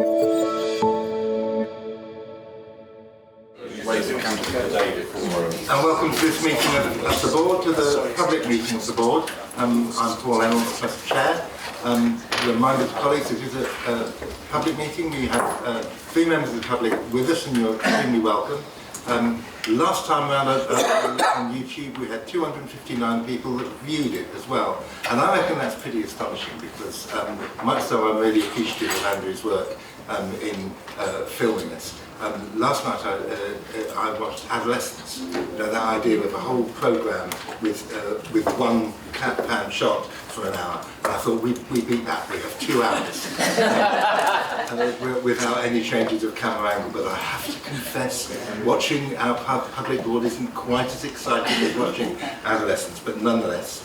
And welcome to this meeting of the board, to the public meeting of the board. I'm Paul Reynolds, as Chair. Reminder to colleagues, it is a public meeting. We have 3 members of the public with us, and you're extremely welcome. Last time around on YouTube, we had 259 people that viewed it as well. And I reckon that's pretty astonishing because, much so, I'm really appreciative of Andrew's work in filming this. Last night I watched Adolescence, that idea of a whole programme with one pan shot for an hour. And I thought we beat that, we have 2 hours without any changes of camera angle. But I have to confess, watching our public board isn't quite as exciting as watching Adolescence, but nonetheless,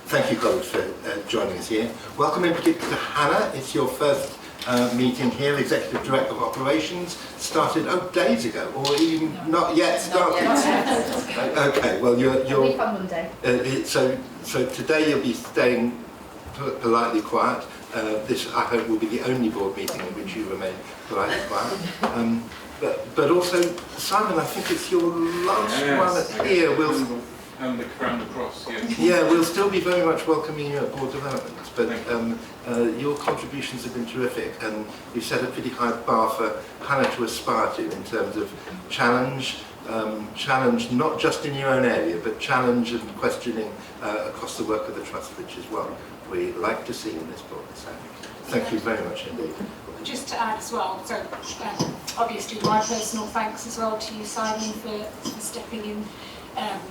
thank you colleagues for joining us here. Welcome in particular to Hannah. It's your first meeting here, Executive Director of Operations, started days ago, or even not yet started. Okay, well you're week on Monday. So today you'll be staying politely quiet. This I hope will be the only board meeting in which you remain politely quiet. But also, Simon, I think it's your last one here. And the Crown Cross, yes. Yeah, we'll still be very much welcoming you at Board Development, but your contributions have been terrific, and you've set a pretty high bar for Hannah to aspire to in terms of challenge not just in your own area, but challenge and questioning across the work of the Trust, which is what we like to see in this board. So thank you very much indeed. Just to add as well, so obviously my personal thanks as well to you, Simon, for stepping in and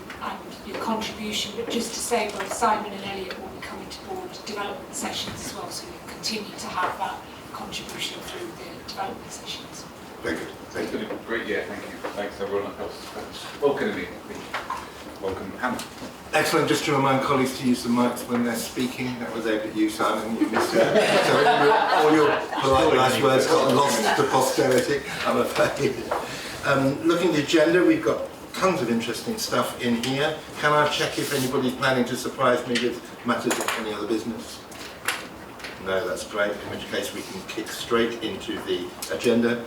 your contribution, but just to say, well, Simon and Elliot will be coming to board development sessions as well, so we continue to have that contribution through the development sessions. Very good. It's been a great year, thank you. Thanks everyone else. Welcome me. Welcome, Hannah. Excellent. Just to remind colleagues to use the mics when they're speaking. That was aimed at you, Simon. You missed it. So all your polite, nice words got lost to posterity, I'm afraid. Looking at the agenda, we've got tons of interesting stuff in here. Can I check if anybody's planning to surprise me with matters of any other business? No, that's great, in which case we can kick straight into the agenda.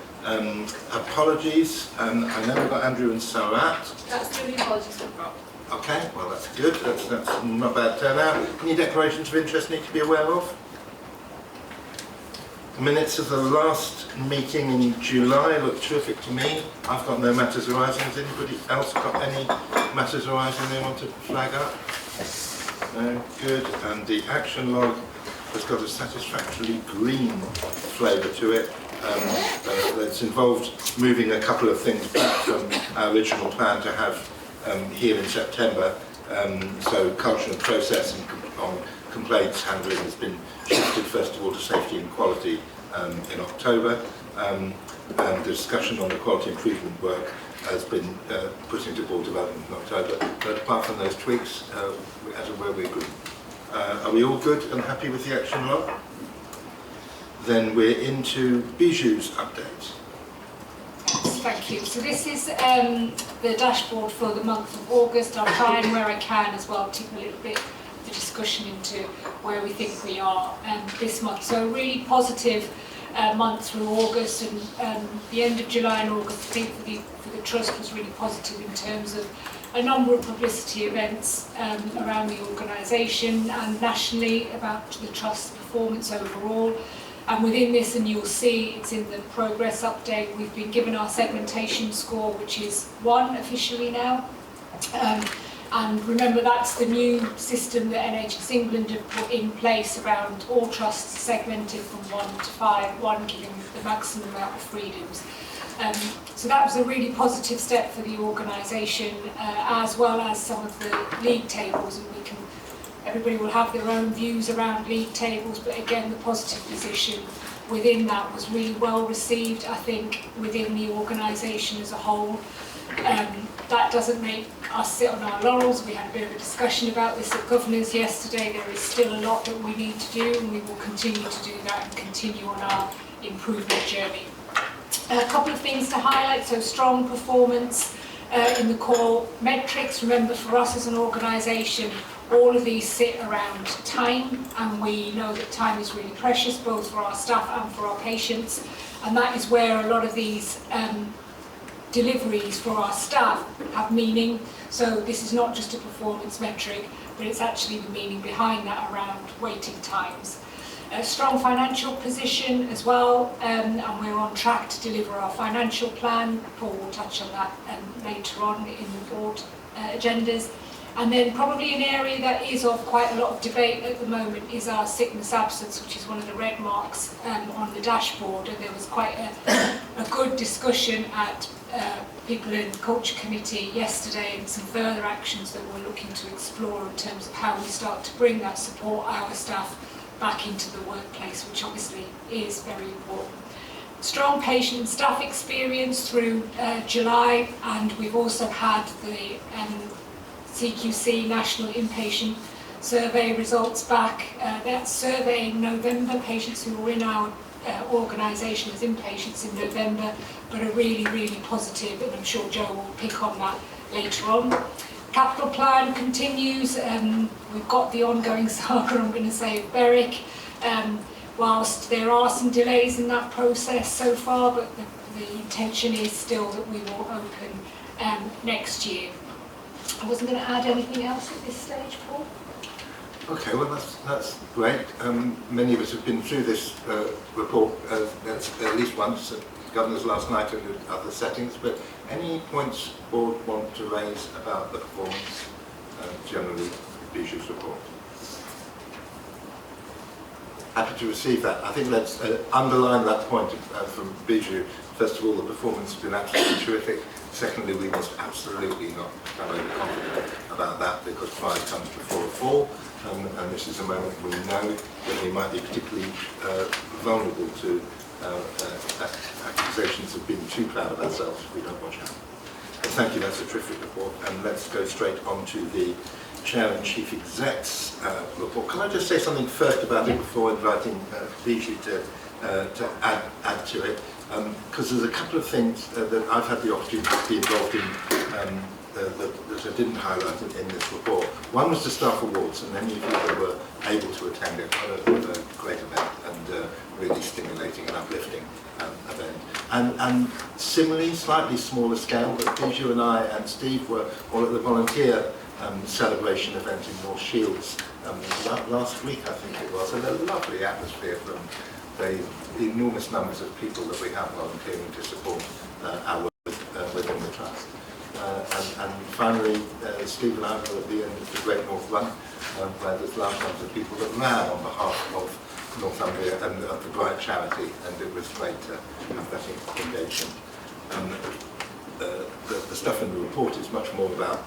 Apologies, I know we've got Andrew and Sarat. That's the only apologies we've got. Okay, well that's good, that's not a bad turnout. Any declarations of interest need to be aware of? Minutes of the last meeting in July look terrific to me. I've got no matters arising. Has anybody else got any matters arising they want to flag up? No, good. And the action log has got a satisfactorily green flavour to it. It's involved moving a couple of things back from our original plan to have here in September. So culture and process and on complaints handling has been shifted first of all to safety and quality in October, and the discussion on the quality improvement work has been put into board development in October. But apart from those tweaks, as and where we agree. Are we all good and happy with the action log? Then we're into Bijou's update. Thank you. So this is the dashboard for the month of August. I'll try and where I can as well tip a little bit the discussion into where we think we are this month. So a really positive month through August, and the end of July and August I think for the Trust was really positive in terms of a number of publicity events around the organisation and nationally about the Trust's performance overall. And within this, and you'll see it's in the progress update, we've been given our segmentation score, which is 1 officially now. And remember, that's the new system that NHS England have put in place around all trusts segmented from 1 to 5, 1 giving the maximum amount of freedoms. So that was a really positive step for the organisation, as well as some of the league tables, and everybody will have their own views around league tables, but again the positive position within that was really well received, I think, within the organisation as a whole. That doesn't make us sit on our laurels. We had a bit of a discussion about this at Governors yesterday. There is still a lot that we need to do, and we will continue to do that and continue on our improvement journey. A couple of things to highlight. So strong performance in the core metrics. Remember, for us as an organisation, All of these sit around time, and we know that time is really precious, both for our staff and for our patients, and that is where a lot of these deliveries for our staff have meaning. So this is not just a performance metric, but it's actually the meaning behind that around waiting times. A strong financial position as well, and we're on track to deliver our financial plan. Paul will touch on that later on in the board agendas. And then probably an area that is of quite a lot of debate at the moment is our sickness absence, which is one of the red marks on the dashboard. And there was quite a good discussion at People in Culture Committee yesterday, and some further actions that we're looking to explore in terms of how we start to bring that support our staff back into the workplace, which obviously is very important. Strong patient and staff experience through July, and we've also had the CQC National Inpatient Survey results back. That survey in November, patients who were in our organisation as inpatients in November, but are really, really positive, and I'm sure Joe will pick on that later on. Capital plan continues. We've got the ongoing saga, I'm going to say, of Berwick. Whilst there are some delays in that process so far, but the intention is still that we will open next year. I wasn't going to add anything else at this stage, Paul. Okay, well that's great. Many of us have been through this report at least once at Governor's last night and in other settings, but any points board want to raise about the performance generally Biju's report? Happy to receive that. I think let's underline that point from Biju. First of all, the performance has been absolutely terrific. Secondly, we must absolutely not become overconfident about that, because pride comes before a fall, and this is a moment we know that we might be particularly vulnerable to accusations of being too proud of ourselves if we don't watch out. Thank you, that's a terrific report, and let's go straight on to the Chair and Chief Exec's report. Can I just say something first about it before inviting Biju to add to it? Because there's a couple of things that I've had the opportunity to be involved in that I didn't highlight in this report. One was the staff awards, and any of you that were able to attend it, what a great event, and really stimulating and uplifting event. And similarly, slightly smaller scale, but Biju and I and Steve were all at the volunteer celebration event in North Shields last week, I think it was, and a lovely atmosphere from the enormous numbers of people that we have volunteering to support our work within the Trust. And finally, Steve and I were at the end of the Great North Run, where there's large numbers of people that ran on behalf of Northumbria and of the Bright charity, and it was great to have that engagement. The stuff in the report is much more about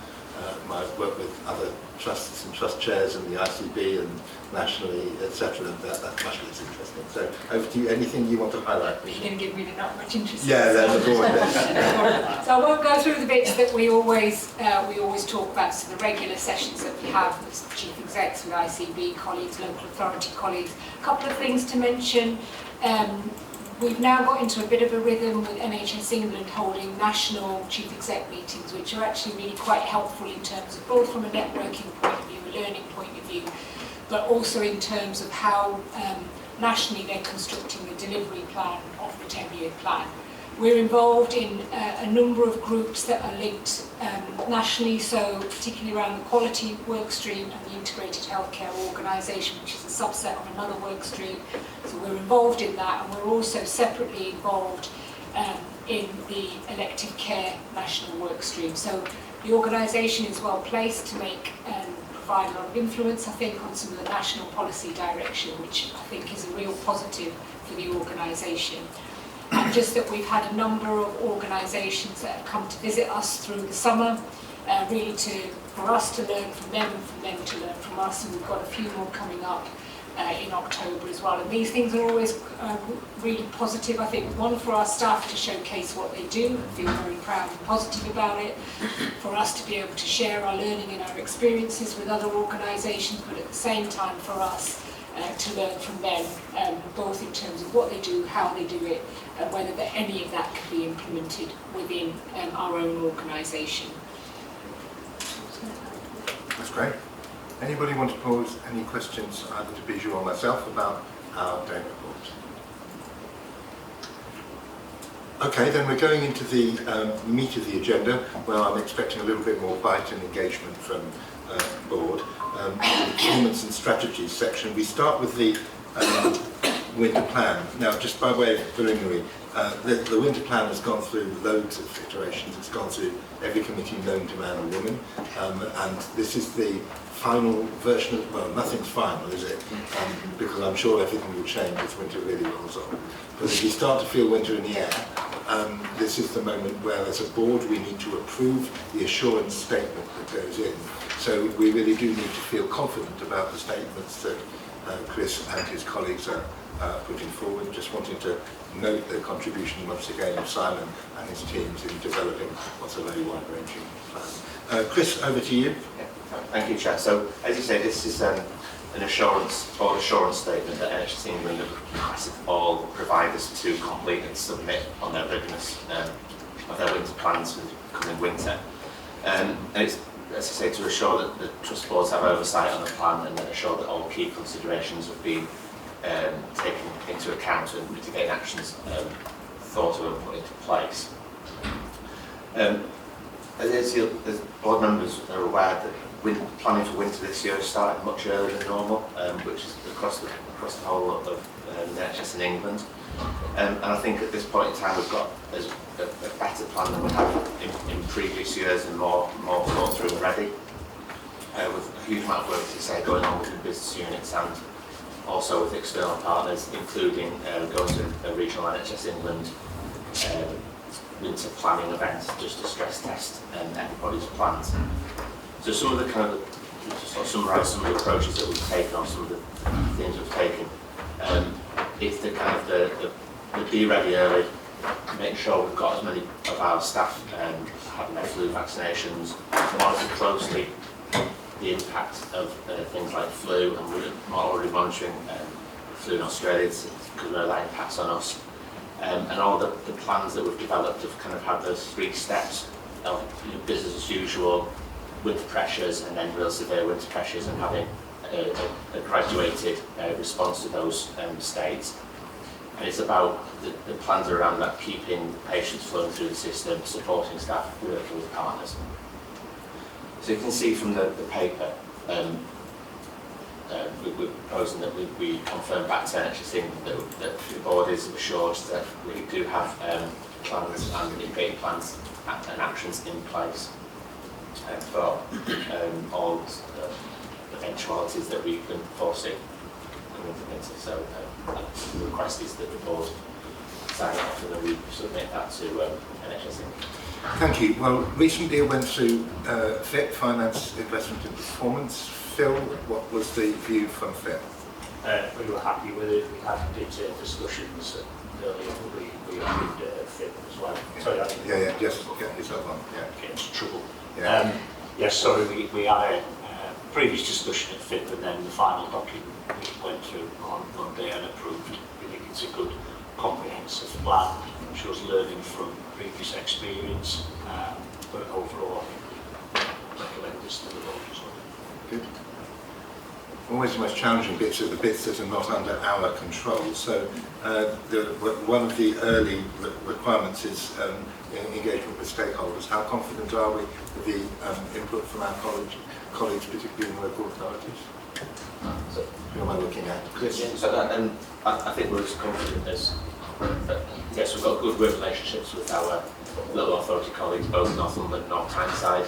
my work with other trusts and trust chairs and the ICB and nationally, etc. And that's much less interesting. So over to you. Anything you want to highlight? You're going to give me the not much interesting. Yeah, there's a board there. So I won't go through the bits that we always talk about. So the regular sessions that we have with chief execs, with ICB colleagues, local authority colleagues. A couple of things to mention. We've now got into a bit of a rhythm with NHS England holding national chief exec meetings, which are actually really quite helpful in terms of both from a networking point of view, a learning point of view, but also in terms of how nationally they're constructing the delivery plan of the 10-year plan. We're involved in a number of groups that are linked nationally, so particularly around the quality work stream and the integrated healthcare organisation, which is a subset of another work stream. So we're involved in that, and we're also separately involved in the elective care national work stream. So the organisation is well placed to provide a lot of influence, I think, on some of the national policy direction, which I think is a real positive for the organisation. And just that we've had a number of organisations that have come to visit us through the summer, really for us to learn from them and from them to learn from us, and we've got a few more coming up in October as well. And these things are always really positive, I think, one for our staff to showcase what they do and feel very proud and positive about it, for us to be able to share our learning and our experiences with other organisations, but at the same time for us to learn from them, both in terms of what they do, how they do it, and whether any of that can be implemented within our own organisation. That's great. Anybody want to pose any questions either to Bijou or myself about our day report? Okay, then we're going into the meat of the agenda, where I'm expecting a little bit more bite and engagement from the board. The performance and strategies section. We start with the winter plan. Now, just by way of preliminary, the winter plan has gone through loads of iterations. It's gone through every committee known to man or woman, and this is the final version of, well, nothing's final, is it? Because I'm sure everything will change if winter really rolls on. But if you start to feel winter in the air, this is the moment where, as a board, we need to approve the assurance statement that goes in. So we really do need to feel confident about the statements that Chris and his colleagues are putting forward. Just wanting to note the contribution once again of Simon and his teams in developing what's a very wide-ranging plan. Chris, over to you. Thank you, Chair. So, as you say, this is an board assurance statement that NHS England have requested all providers to complete and submit on their readiness of their winter plans for the coming winter. And it's, as I say, to assure that the trust boards have oversight on the plan and ensure that all key considerations have been taken into account and mitigating actions thought of and put into place. As board members are aware that planning for winter this year has started much earlier than normal, which is across the whole of the NHS in England. And I think at this point in time we've got a better plan than we have in previous years and more thought through and ready. With a huge amount of work, to say, going on with the business units and also with external partners, including going to a regional NHS England winter planning event just to stress test everybody's plans. So some of the just to summarise some of the approaches that we've taken on some of the things we've taken. It's the be ready early, making sure we've got as many of our staff having their flu vaccinations, monitor closely the impact of things like flu, and we're already monitoring flu in Australia because we know that impacts on us. And all the plans that we've developed have kind of had those 3 steps of business as usual, winter pressures, and then real severe winter pressures, and having a graduated response to those states. And it's about the plans around that, keeping patients flowing through the system, supporting staff, working with partners. So you can see from the paper, we're proposing that we confirm back to NHS England that the board is assured that we do have plans and mitigating plans and actions in place for all eventualities that we can foresee coming into winter. So the request is that the board sign off and then we submit that to NHS England. Thank you. Well, recently I went through FIP, Finance, Investment and Performance. Phil, what was the view from FIP? We were happy with it. We had detailed discussions earlier. We agreed FIP as well. Sorry, Yeah, just get yourself on. Yeah. Get into trouble. Yeah. Yes, sorry, we had a previous discussion at FIP, and then the final document we went through on Monday and approved. We think it's a good comprehensive plan, shows learning from previous experience, but overall I think we recommend this to the board as well. Good. Always the most challenging bits are the bits that are not under our control. So one of the early requirements is engagement with stakeholders. How confident are we with the input from our colleagues, particularly in local authorities? So who am I looking at? Chris? Yeah, so I think we're as confident as yes, we've got good work relationships with our local authority colleagues, both Northumberland and North Tyneside.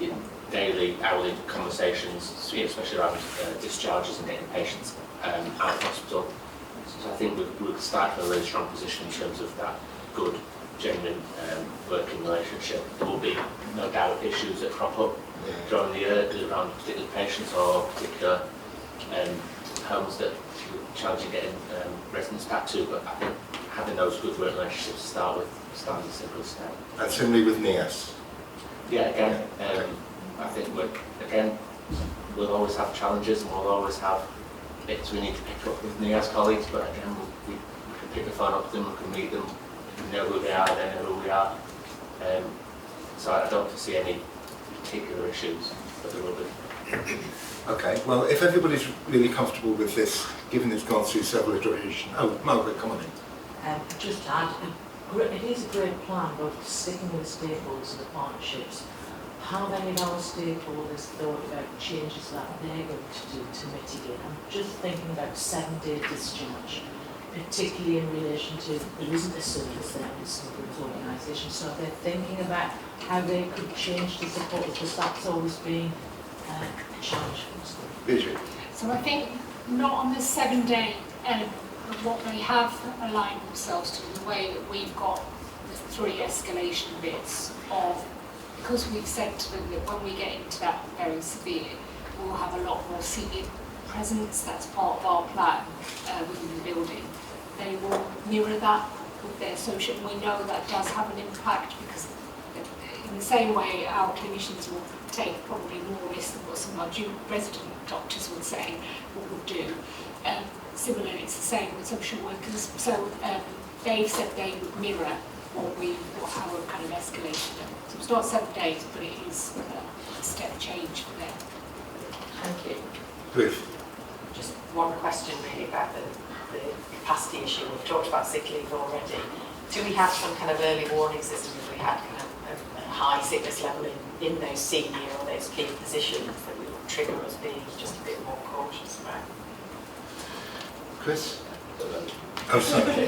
In daily, hourly conversations, especially around discharges and getting patients out of hospital. So I think we've started from a really strong position in terms of that good, genuine working relationship. There will be no doubt issues that crop up during the year around particular patients or particular homes that we're challenging getting residents back to, but I think having those good work relationships to start with stands as a good step. And similarly with NIAS? Yeah, again, I think we'll always have challenges and we'll always have bits we need to pick up with NIAS colleagues, but again, we can pick the phone up with them, we can meet them, we know who they are, they know who we are. So I don't foresee any particular issues, but there will be. Okay, well, if everybody's really comfortable with this, given it's gone through several iterations. Oh, Margaret, come on in. Just to add, it is a great plan, but sticking with the stakeholders and the partnerships, how many of our stakeholders thought about changes that they're going to do to mitigate? I'm just thinking about 7-day discharge, particularly in relation to there isn't a service there in some of those organisations, so they're thinking about how they could change to support, because that's always been a challenge for us. Vijay. So I think not on the 7-day element, but what they have aligned themselves to, the way that we've got the 3 escalation bits of, because we've said to them that when we get into that very severe, we'll have a lot more senior presence. That's part of our plan within the building. They will mirror that with their social. We know that does have an impact, because in the same way our clinicians will take probably more risk than what some of our resident doctors would say or would do. Similarly, it's the same with social workers. So they've said they would mirror what our kind of escalation. So it's not 7 days, but it is a step change for them. Thank you. Ruth. Just one question really about the capacity issue. We've talked about sick leave already. Do we have some kind of early warning system if we had kind of a high sickness level in those senior or those key positions that would trigger us being just a bit more cautious about? Chris? Oh, sorry.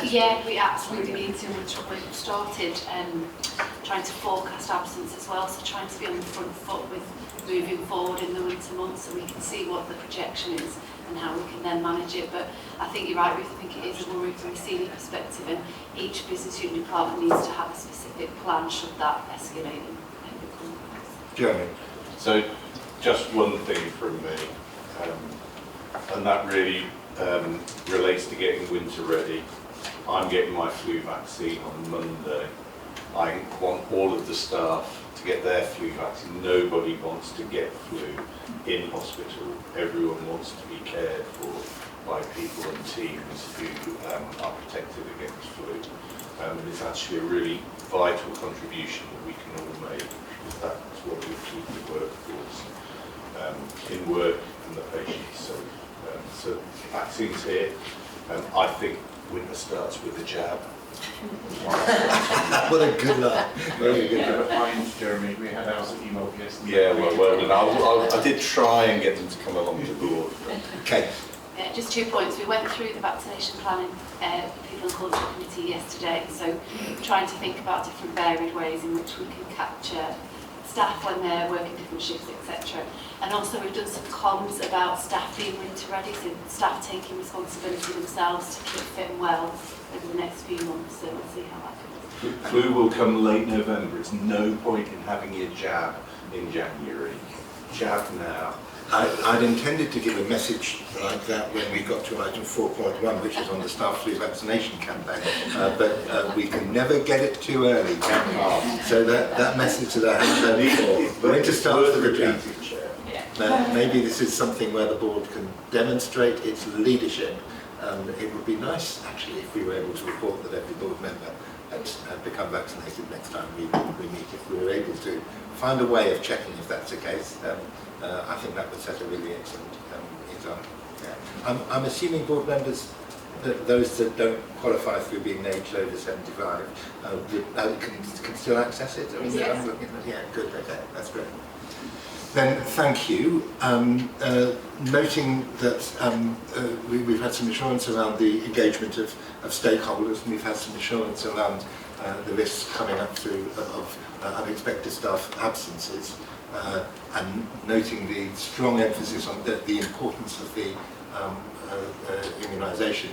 Yeah, we absolutely need to. We've started trying to forecast absence as well, so trying to be on the front foot with moving forward in the winter months, so we can see what the projection is and how we can then manage it. But I think you're right, Ruth, I think it is a worry from a senior perspective, and each business unit department needs to have a specific plan should that escalate and become. Jeremy. So just one thing from me, and that really relates to getting winter ready. I'm getting my flu vaccine on Monday. I want all of the staff to get their flu vaccine. Nobody wants to get flu in hospital. Everyone wants to be cared for by people and teams who are protected against flu. It's actually a really vital contribution that we can all make, because that's what will keep the workforce in work and the patients safe. So vaccines here. I think winter starts with a jab. What a good luck. Very good luck. Fines, Jeremy. We had ours at email yesterday. Yeah, well done. I did try and get them to come along to board. Kate. Yeah, just 2 points. We went through the vaccination planning People and Culture Committee yesterday, so trying to think about different varied ways in which we can capture staff when they're working different shifts, etc. And also we've done some comms about staff being winter ready, so staff taking responsibility themselves to keep fit and well over the next few months, so we'll see how that goes. Flu will come late November. It's no point in having your jab in January. Jab now. I'd intended to give a message like that when we got to item 4.1, which is on the staff flu vaccination campaign, but we can never get it too early, can we? So that message to that, winter starts with a jab. Maybe this is something where the board can demonstrate its leadership. It would be nice, actually, if we were able to report that every board member had become vaccinated next time we meet. If we were able to find a way of checking if that's the case, I think that would set a really excellent example. Yeah. I'm assuming board members, those that don't qualify for being aged over 75, can still access it? I mean, Yes. Yeah, good, okay, that's great. Then thank you. Noting that we've had some assurance around the engagement of stakeholders, and we've had some assurance around the risks coming up through of unexpected staff absences, and noting the strong emphasis on the importance of the immunisation.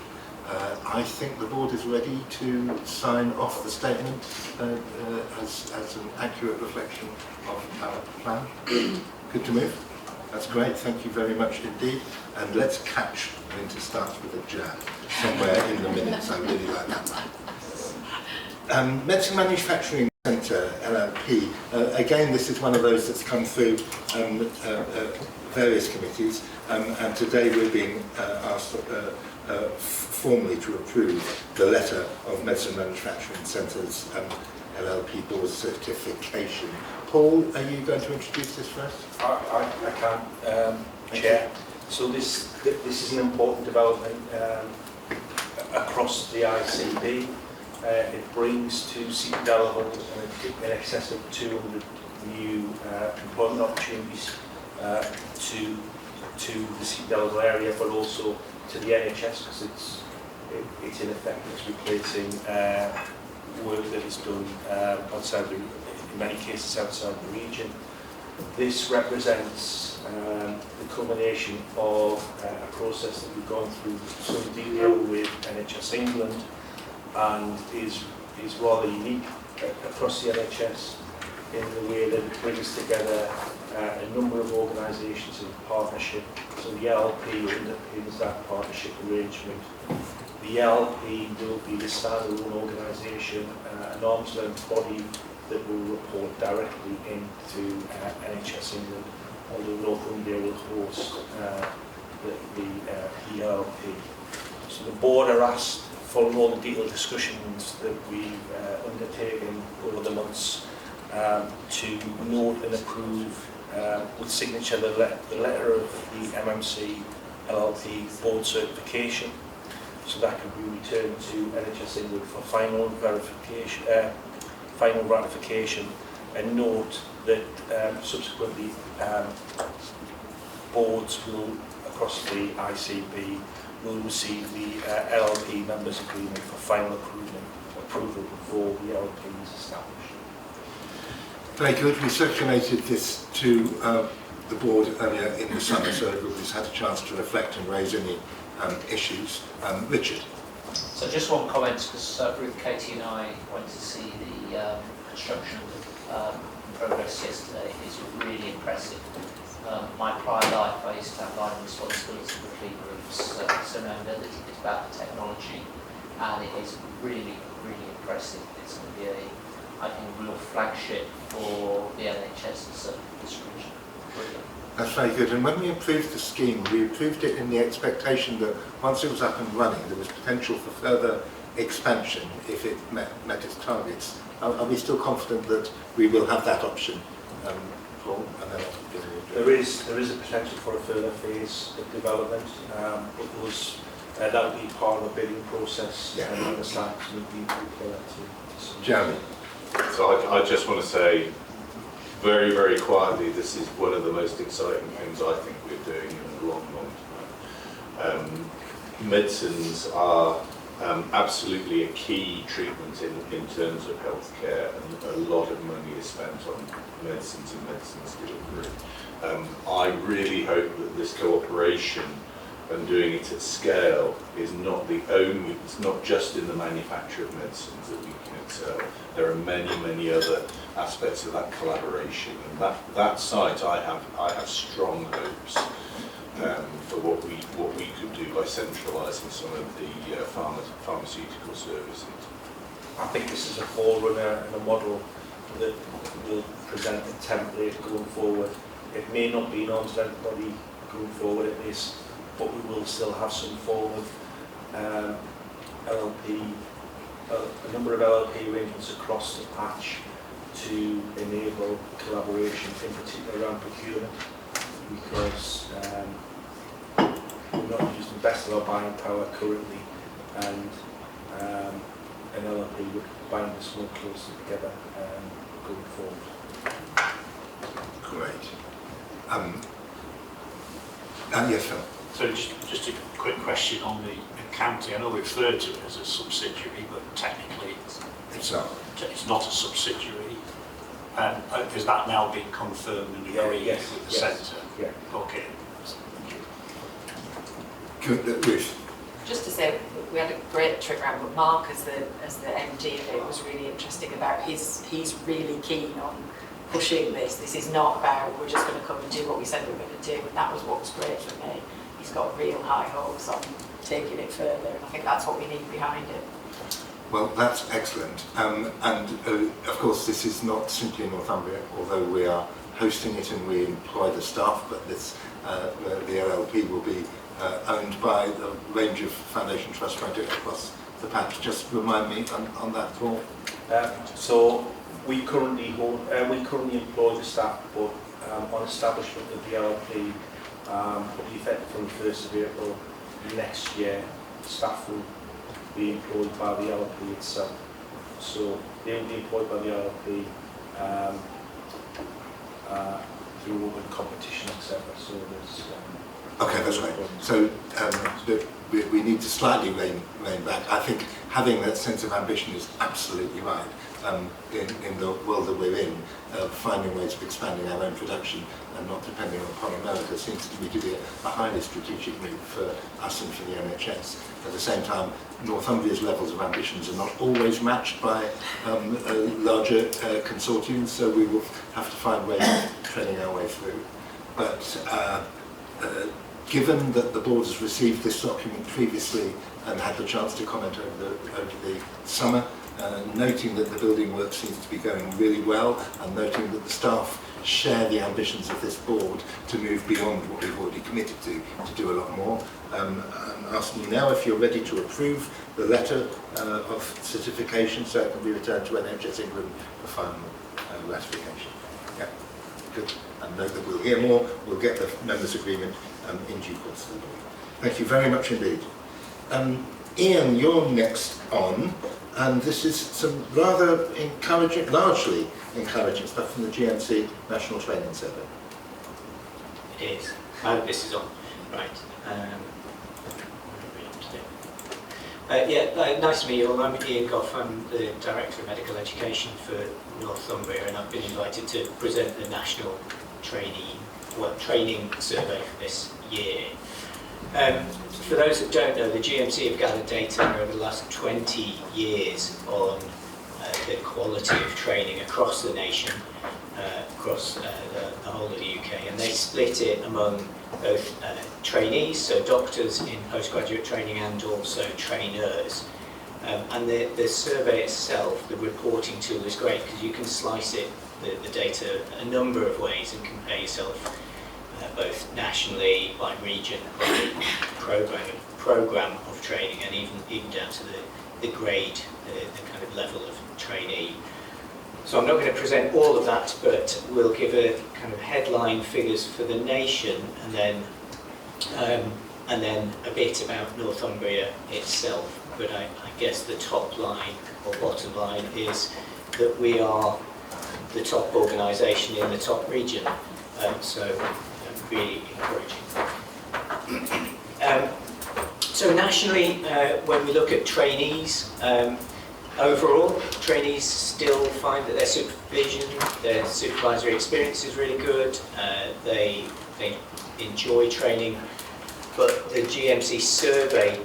I think the board is ready to sign off the statement as an accurate reflection of our plan. Good to move. That's great. Thank you very much indeed. And let's catch winter starts with a jab somewhere in the minutes. I really like that one. Medicine Manufacturing Centre, LLP. Again, this is one of those that's come through various committees, and today we're being asked formally to approve the letter of Medicine Manufacturing Centre's LLP board certification. Paul, are you going to introduce this first? I can, Chair. So this is an important development across the ICB. It brings to Seaton Delahunty in excess of 200 new employment opportunities to the Seaton Delahunty area, but also to the NHS, because it's in effect it's replacing work that is done outside the, in many cases outside the region. This represents the culmination of a process that we've gone through some detail with NHS England, and is rather unique across the NHS in the way that it brings together a number of organisations in partnership. So the LLP underpins that partnership arrangement. The LLP will be the standalone organisation, an arm's length body that will report directly into NHS England, although Northumbria will host the LLP. So the board are asked, following all the detailed discussions that we've undertaken over the months, to note and approve with signature the letter of the MMC LLP board certification. So that can be returned to NHS England for final verification, final ratification, and note that subsequently boards will, across the ICB, will receive the LLP members agreement for final approval before the LLP is established. Very good. We circulated this to the board earlier in the summer, so everybody's had a chance to reflect and raise any issues. Richard. So just one comment, because Ruth, Katie and I went to see the construction progress yesterday. It's really impressive. My prior life, I used to have line responsibility for 3 groups, so now that it's about the technology, and it is really, really impressive. It's going to be I think, a real flagship for the NHS and certainly this region. Brilliant. That's very good. And when we approved the scheme, we approved it in the expectation that once it was up and running, there was potential for further expansion if it met its targets. Are we still confident that we will have that option? Paul? There is a potential for a further phase of development. That will be part of the bidding process, and the sites will be prepared to. Jeremy. So I just want to say, very, very quietly, this is one of the most exciting things I think we're doing in a long, long time. Medicines are absolutely a key treatment in terms of healthcare, and a lot of money is spent on medicines and medicines delivery. I really hope that this cooperation and doing it at scale is not the only, it's not just in the manufacture of medicines that we can excel. There are many, many other aspects of that collaboration, and that site I have strong hopes for what we could do by centralising some of the pharmaceutical services. I think this is a forerunner and a model that will present a template going forward. It may not be an arm's length body going forward at this, but we will still have some form of LLP, a number of LLP arrangements across the patch to enable collaboration, in particular around procurement, because we're not using the best of our buying power currently, and an LLP would bind us more closely together going forward. Great. Yes, Phil. So just a quick question on the accounting. I know we refer to it as a subsidiary, but technically it's not a subsidiary. Is that now being confirmed and agreed with the centre? Yeah. Okay. Good, Ruth. Just to say, we had a great trip around, but Mark, as the MD of it, was really interesting about he's really keen on pushing this. This is not about we're just going to come and do what we said we were going to do, and that was what was great for me. He's got real high hopes on taking it further, and I think that's what we need behind it. Well, that's excellent. And of course, this is not simply Northumbria, although we are hosting it and we employ the staff, but this, the LLP will be owned by a range of Foundation Trust projects across the patch. Just remind me on that, Paul. So we currently employ the staff, but on establishment of the LLP, probably effective from the 1st of April next year, staff will be employed by the LLP itself. So they will be employed by the LLP through open competition, etc. So there's Okay, that's right. So we need to slightly rein back. I think having that sense of ambition is absolutely right. In the world that we're in, finding ways of expanding our own production and not depending upon America seems to me to be a highly strategic move for us and for the NHS. At the same time, Northumbria's levels of ambitions are not always matched by larger consortiums, so we will have to find ways of treading our way through. But given that the board has received this document previously and had the chance to comment over the summer, noting that the building work seems to be going really well, and noting that the staff share the ambitions of this board to move beyond what we've already committed to do a lot more. I'm asking you now if you're ready to approve the letter of certification so it can be returned to NHS England for final ratification. Yeah, good. And note that we'll hear more, we'll get the members' agreement in due course to the board. Thank you very much indeed. Ian, you're next on, and this is some rather encouraging, largely encouraging stuff from the GMC National Training Survey. It is. This is on. Right. Nice to meet you all. I'm Ian Goff. I'm the Director of Medical Education for Northumbria, and I've been invited to present the National Training Survey for this year. For those that don't know, the GMC have gathered data over the last 20 years on the quality of training across the nation, across the whole of the UK, and they split it among both trainees, so doctors in postgraduate training, and also trainers. And the survey itself, the reporting tool, is great because you can slice it, the data, a number of ways and compare yourself both nationally, by region, by program of training, and even down to the grade, the kind of level of trainee. So I'm not going to present all of that, but we'll give a kind of headline figures for the nation, and then a bit about Northumbria itself. But I guess the top line or bottom line is that we are the top organisation in the top region. So really encouraging. So nationally, when we look at trainees, overall, trainees still find that their supervisory experience is really good. They enjoy training, but the GMC survey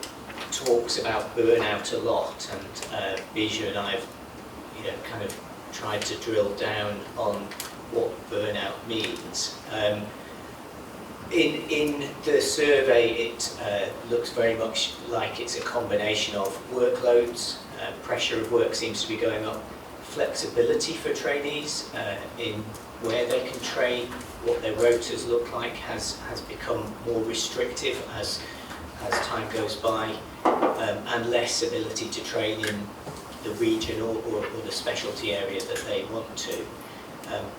talks about burnout a lot, and Bijou and I have, kind of tried to drill down on what burnout means. In the survey, it looks very much like it's a combination of workloads, pressure of work seems to be going up, flexibility for trainees in where they can train, what their rotas look like has become more restrictive as time goes by, and less ability to train in the region or the specialty area that they want to.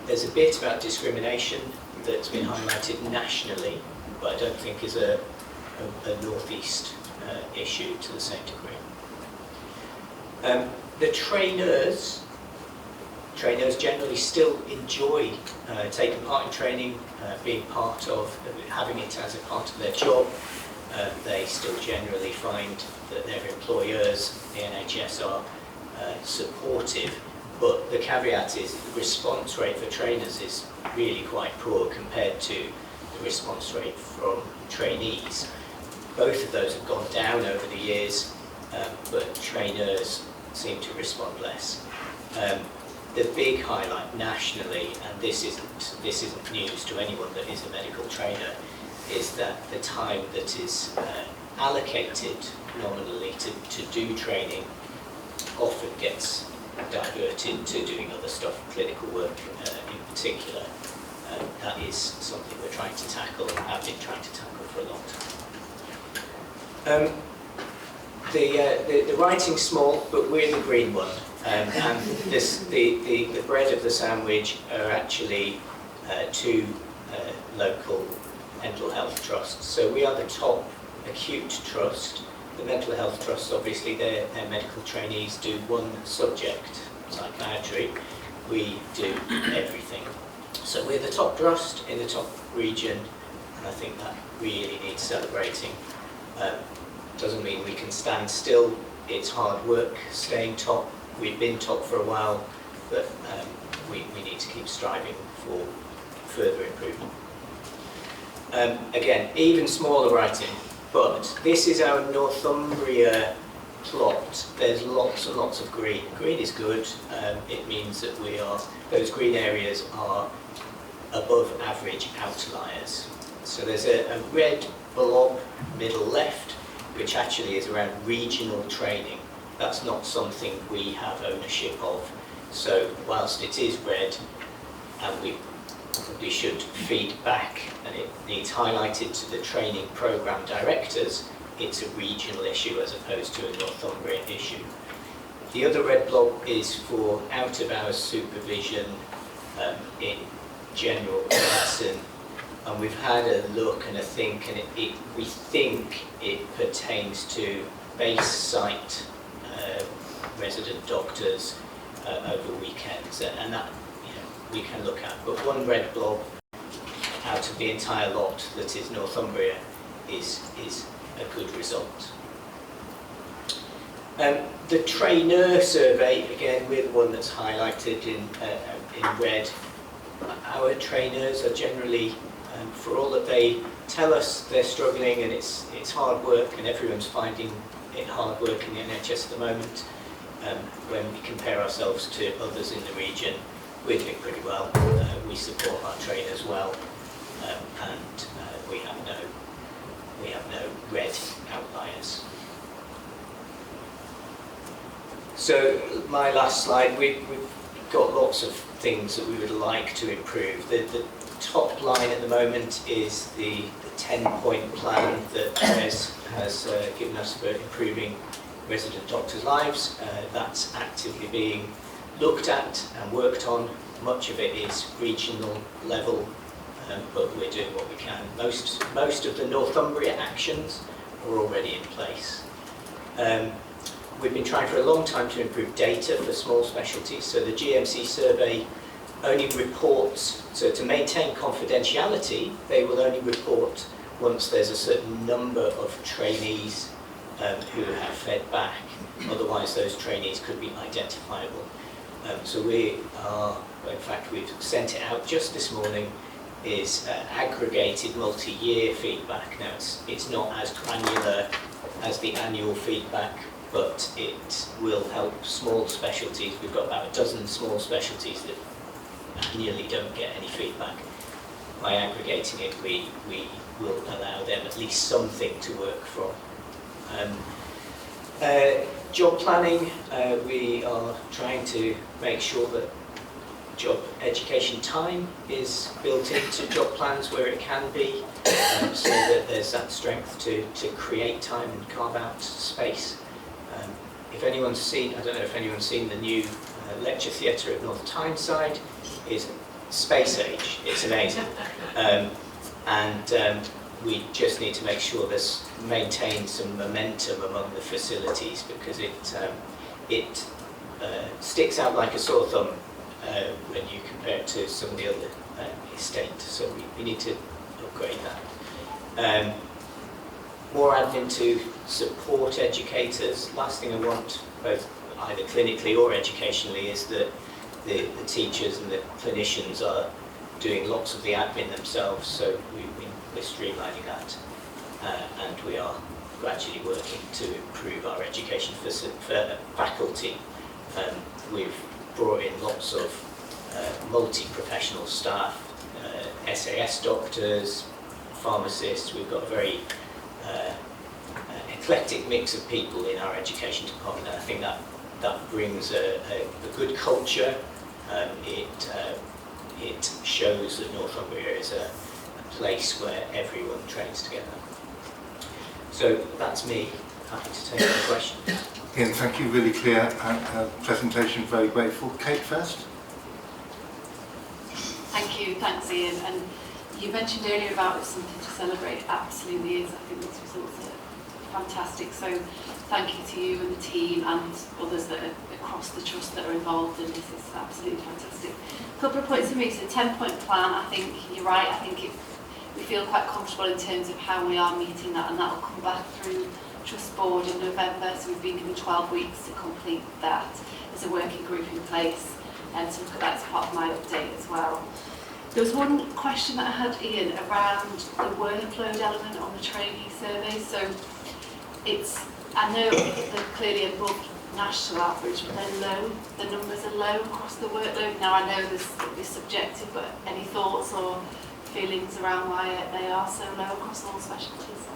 There's a bit about discrimination that's been highlighted nationally, but I don't think is a northeast issue to the same degree. The trainers generally still enjoy taking part in training, being part of, having it as a part of their job. They still generally find that their employers, the NHS, are supportive, but the caveat is the response rate for trainers is really quite poor compared to the response rate from trainees. Both of those have gone down over the years, but trainers seem to respond less. The big highlight nationally, and this isn't news to anyone that is a medical trainer, is that the time that is allocated nominally to do training often gets diverted to doing other stuff, clinical work in particular. That is something we're trying to tackle and have been trying to tackle for a long time. The writing's small, but we're the green one. And the bread of the sandwich are actually two local mental health trusts. So we are the top acute trust. The mental health trusts, obviously, their medical trainees do one subject, psychiatry. We do everything. So we're the top trust in the top region, and I think that really needs celebrating. Doesn't mean we can stand still. It's hard work staying top. We've been top for a while, but we need to keep striving for further improvement. Again, even smaller writing, but this is our Northumbria plot. There's lots and lots of green. Green is good. It means that those green areas are above average outliers. So there's a red blob middle left, which actually is around regional training. That's not something we have ownership of. So whilst it is red, and we probably should feed back, and it needs highlighted to the training programme directors, it's a regional issue as opposed to a Northumbria issue. The other red blob is for out-of-hours supervision in general medicine, and we've had a look and a think, and we think it pertains to base site resident doctors over weekends, and that we can look at. But one red blob out of the entire lot that is Northumbria is a good result. The trainer survey, again, we're the one that's highlighted in red. Our trainers are generally, for all that they tell us, they're struggling and it's hard work, and everyone's finding it hard work in the NHS at the moment. When we compare ourselves to others in the region, we're doing pretty well. We support our trainers well, and we have no red outliers. So my last slide, we've got lots of things that we would like to improve. The top line at the moment is the 10-point plan that Wes has given us for improving resident doctors' lives. That's actively being looked at and worked on. Much of it is regional level, but we're doing what we can. Most of the Northumbria actions are already in place. We've been trying for a long time to improve data for small specialties, so the GMC survey only reports, so to maintain confidentiality, they will only report once there's a certain number of trainees who have fed back. Otherwise, those trainees could be identifiable. So we are, in fact, we've sent it out just this morning, is aggregated multi-year feedback. Now, it's not as granular as the annual feedback, but it will help small specialties. We've got about a dozen small specialties that annually don't get any feedback. By aggregating it, we will allow them at least something to work from. Job planning, we are trying to make sure that job education time is built into job plans where it can be, so that there's that strength to create time and carve out space. If anyone's seen, I don't know if anyone's seen the new lecture theatre at North Tyneside, is space age. It's amazing. We just need to make sure there's maintained some momentum among the facilities, because it sticks out like a sore thumb when you compare it to some of the other estates. So we need to upgrade that. More admin to support educators. Last thing I want, both either clinically or educationally, is that the teachers and the clinicians are doing lots of the admin themselves, so we're streamlining that, and we are gradually working to improve our education for faculty. We've brought in lots of multi-professional staff, SAS doctors, pharmacists. We've got a very eclectic mix of people in our education department, and I think that brings a good culture. It shows that Northumbria is a place where everyone trains together. So that's me. Happy to take any questions. Ian, thank you. Really clear presentation. Very grateful. Kate first. Thank you, thanks Ian. And you mentioned earlier about it's something to celebrate. It absolutely is. I think these results are fantastic. So thank you to you and the team and others that are across the trust that are involved in this. It's absolutely fantastic. A couple of points for me. So 10-point plan, I think you're right. I think we feel quite comfortable in terms of how we are meeting that, and that will come back through Trust Board in November. So we've been given 12 weeks to complete that. There's a working group in place, and so look at that as part of my update as well. There was one question that I had, Ian, around the workload element on the trainee survey. So I know they're clearly above national average, but they're low. The numbers are low across the workload. Now I know this is subjective, but any thoughts or feelings around why they are so low across all specialties?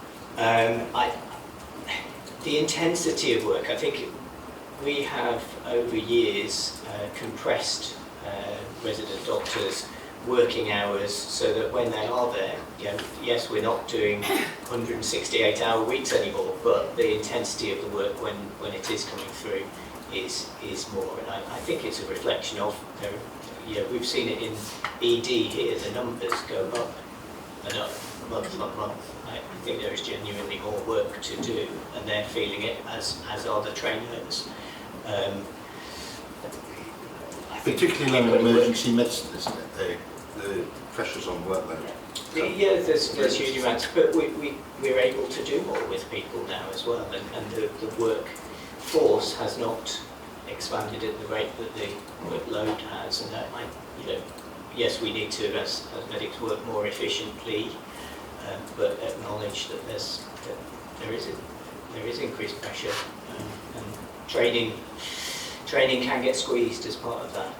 The intensity of work, I think we have over years compressed resident doctors' working hours so that when they are there, yes, we're not doing 168-hour weeks anymore, but the intensity of the work when it is coming through is more. And I think it's a reflection of, we've seen it in ED here, the numbers go up and up, month on month. I think there is genuinely more work to do, and they're feeling it, as are the trainers. Particularly in emergency medicine, isn't it? The pressures on workload. Yeah, there's huge amounts, but we're able to do more with people now as well, and the workforce has not expanded at the rate that the workload has, and yes, we need to, as medics, work more efficiently, but acknowledge that there is increased pressure, and training can get squeezed as part of that.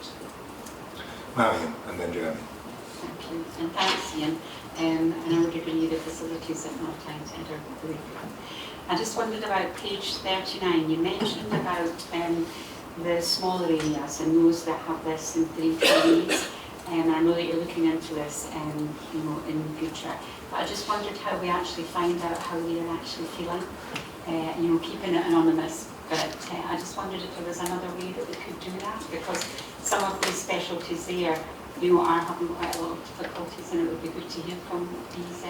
Marion, and then Jeremy. Thank you, and thanks Ian. And I'll give you the facilities at no time to enter the curriculum. I just wondered about page 39. You mentioned about the smaller areas and those that have less than 3 trainees. And I know that you're looking into this, in the future. But I just wondered how we actually find out how they are actually feeling. Keeping it anonymous. But I just wondered if there was another way that we could do that, because some of these specialties there, are having quite a lot of difficulties, and it would be good to hear from these.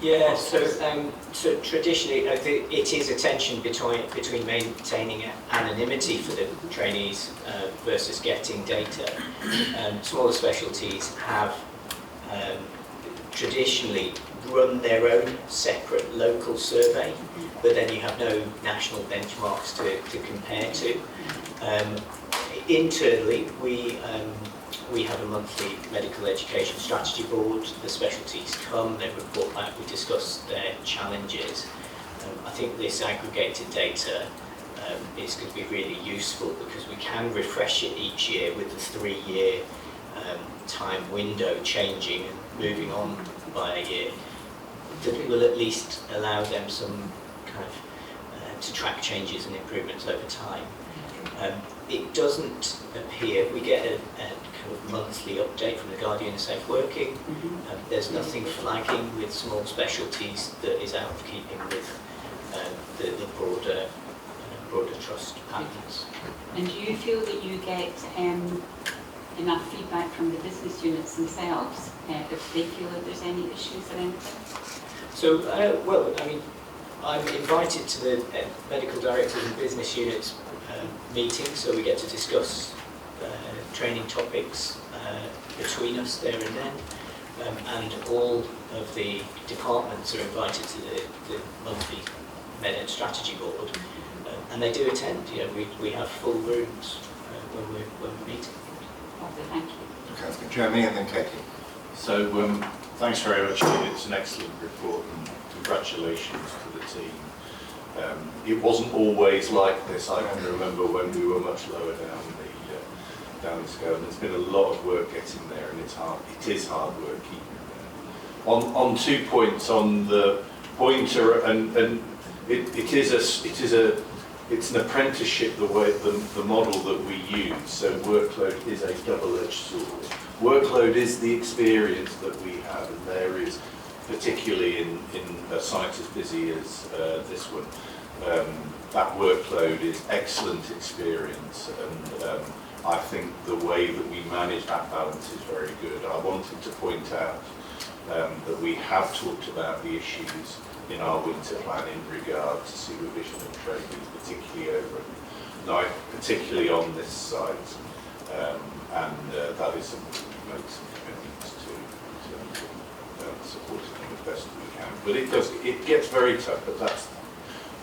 Yeah, so traditionally, I think it is a tension between maintaining anonymity for the trainees versus getting data. Smaller specialties have traditionally run their own separate local survey, but then you have no national benchmarks to compare to. Internally, we have a monthly medical education strategy board. The specialties come, they report back, we discuss their challenges. I think this aggregated data is going to be really useful because we can refresh it each year with the 3-year time window changing and moving on by a year. That will at least allow them some kind of to track changes and improvements over time. It doesn't appear, we get a kind of monthly update from the Guardian of Safe Working. There's nothing flagging with small specialties that is out of keeping with the broader trust patterns. And do you feel that you get enough feedback from the business units themselves if they feel that there's any issues or anything? So, I'm invited to the medical directors and business units meeting, so we get to discuss training topics between us there and then, and all of the departments are invited to the monthly Med Ed strategy board, and they do attend. We have full rooms when we're meeting. Okay, thank you. Okay, Jeremy and then Katie. So thanks very much, Ian. It's an excellent report, and congratulations to the team. It wasn't always like this. I can remember when we were much lower down the scale, and there's been a lot of work getting there, and it is hard work keeping it there. On 2 points, on the pointer, and it's an apprenticeship, the model that we use. So workload is a double-edged sword. Workload is the experience that we have, and there is, particularly in a site as busy as this one, that workload is excellent experience, and I think the way that we manage that balance is very good. I wanted to point out that we have talked about the issues in our winter plan in regard to supervision and training, particularly over at night, particularly on this site, and that is something we make some commitments to in terms of supporting them as best we can. But it gets very tough, but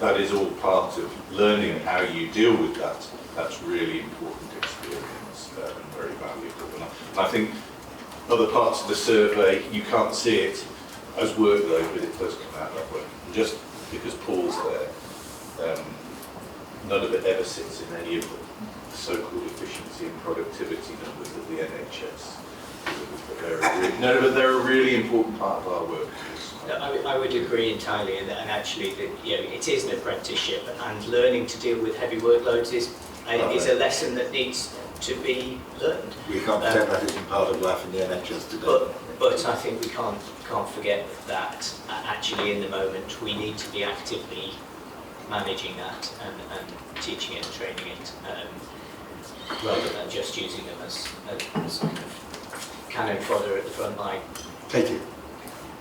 that is all part of learning how you deal with that. That's really important experience and very valuable. And I think other parts of the survey, you can't see it as workload, but it does come out that way. And just because Paul's there, none of it ever sits in any of the so-called efficiency and productivity numbers of the NHS. They're a really important part of our work. No, I would agree entirely, and actually, it is an apprenticeship, and learning to deal with heavy workloads is a lesson that needs to be learned. We can't pretend that isn't part of life in the NHS today. But I think we can't forget that actually in the moment we need to be actively managing that and teaching it and training it, rather than just using them as kind of cannon fodder at the front line. Katie.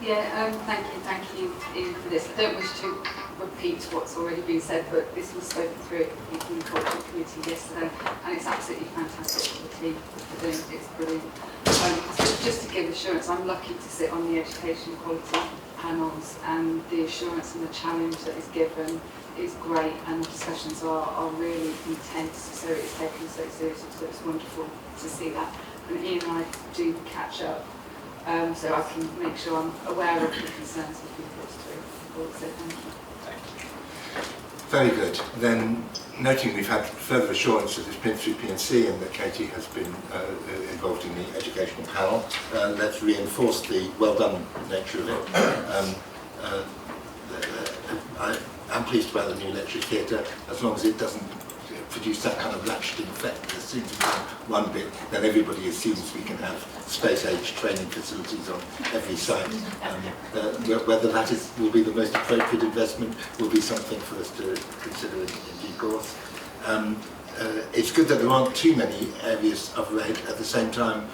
Yeah, thank you Ian for this. I don't wish to repeat what's already been said, but this was spoken through at the Culture Committee yesterday, and it's absolutely fantastic for the team for doing it. It's brilliant. So just to give assurance, I'm lucky to sit on the education quality panels, and the assurance and the challenge that is given is great, and the discussions are really intense, so it's taken so seriously, so it's wonderful to see that. And Ian and I do catch up, so I can make sure I'm aware of the concerns that you've brought through. So thank you. Very good. Then, noting we've had further assurance that it's been through P&C and that Katie has been involved in the educational panel, let's reinforce the well done nature of it. I'm pleased about the new lecture theatre, as long as it doesn't produce that kind of ratcheting effect that seems to be one bit, then everybody assumes we can have space-age training facilities on every site. Whether that will be the most appropriate investment will be something for us to consider in due course. It's good that there aren't too many areas of red. At the same time,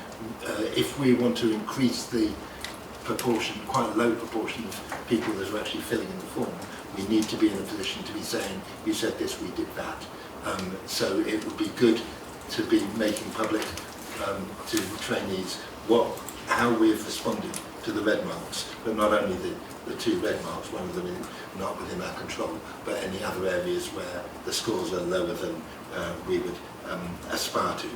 if we want to increase the proportion, quite a low proportion of people that are actually filling in the form, we need to be in a position to be saying, you said this, we did that. So it would be good to be making public to trainees how we have responded to the red marks, but not only the two red marks, one of them is not within our control, but any other areas where the scores are lower than we would aspire to.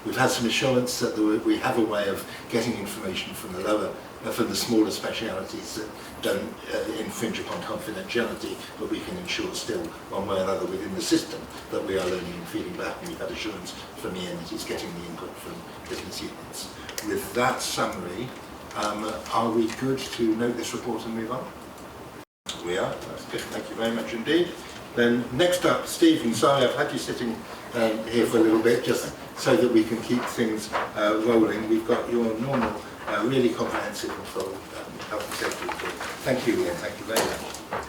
We've had some assurance that we have a way of getting information from the smaller specialities that don't infringe upon confidentiality, but we can ensure still one way or another within the system that we are learning and feeding back, and we've had assurance from Ian that he's getting the input from business units. With that summary, are we good to note this report and move on? We are. That's good. Thank you very much indeed. Then next up, Stephen, sorry I've had you sitting here for a little bit just so that we can keep things rolling. We've got your normal, really comprehensive and full health and safety report. Thank you, Ian. Thank you very much.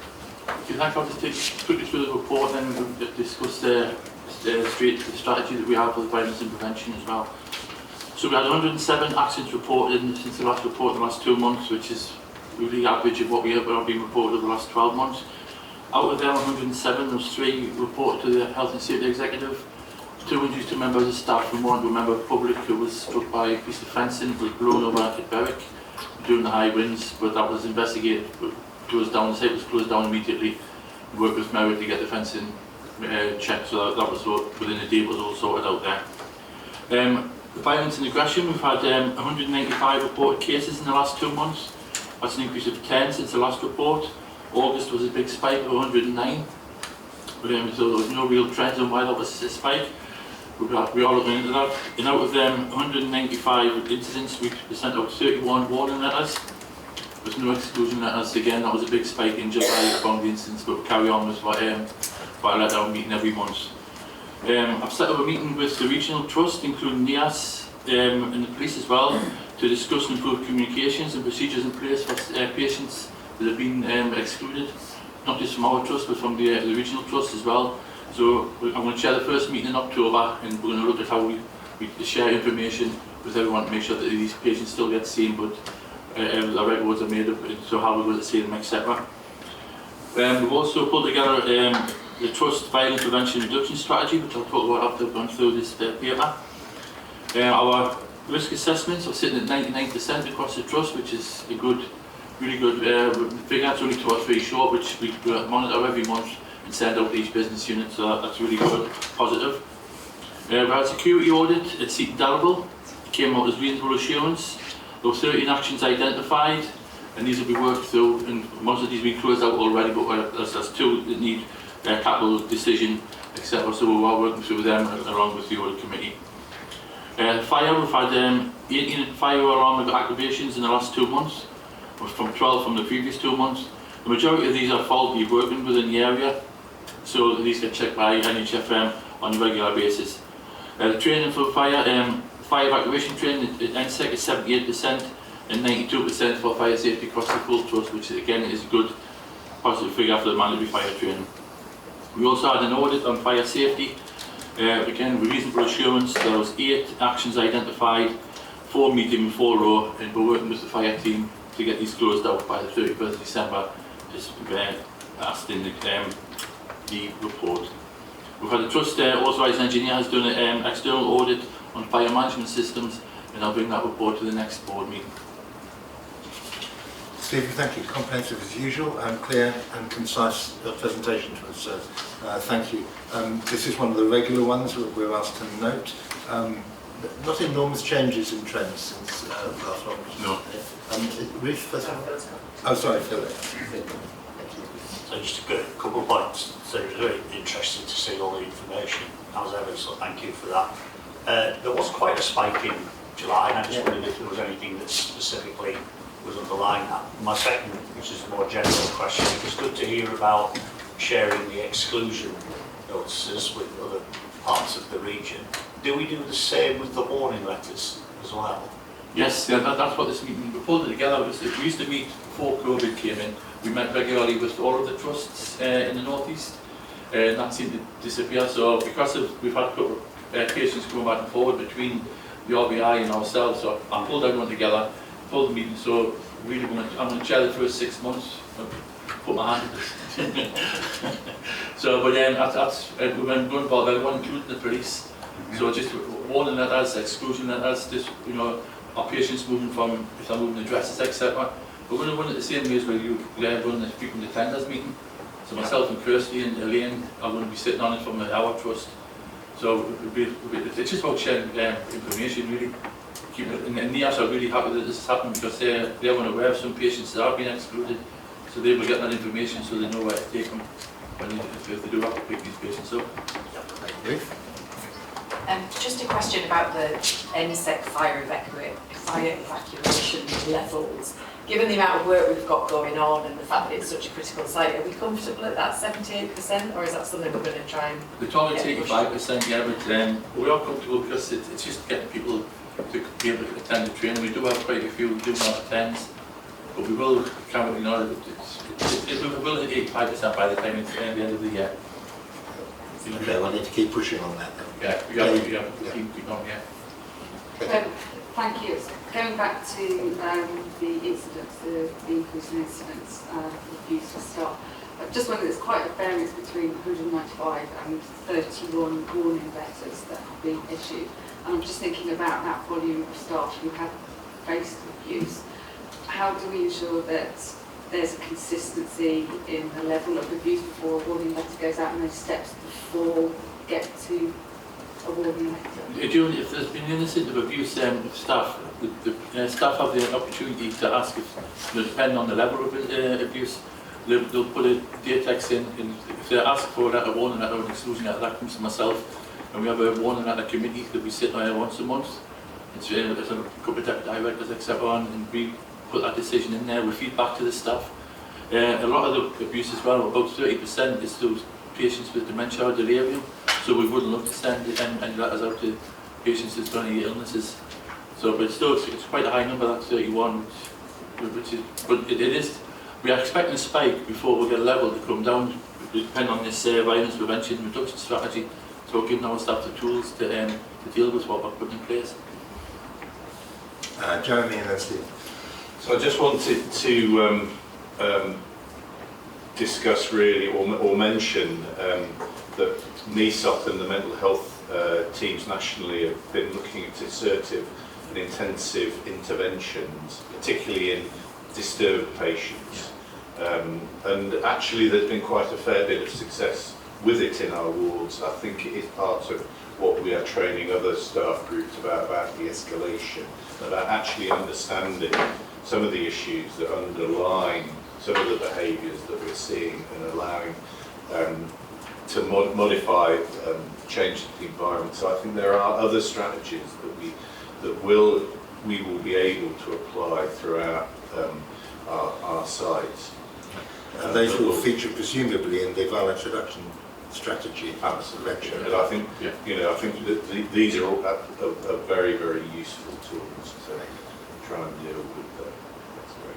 Thank you. I'll just take quickly through the report and then we'll discuss the strategy that we have for the violence and prevention as well. So we had 107 accidents reported since the last report in the last 2 months, which is really average of what we have been reported over the last 12 months. Out of them 107, there was 3 reported to the Health and Safety Executive, 2 injuries to members of staff and 1 to a member of the public who was struck by a piece of fencing, was blown over at Berwick during the high winds, but that was investigated, closed down, the site was closed down immediately. Work was made to get the fencing checked, so that was within a day, was all sorted out there. The violence and aggression, we've had 195 reported cases in the last 2 months. That's an increase of 10 since the last report. August was a big spike of 109. So there was no real trends on why that was a spike. We are looking into that. And out of them 195 incidents, we sent out 31 warning letters. There's no exclusion letters. Again, that was a big spike in July from the incidents, but we carry on with what I let out meeting every month. I've set up a meeting with the regional trust, including NIAS and the police as well, to discuss and improve communications and procedures in place for patients that have been excluded. not just from our trust, but from the regional trust as well. So I'm going to chair the first meeting in October, and we're going to look at how we share information with everyone to make sure that these patients still get seen, but the records are made up, so how we're going to see them, etc. We've also pulled together the Trust Violence Prevention Reduction Strategy, which I'll talk about after I've gone through this paper. Our risk assessments are sitting at 99% across the Trust, which is a good, really good figure. It's only 2 or 3 short, which we monitor every month and send out to each business unit, so that's really good, positive. We had a security audit at Seaton Dalrymple. It came out as reasonable assurance. There were 13 actions identified, and these will be worked through, and most of these have been closed out already, but there's 2 that need capital decision, etc. So we're working through them along with the audit committee. Fire, we've had 18 fire alarm activations in the last 2 months, from 12 from the previous 2 months. The majority of these are faulty working within the area, so these get checked by NHFM on a regular basis. The training for fire evacuation training at NSEC is 78% and 92% for fire safety across the full trust, which again is a good positive figure for the mandatory fire training. We also had an audit on fire safety. Again, with reasonable assurance, there was 8 actions identified, 4 medium and 4 low, and we're working with the fire team to get these closed out by the 31st of December, as asked in the report. We've had a trust authorised engineer has done an external audit on fire management systems, and I'll bring that report to the next board meeting. Stephen, thank you. Comprehensive as usual, and clear and concise presentation to us. Thank you. This is one of the regular ones that we're asked to note. Not enormous changes in trends since last one. No. Ruth, first one? Oh, sorry, Phil. So just a couple of points. So it was very interesting to see all the information as ever, so thank you for that. There was quite a spike in July, and I just wondered if there was anything that specifically was underlying that. My second, which is a more general question, it was good to hear about sharing the exclusion notices with other parts of the region. Do we do the same with the warning letters as well? Yes, yeah, that's what this meeting, we pulled it together. We used to meet before COVID came in. We met regularly with all of the trusts in the northeast, and that seemed to disappear. So because we've had a couple of patients going back and forward between the RBI and ourselves, so I pulled everyone together, pulled the meeting. So really, I'm going to chair the first 6 months. Put my hand in. So, but that's we're going to involve everyone, including the police. So just warning letters, exclusion letters, just our patients moving from, if they're moving addresses, etc. We're going to run it the same way as you run the frequent attenders meeting. So myself and Kirsty and Elaine are going to be sitting on it from our trust. So it's just about sharing information, really. And NIAS are really happy that this is happening because they're unaware of some patients that are being excluded. So they will get that information so they know where to take them if they do have to pick these patients up. Just a question about the NSEC fire evacuation levels. Given the amount of work we've got going on and the fact that it's such a critical site, are we comfortable at that 78%, or is that something we're going to try and... The target's 85%, yeah, but we are comfortable because it's just getting people to be able to attend the training. We do have quite a few who do not attend, but we will currently know that we will hit 85% by the time it's the end of the year. Okay, I need to keep pushing on that. Yeah, keep on, yeah. Thank you. Going back to the incidents, the increase in incidents of abuse of staff, I just wonder, there's quite a variance between 195 and 31 warning letters that have been issued. And I'm just thinking about that volume of staff who have faced abuse. How do we ensure that there's a consistency in the level of abuse before a warning letter goes out and those steps before get to a warning letter? If there's been an incident of abuse of staff, the staff have the opportunity to ask if, depending on the level of abuse, they'll put a datex in, and if they ask for a warning letter or an exclusion letter, that comes to myself, and we have a warning letter committee that we sit on once a month. There's a couple of deputy directors, etc., and we put that decision in there. We feed back to the staff. A lot of the abuse as well, about 30% is those patients with dementia or delirium, so we wouldn't look to send any letters out to patients with any illnesses. So, but still, it's quite a high number, that 31, which is, but it is we are expecting a spike before we get a level to come down, depending on this violence prevention reduction strategy. So we're giving our staff the tools to deal with what we're putting in place. Jeremy and then Steve. So I just wanted to discuss really, or mention that NESOP and the mental health teams nationally have been looking at assertive and intensive interventions, particularly in disturbed patients. And actually there's been quite a fair bit of success with it in our wards. I think it is part of what we are training other staff groups about the escalation, about actually understanding some of the issues that underline some of the behaviours that we're seeing and allowing to modify, change the environment. So I think there are other strategies that we will be able to apply throughout our sites. And those will feature presumably in the violence reduction strategy. Absolutely. And I think, I think that these are all very, very useful tools to try and deal with that. That's great.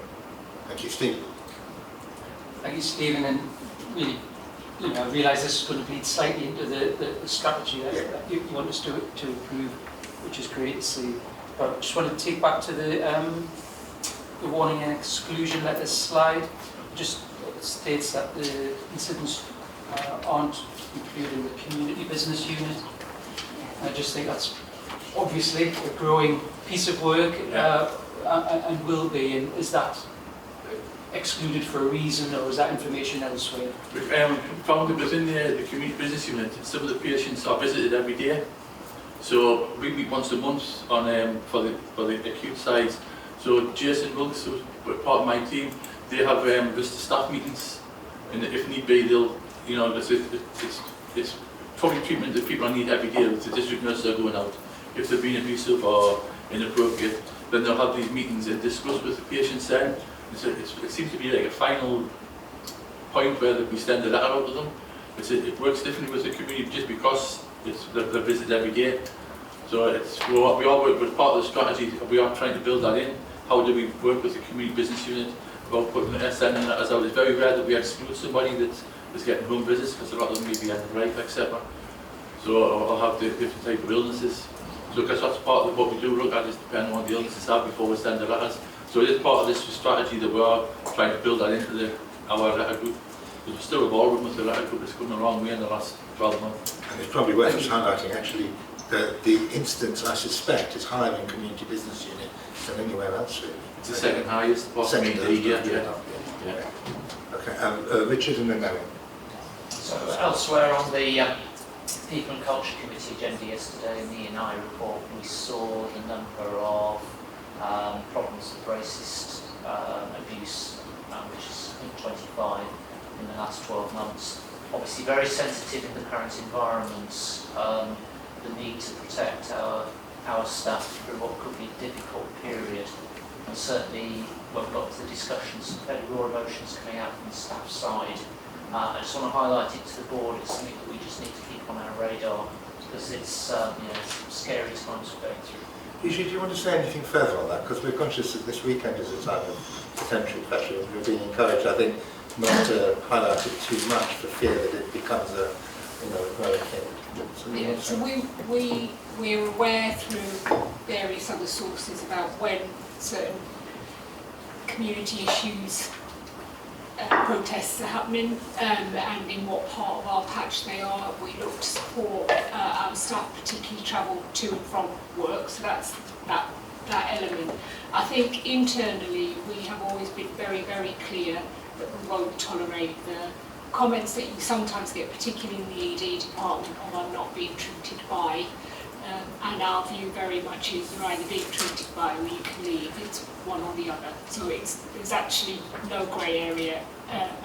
Thank you, Steve. Thank you, Stephen. And really, I realise this is going to bleed slightly into the strategy that you want us to improve, which is great to see. But I just want to take back to the warning and exclusion letters slide. It just states that the incidents aren't included in the community business unit. I just think that's obviously a growing piece of work and will be. And is that excluded for a reason, or is that information elsewhere? We've found it within the community business unit. Some of the patients are visited every day. So we meet once a month on for the acute side. So Jason Wilkes, who's part of my team, they have just staff meetings, and if need be, they'll, it's probably treatment that people need every day. The district nurses are going out. If they've been abusive or inappropriate, then they'll have these meetings and discuss with the patients then. It seems to be like a final point where we send a letter out to them. It works differently with the community just because they're visited every day. So we all work with part of the strategy. We are trying to build that in. How do we work with the community business unit about sending letters out? It's very rare that we exclude somebody that is getting home visits, because a lot of them may be end of life, etc. So or have the different type of illnesses. So because that's part of what we do look at, is depending on what the illnesses are before we send the letters. So it is part of this strategy that we are trying to build that into our letter group. We're still evolving with the letter group. It's come a long way in the last 12 months. And it's probably worth us highlighting actually that the instance, I suspect, is higher in community business unit than anywhere else really. It's the second highest. Second highest, yeah. Okay, Richard and then Mary. So elsewhere on the People and Culture Committee agenda yesterday in the E&I report, we saw the number of problems of racist abuse, which is 25 in the last 12 months. Obviously very sensitive in the current environment, the need to protect our staff through what could be a difficult period. And certainly when we've got to the discussions, fairly raw emotions coming out from the staff side. I just want to highlight it to the board. It's something that we just need to keep on our radar, because it's scary times we're going through. Usually, do you want to say anything further on that? Because we're conscious that this weekend is a time of potential pressure, and we're being encouraged, I think, not to highlight it too much for fear that it becomes a growing thing. So we're aware through various other sources about when certain community issues, protests are happening, and in what part of our patch they are. We look to support our staff, particularly travel to and from work, so that's that element. I think internally we have always been very, very clear that we won't tolerate the comments that you sometimes get, particularly in the ED department, of I'm not being treated by, and our view very much is you're either being treated by or you can leave. It's one or the other. So there's actually no grey area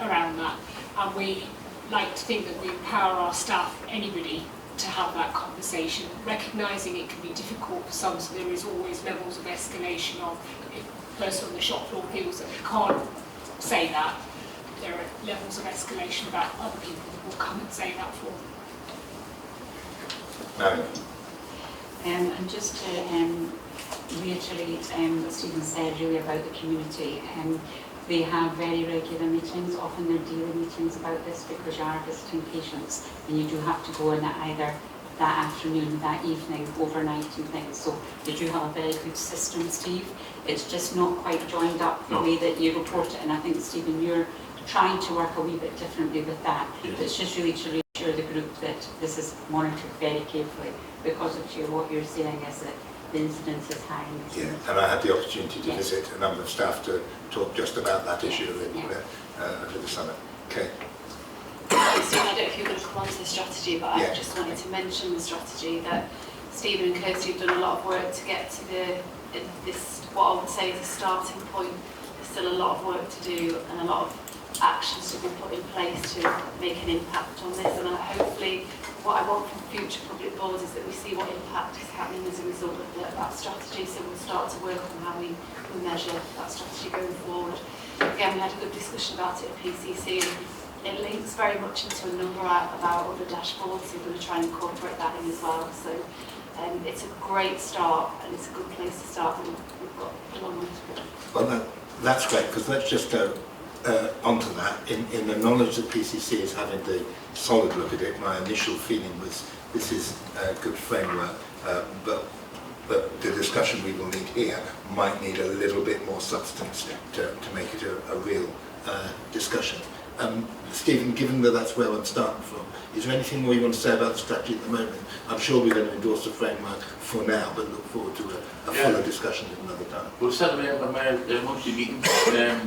around that. And we like to think that we empower our staff, anybody, to have that conversation, recognising it can be difficult for some, so there is always levels of escalation of if the person on the shop floor feels that they can't say that, there are levels of escalation about other people that will come and say that for them. And just to reiterate what Stephen said really about the community, They have very regular meetings, often they're daily meetings about this because you are visiting patients and you do have to go in at either that afternoon, that evening, overnight and things. So you do have a very good system, Steve. It's just not quite joined up the way that you report it. And I think, Stephen, you're trying to work a wee bit differently with that. Yes. But it's just really to reassure the group that this is monitored very carefully because of what you're saying is that the incidence is high. Yeah, and I had the opportunity to Yes. visit a number of staff to talk just about that issue over the summer. Okay. So I don't know if you're going to come on to the strategy, but Yeah. I just wanted to mention the strategy that Stephen and Kirsty have done a lot of work to get to this, what I would say is a starting point. There's still a lot of work to do and a lot of actions to be put in place to make an impact on this. And hopefully what I want from future public boards is that we see what impact is happening as a result of that strategy. So we'll start to work on how we measure that strategy going forward. Again, we had a good discussion about it at PCC, and it links very much into a number of our other dashboards, so we're going to try and incorporate that in as well. So it's a great start and it's a good place to start, and we've got a long way to go. Well, that's great, because let's just go onto that. In the knowledge that PCC is having the solid look at it, my initial feeling was this is a good framework, but the discussion we will need here might need a little bit more substance to make it a real discussion. Stephen, given that that's where I'm starting from, is there anything more you want to say about the strategy at the moment? I'm sure we're going to endorse the framework for now, but look forward to a fuller discussion at another time. We'll set a monthly meeting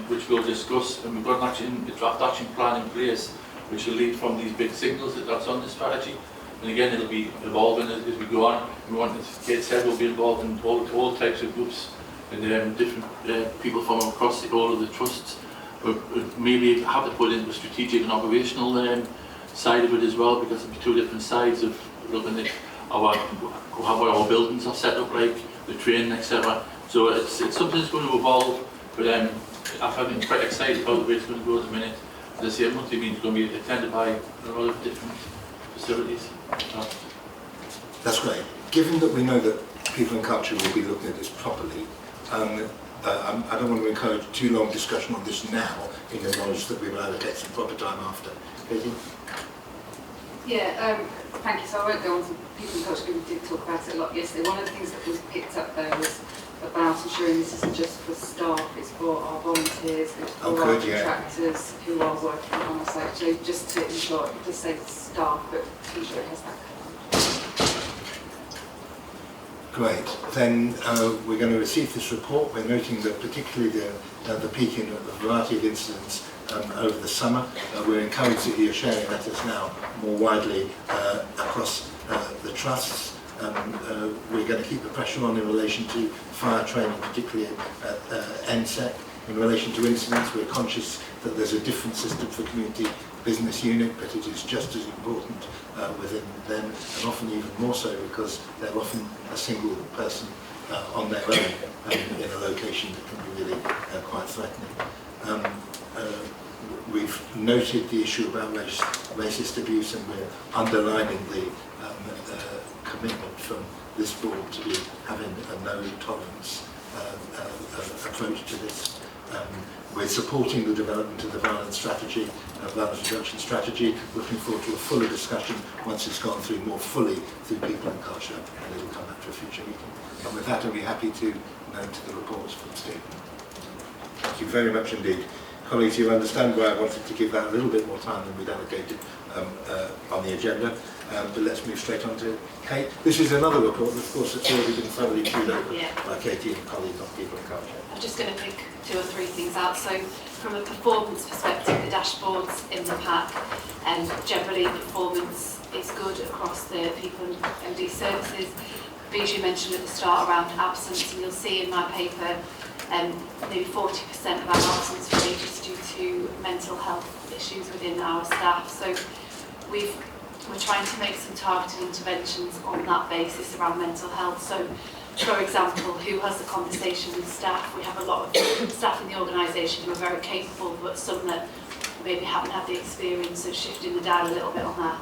which we'll discuss, and we've got a draft action plan in place which will lead from these big signals that's on the strategy. And again, it'll be evolving as we go on. We want, as Kate said, we'll be involved in all types of groups and different people from across all of the trusts. We'll maybe have to put in the strategic and operational side of it as well, because there'll be two different sides of looking at how our buildings are set up, like the training, etc. So it's something that's going to evolve, but I've been quite excited about the way it's going to go at the minute. As I say, a monthly meeting is going to be attended by a lot of different facilities. That's great. Given that we know that People and Culture will be looking at this properly, I don't want to encourage too long discussion on this now, in the knowledge that we will allocate some proper time after. Katie? Yeah, thank you. So I won't go on to People and Culture, we did talk about it a lot yesterday. One of the things that was picked up there was about ensuring this isn't just for staff, it's for our volunteers, it's for our contractors who are working on our site. So just to ensure, it does say staff, but to ensure it has that covered. Great. Then we're going to receive this report. We're noting that particularly the peak in a variety of incidents over the summer. We're encouraged that you're sharing that as now more widely across the trusts. We're going to keep the pressure on in relation to fire training, particularly at NSEC. In relation to incidents, we're conscious that there's a different system for community business unit, but it is just as important within them, and often even more so because they're often a single person on their own in a location that can be really quite threatening. We've noted the issue about racist abuse, and we're underlining the commitment from this board to be having a no tolerance approach to this. We're supporting the development of the violence strategy, violence reduction strategy, looking forward to a fuller discussion once it's gone through more fully through People and Culture, and it'll come back to a future meeting. And with that, I'll be happy to note the reports from Stephen. Thank you very much indeed. Colleagues, you understand why I wanted to give that a little bit more time than we'd allocated on the agenda, but let's move straight on to Kate. This is another report, of course, that's already been thoroughly chewed over by Katie and colleagues on People and Culture. I'm just going to pick 2 or 3 things out. So from a performance perspective, the dashboards in the pack, and generally performance is good across the People and MD services. Bijou mentioned at the start around absence, and you'll see in my paper maybe 40% of our absence rate is due to mental health issues within our staff. So we're trying to make some targeted interventions on that basis around mental health. So, for example, who has the conversation with staff? We have a lot of staff in the organisation who are very capable, but some that maybe haven't had the experience of shifting the dial a little bit on that.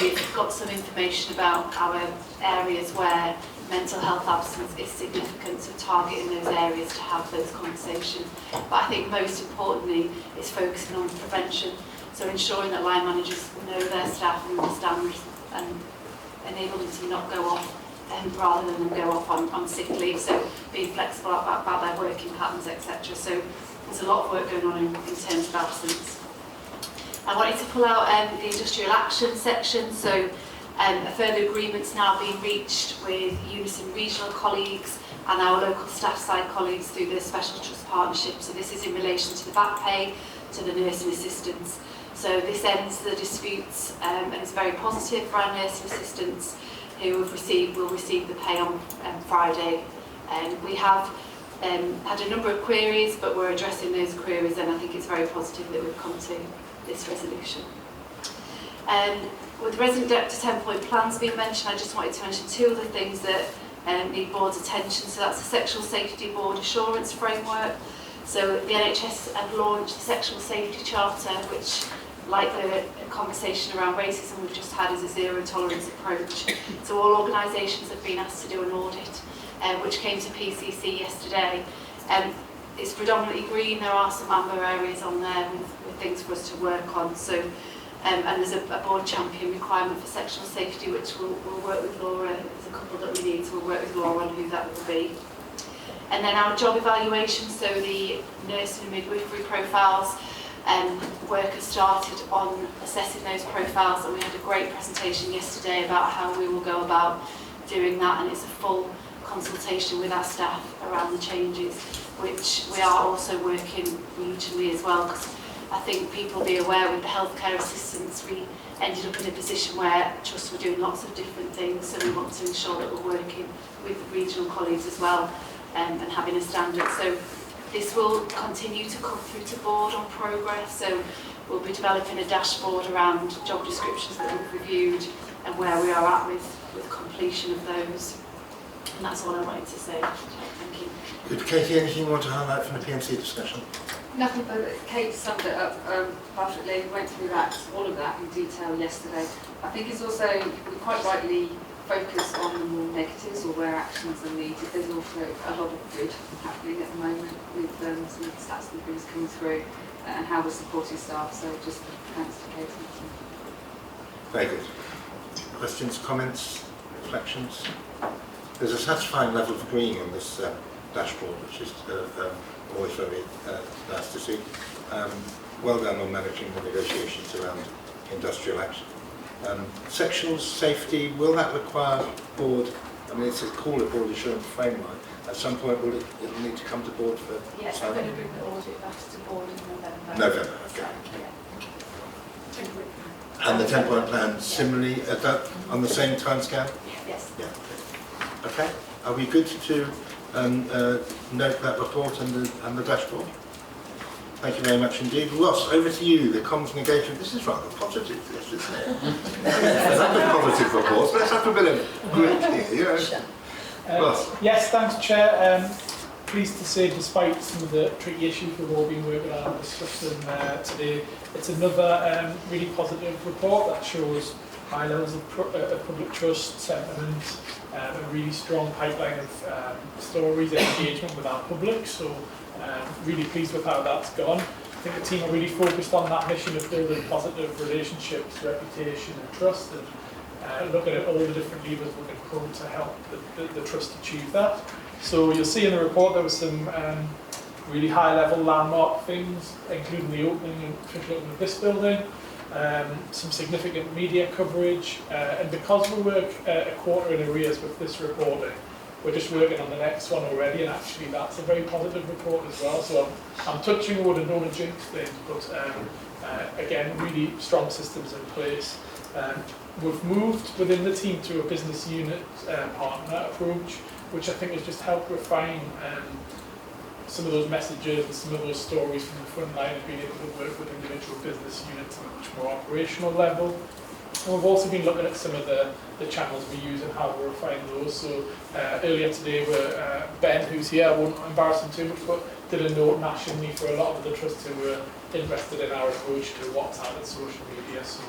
we've got some information about our areas where mental health absence is significant, so targeting those areas to have those conversations. But I think most importantly is focusing on prevention, so ensuring that line managers know their staff and understand and enable them to not go off rather than go off on sick leave, so being flexible about their working patterns, etc. So there's a lot of work going on in terms of absence. I wanted to pull out the industrial action section, so a further agreement's now being reached with Unison regional colleagues and our local staff side colleagues through the Special Trust Partnership. So this is in relation to the back pay to the nursing assistants. So this ends the disputes and it's very positive for our nursing assistants who will receive the pay on Friday. We have had a number of queries, but we're addressing those queries, and I think it's very positive that we've come to this resolution. With the resident director 10-point plans being mentioned, I just wanted to mention two other things that need board's attention. So that's the Sexual Safety Board Assurance Framework. So the NHS have launched the Sexual Safety Charter, which, like the conversation around racism we've just had, is a zero tolerance approach. So all organisations have been asked to do an audit, which came to PCC yesterday. It's predominantly green. There are some amber areas on there with things for us to work on. So, and there's a board champion requirement for sexual safety, which we'll work with Laura. There's a couple that we need, so we'll work with Laura on who that will be. And then our job evaluation, so the nursing and midwifery profiles, work has started on assessing those profiles, and we had a great presentation yesterday about how we will go about doing that, and it's a full consultation with our staff around the changes, which we are also working regionally as well, because I think people be aware with the healthcare assistants, we ended up in a position where trusts were doing lots of different things, so we want to ensure that we're working with the regional colleagues as well and having a standard. So this will continue to come through to board on progress, so we'll be developing a dashboard around job descriptions that we've reviewed and where we are at with completion of those. And that's all I wanted to say. Thank you. Good. Katie, anything you want to highlight from the PMC discussion? Nothing, but Kate summed it up perfectly. We went through all of that in detail yesterday. I think it's also, we quite rightly focus on the more negatives or where actions are needed. There's also a lot of good happening at the moment with some of the stats and things coming through and how we're supporting staff. So just thanks to Kate. Very good. Questions, comments, reflections? There's a satisfying level of green on this dashboard, which is always very nice to see. Well done on managing the negotiations around industrial action. Sexual safety, will that require board, I mean it's called a board assurance framework, at some point will it need to come to board for Yes, I'm going to bring the audit back to board in November. November, okay. And the 10-point plan similarly on the same timescale? Yes. Yeah. Okay. Are we good to note that report and the dashboard? Thank you very much indeed. Ross, over to you, the comms engagement. This is rather positive, this, isn't it? Another positive report. Let's have a bit of grit here. Ross. Yes, thanks, Chair. Pleased to say, despite some of the tricky issues we've all been working on and discussing today, it's another really positive report that shows high levels of public trust, sentiment, a really strong pipeline of stories and engagement with our public. So really pleased with how that's gone. I think the team are really focused on that mission of building positive relationships, reputation and trust, and looking at all the different levers we can pull to help the trust achieve that. So you'll see in the report there was some really high level landmark things, including the official opening of this building, some significant media coverage, and because we work a quarter in arrears with this reporting, we're just working on the next one already, and actually that's a very positive report as well. So I'm touching wood and don't want to jinx things, but again, really strong systems in place. We've moved within the team to a business unit partner approach, which I think has just helped refine some of those messages and some of those stories from the front line, and being able to work with individual business units on a much more operational level. And we've also been looking at some of the channels we use and how we refine those. So earlier today, Ben, who's here, I won't embarrass him too much, but did a note nationally for a lot of the trusts who were interested in our approach to WhatsApp and social media. So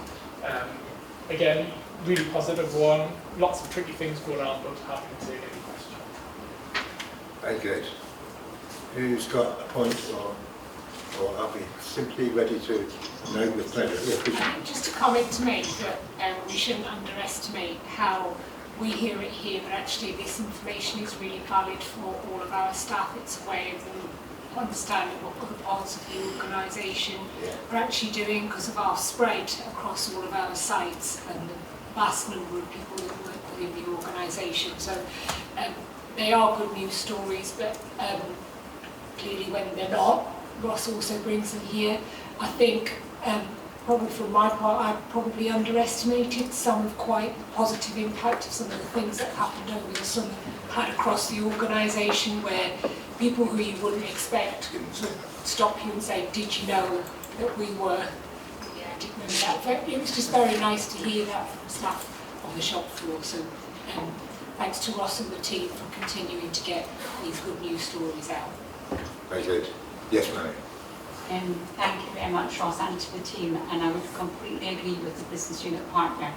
again, really positive one. Lots of tricky things going on, but happy to take any questions. Very good. Who's got a point, or are we simply ready to know with pleasure? Yeah, please. Just a comment to make that we shouldn't underestimate how we hear it here, but actually this information is really valid for all of our staff. It's a way of them understanding what other parts of the organisation are actually doing because of our spread across all of our sites and the vast number of people that work within the organisation. So they are good news stories, but clearly when they're not, Ross also brings them here. I think probably from my part, I probably underestimated some of quite positive impact of some of the things that happened over the summer had across the organisation, where people who you wouldn't expect sort of stop you and say, did you know that we were, yeah, I didn't know that. It was just very nice to hear that from staff on the shop floor. So thanks to Ross and the team for continuing to get these good news stories out. Very good. Yes, Mary. Thank you very much, Ross, and to the team. And I would completely agree with the business unit partner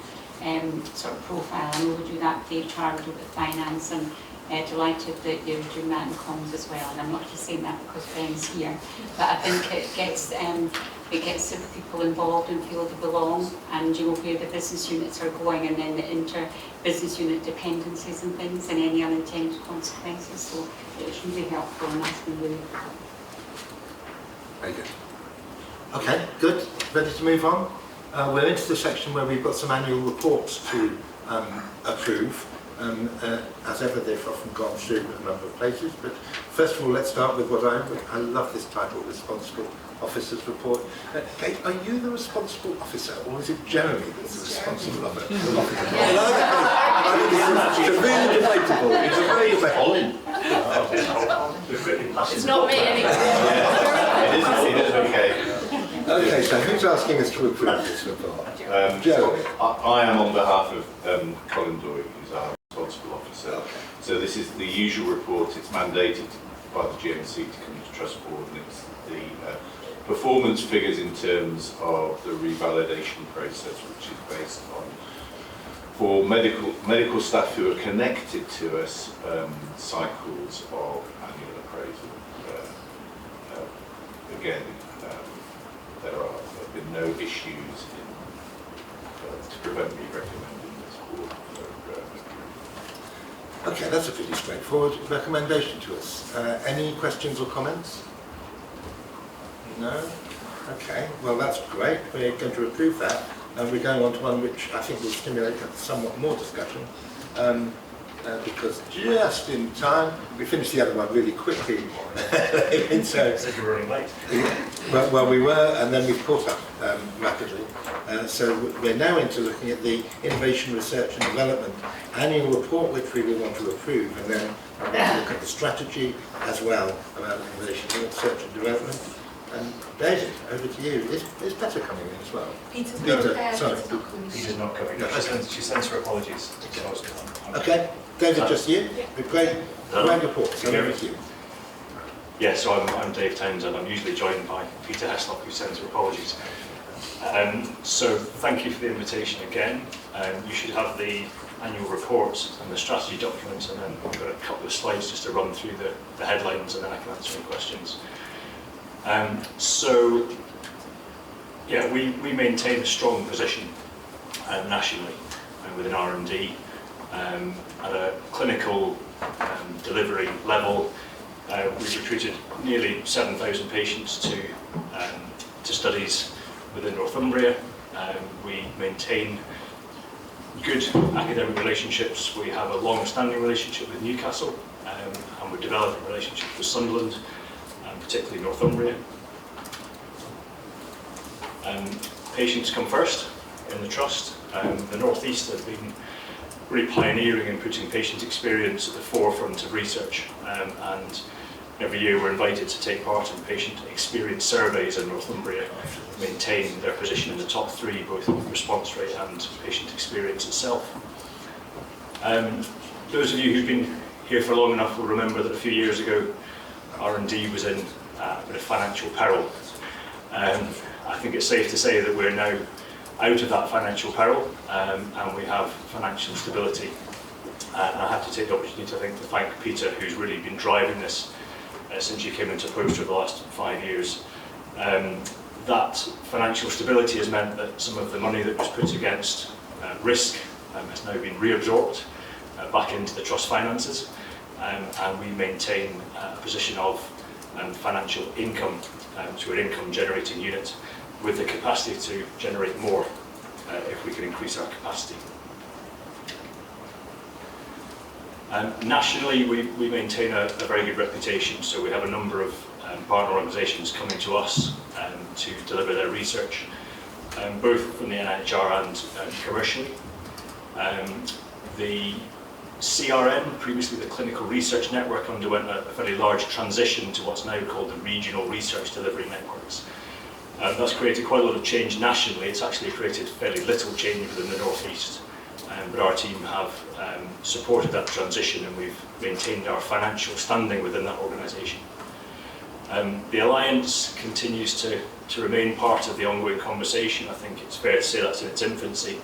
sort of profile. I know we do that with HR, we do it with finance, and delighted that you're doing that in comms as well. And I'm not just saying that because Ben's here, but I think it gets the people involved and feel they belong, and you know where the business units are going, and then the inter-business unit dependencies and things, and any unintended consequences. So it's really helpful, and that's been really helpful. Very good. Okay, good. Ready to move on? We're into the section where we've got some annual reports to approve. As ever, they've often gone through a number of places, but first of all, let's start with what I love this title, Responsible Officer's Report. Kate, are you the responsible officer, or is it Jeremy that's the responsible officer? It's really debatable. It's very debatable. It's not me anymore. It is okay. Okay, so who's asking us to approve this report? Joe. I am on behalf of Colin Doyle, who's our responsible officer. Okay. So this is the usual report. It's mandated by the GMC to come to Trust Board, and it's the performance figures in terms of the revalidation process, which is based on, for medical staff who are connected to us, cycles of annual appraisal. Again, there have been no issues to prevent me recommending this board for Okay, that's a pretty straightforward recommendation to us. Any questions or comments? No? Okay, well that's great. We're going to approve that, and we're going on to one which I think will stimulate somewhat more discussion, because just in time, we finished the other one really quickly. And so, said you were running late. well, we were, and then we've caught up rapidly. So we're now into looking at the Innovation Research and Development annual report, which we will want to approve, and then we're going to look at the strategy as well about innovation research and development. And David, over to you. Is Peter coming in as well? Peter's sorry. Peter's not coming. No, She sends her apologies. Okay, David, just you. Great report. So over to you. Yeah, so I'm Dave Townsend. I'm usually joined by Peter Heslop, who sends her apologies. So thank you for the invitation again. You should have the annual report and the strategy document, and then I've got a couple of slides just to run through the headlines, and then I can answer any questions. So, yeah, we maintain a strong position nationally within R&D. At a clinical delivery level, we've recruited nearly 7,000 patients to studies within Northumbria. We maintain good academic relationships. We have a long-standing relationship with Newcastle, and we're developing relationships with Sunderland, particularly Northumbria. Patients come first in the Trust. The North East has been really pioneering in putting patient experience at the forefront of research, and every year we're invited to take part in patient experience surveys in Northumbria, maintain their position in the top 3, both with response rate and patient experience itself. Those of you who've been here for long enough will remember that a few years ago R&D was in a bit of financial peril. I think it's safe to say that we're now out of that financial peril, and we have financial stability. And I have to take the opportunity, I think, to thank Peter, who's really been driving this since you came into post over the last 5 years. That financial stability has meant that some of the money that was put against risk has now been reabsorbed back into the trust finances, and we maintain a position of financial income to an income generating unit with the capacity to generate more if we can increase our capacity. Nationally, we maintain a very good reputation, so we have a number of partner organisations coming to us to deliver their research, both from the NIHR and commercially. The CRN, previously the Clinical Research Network, underwent a fairly large transition to what's now called the Regional Research Delivery Networks. That's created quite a lot of change nationally. It's actually created fairly little change within the North East, but our team have supported that transition, and we've maintained our financial standing within that organisation. The Alliance continues to remain part of the ongoing conversation. I think it's fair to say that's in its infancy,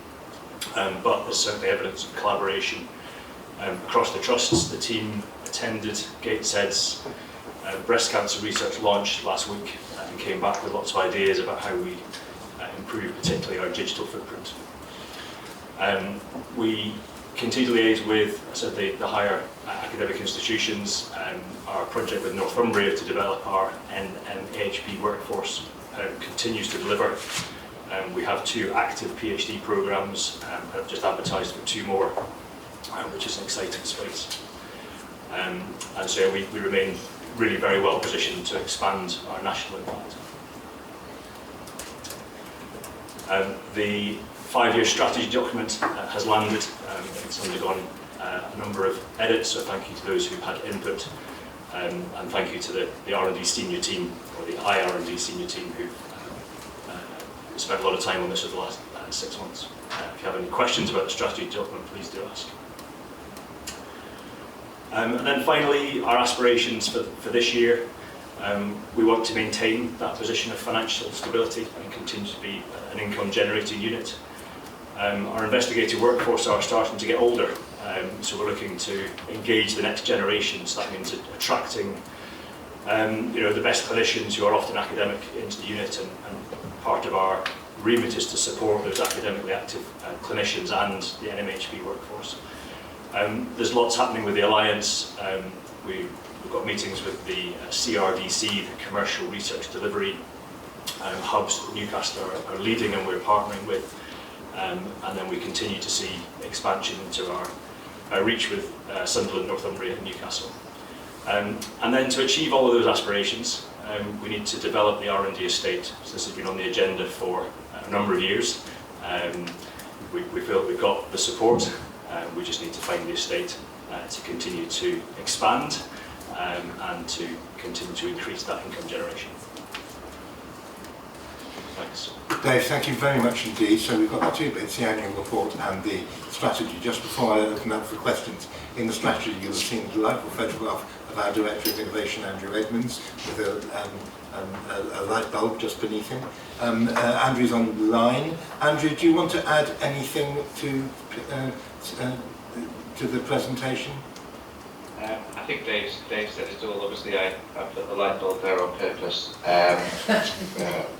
but there's certainly evidence of collaboration across the trusts. The team attended Gateshead's breast cancer research launch last week and came back with lots of ideas about how we improve particularly our digital footprint. We continue to liaise with, I said, the higher academic institutions. Our project with Northumbria to develop our NMHP workforce continues to deliver. We have 2 active PhD programmes, I've just advertised for 2 more, which is an exciting space. And so we remain really very well positioned to expand our national impact. The 5-year strategy document has landed. It's undergone a number of edits, so thank you to those who've had input, and thank you to the R&D senior team, or the IR&D senior team, who've spent a lot of time on this over the last 6 months. If you have any questions about the strategy document, please do ask. And then finally, our aspirations for this year. We want to maintain that position of financial stability and continue to be an income generating unit. Our investigative workforce are starting to get older, so we're looking to engage the next generation. So that means attracting the best clinicians who are often academic into the unit, and part of our remit is to support those academically active clinicians and the NMHP workforce. There's lots happening with the Alliance. We've got meetings with the CRDC, the Commercial Research Delivery hubs that Newcastle are leading and we're partnering with. And then we continue to see expansion into our reach with Sunderland, Northumbria and Newcastle. And then to achieve all of those aspirations, we need to develop the R&D estate. So this has been on the agenda for a number of years. We feel we've got the support. We just need to find the estate to continue to expand and to continue to increase that income generation. Thanks. Dave, thank you very much indeed. So we've got the 2 bits, the annual report and the strategy. Just before I open up for questions, in the strategy you'll have seen a delightful photograph of our Director of Innovation, Andrew Edmonds, with a light bulb just beneath him. Andrew's online. Andrew, do you want to add anything to the presentation? I think Dave said it all. Obviously, I put the light bulb there on purpose,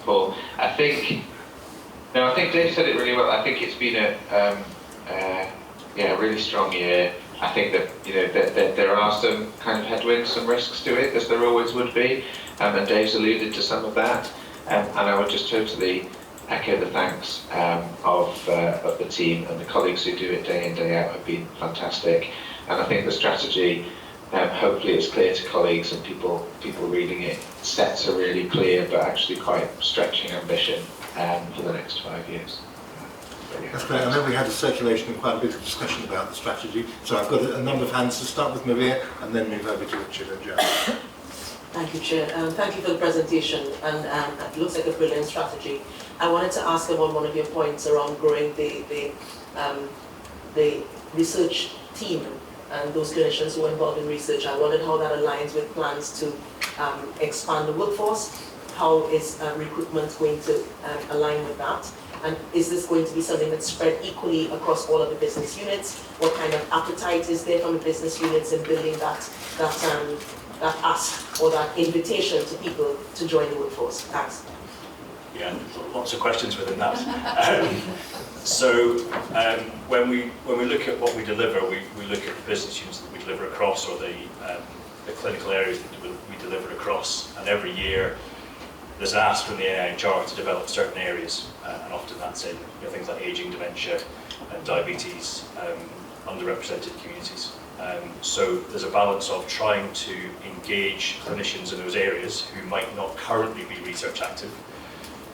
Paul. I think Dave said it really well. I think it's been a really strong year. I think that there are some kind of headwinds, some risks to it, as there always would be, and Dave's alluded to some of that. And I would just totally echo the thanks of the team, and the colleagues who do it day in, day out have been fantastic. And I think the strategy, hopefully it's clear to colleagues and people reading it, sets a really clear but actually quite stretching ambition for the next 5 years. That's great. I know we had a circulation and quite a bit of discussion about the strategy, so I've got a number of hands to start with Maria and then move over to Richard and Joe. Thank you, Chair. Thank you for the presentation, and it looks like a brilliant strategy. I wanted to ask about one of your points around growing the research team and those clinicians who are involved in research. I wondered how that aligns with plans to expand the workforce. How is recruitment going to align with that? And is this going to be something that's spread equally across all of the business units? What kind of appetite is there from the business units in building that ask or that invitation to people to join the workforce? Thanks. Yeah, lots of questions within that. When we look at what we deliver, we look at the business units that we deliver across, or the clinical areas that we deliver across, and every year there's an ask from the NIHR to develop certain areas, and often that's in things like ageing, dementia, and diabetes, underrepresented communities. So there's a balance of trying to engage clinicians in those areas who might not currently be research active.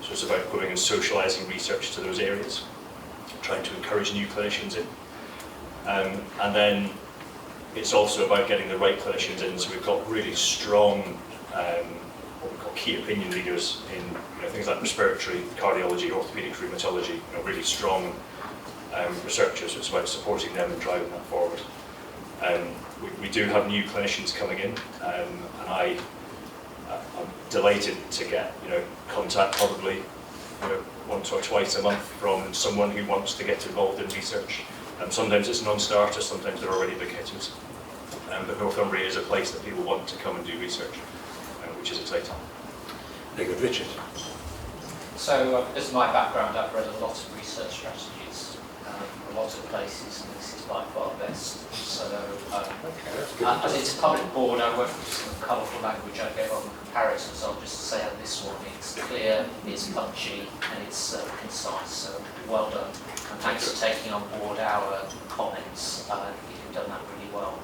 So it's about going and socialising research to those areas, trying to encourage new clinicians in. And then it's also about getting the right clinicians in. So we've got really strong, what we call key opinion leaders in things like respiratory, cardiology, orthopaedic, rheumatology, really strong researchers. So it's about supporting them and driving that forward. We do have new clinicians coming in, and I'm delighted to get contact probably once or twice a month from someone who wants to get involved in research. Sometimes it's non-starters, sometimes they're already big hitters. But Northumbria is a place that people want to come and do research, which is exciting. Very good, Richard. So, this is my background. I've read a lot of research strategies, a lot of places, and this is by far best. So, as it's a public board, I won't use some colourful language I gave on comparisons. I'll just say on this one, it's clear, it's punchy, and it's concise. So, well done. And thanks for taking on board our comments. You've done that really well.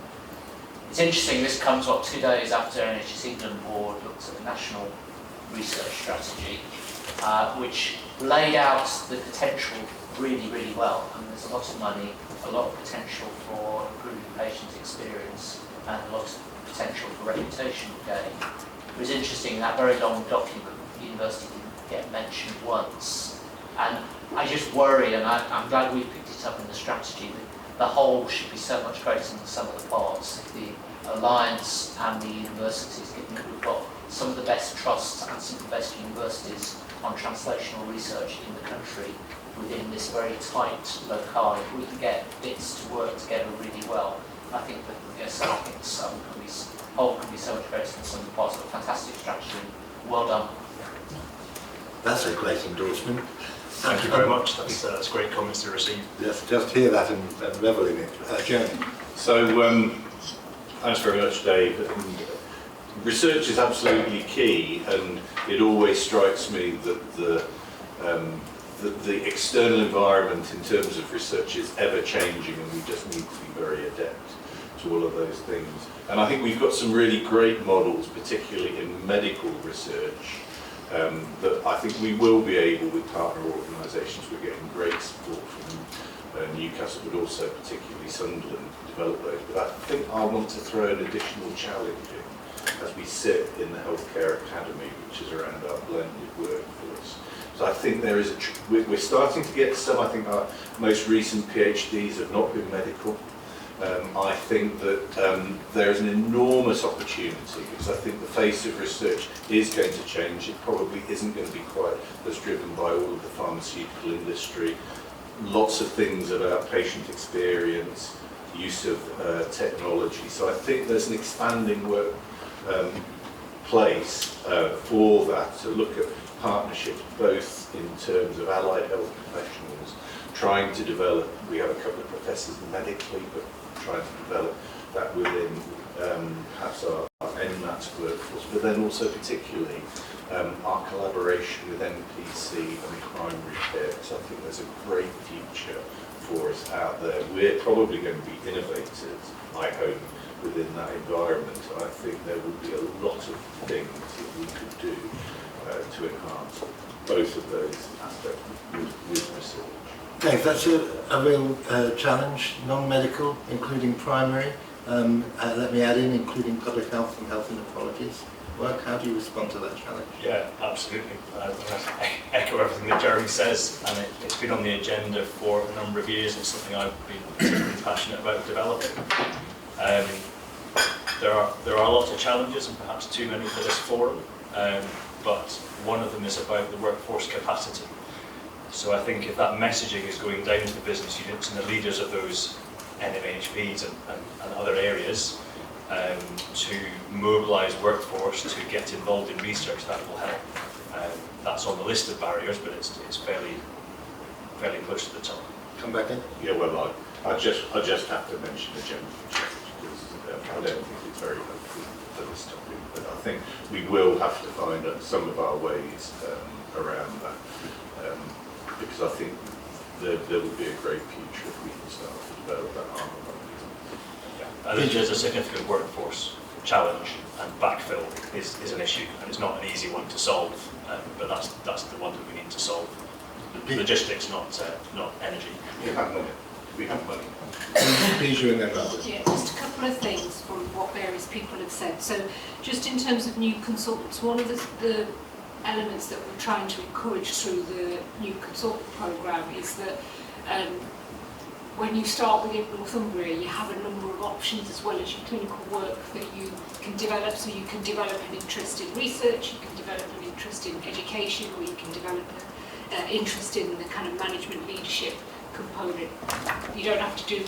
It's interesting, this comes 2 days after NHS England board looked at the national research strategy, which laid out the potential really, really well. And there's a lot of money, a lot of potential for improving patient experience, and a lot of potential for reputation gain. It was interesting, that very long document, the university didn't get mentioned once. And I just worry, and I'm glad we picked it up in the strategy, that the whole should be so much greater than the sum of the parts. If the Alliance and the universities, given that we've got some of the best trusts and some of the best universities on translational research in the country within this very tight locale, if we can get bits to work together really well, I think that the whole can be so much greater than some of the parts. Of a fantastic strategy. Well done. That's a great endorsement. Thank you very much. That's great comments to receive. Yes, just hear that and revel in it. Jeremy. So, thanks very much, Dave. And research is absolutely key, and it always strikes me that the external environment in terms of research is ever changing, and we just need to be very adept to all of those things. And I think we've got some really great models, particularly in medical research, that I think we will be able, with partner organisations, we're getting great support from Newcastle, but also particularly Sunderland, to develop those. But I think I want to throw an additional challenge in as we sit in the Healthcare Academy, which is around our blended workforce. So I think there is we're starting to get some. I think our most recent PhDs have not been medical. I think that there is an enormous opportunity, because I think the face of research is going to change. It probably isn't going to be quite as driven by all of the pharmaceutical industry. Lots of things about patient experience, use of technology. So I think there's an expanding work place for that, to look at partnerships both in terms of allied health professionals, trying to develop, we have a couple of professors medically, but trying to develop that within perhaps our NMATS workforce, but then also particularly our collaboration with NPC and primary care, because I think there's a great future for us out there. We're probably going to be innovators, I hope, within that environment. I think there would be a lot of things that we could do to enhance both of those aspects with research. Dave, that's a real challenge, non-medical, including primary. Let me add in, including public health and health inequalities work. How do you respond to that challenge? Yeah, absolutely. I echo everything that Jeremy says, and it's been on the agenda for a number of years. It's something I've been particularly passionate about developing. There are lots of challenges, and perhaps too many for this forum, but one of them is about the workforce capacity. So I think if that messaging is going down to the business units and the leaders of those NMHPs and other areas to mobilise workforce to get involved in research, that will help. That's on the list of barriers, but it's fairly close to the top. Come back in. Yeah, well, I just have to mention the general because I don't think it's very helpful for this topic, but I think we will have to find some of our ways around that, because I think there would be a great future if we can start to develop that arm of our business. Yeah. I think there's a significant workforce challenge, and backfill is an issue, and it's not an easy one to solve, but that's the one that we need to solve. Logistics, not energy. We have money. We have money. Yeah, just a couple of things from what various people have said. So, just in terms of new consultants, one of the elements that we're trying to encourage through the new consultant programme is that when you start within Northumbria, you have a number of options as well as your clinical work that you can develop. So you can develop an interest in research, you can develop an interest in education, or you can develop an interest in the kind of management leadership component. You don't have to do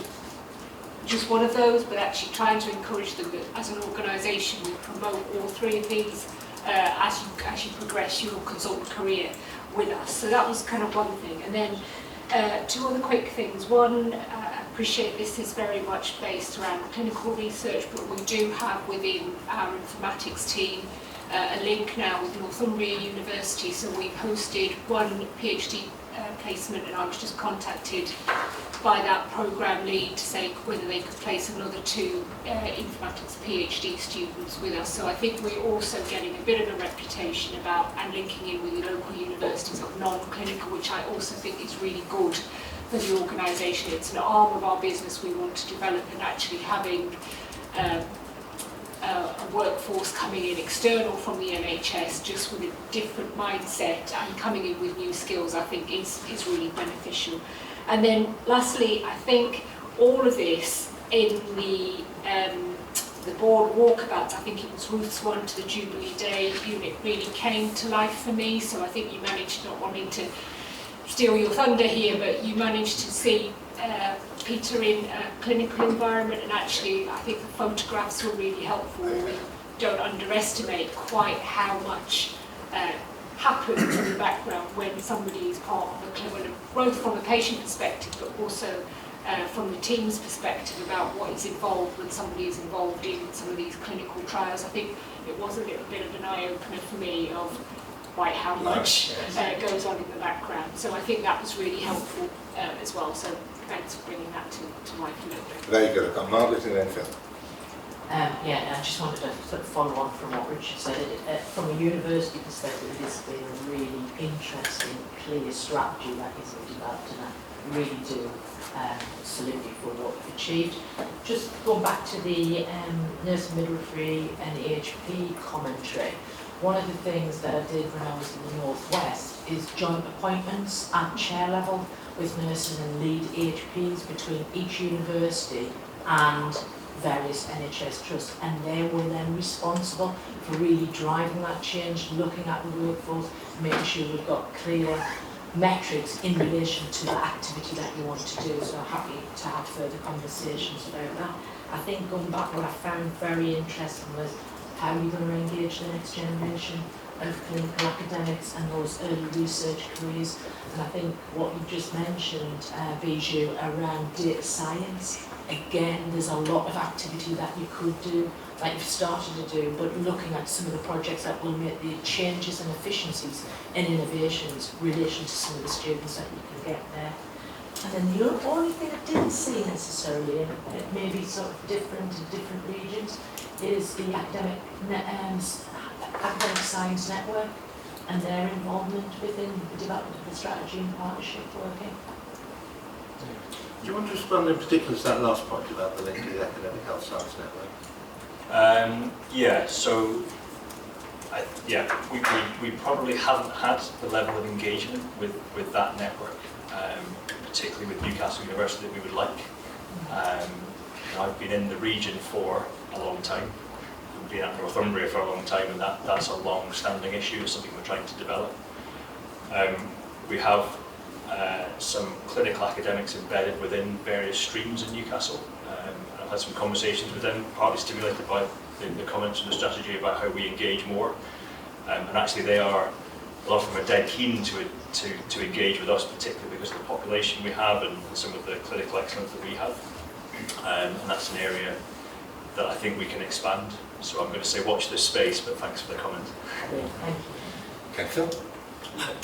just one of those, but actually trying to encourage them that as an organisation we promote all three of these as you progress your consultant career with us. So that was kind of one thing. And then two other quick things. One, I appreciate this is very much based around clinical research, but we do have within our informatics team a link now with Northumbria University. So we've hosted one PhD placement, and I was just contacted by that programme lead to say whether they could place another 2 informatics PhD students with us. So I think we're also getting a bit of a reputation about and linking in with the local universities of non-clinical, which I also think is really good for the organisation. It's an arm of our business we want to develop, and actually having a workforce coming in external from the NHS just with a different mindset and coming in with new skills, I think is really beneficial. And then lastly, I think all of this in the board walkabouts, I think it was Ruth's one to the Jubilee Day unit, really came to life for me. So I think you managed, not wanting to steal your thunder here, but you managed to see Peter in a clinical environment, and actually I think the photographs were really helpful. We don't underestimate quite how much happens in the background when somebody is part of a clinical, both from a patient perspective but also from the team's perspective about what is involved when somebody is involved in some of these clinical trials. I think it was a little bit of an eye-opener for me of quite how much goes on in the background. So I think that was really helpful as well. So thanks for bringing that to life a little bit. Very good. I've got Margaret and then Phil. Yeah, I just wanted to sort of follow on from what Richard said. From a university perspective, it has been a really interesting, clear strategy that is developed, and I really do salute you for what you've achieved. Just going back to the nurse midwifery and AHP commentary, one of the things that I did when I was in the Northwest is joint appointments at chair level with nurses and lead AHPs between each university and various NHS trusts, and they were then responsible for really driving that change, looking at the workforce, making sure we've got clear metrics in relation to the activity that you want to do. So I'm happy to have further conversations about that. I think going back, what I found very interesting was how we're going to engage the next generation of clinical academics and those early research careers. And I think what you just mentioned, Bijou, around data science, again, there's a lot of activity that you could do, that you've started to do, but looking at some of the projects that will make the changes and efficiencies and innovations in relation to some of the students that you can get there. And then the only thing I didn't see necessarily, and it may be sort of different in different regions, is the academic science network and their involvement within the development of the strategy and partnership working. Do you want to respond in particular to that last point about the link to the Academic Health Science Network? Yeah, so we probably haven't had the level of engagement with that network, particularly with Newcastle University, that we would like. I've been in the region for a long time. I've been at Northumbria for a long time, and that's a long-standing issue, something we're trying to develop. We have some clinical academics embedded within various streams in Newcastle. I've had some conversations with them, partly stimulated by the comments on the strategy about how we engage more. And actually they are, a lot of them are dead keen to engage with us, particularly because of the population we have and some of the clinical excellence that we have. And that's an area that I think we can expand. So I'm going to say watch this space, but thanks for the comment. Okay, Phil?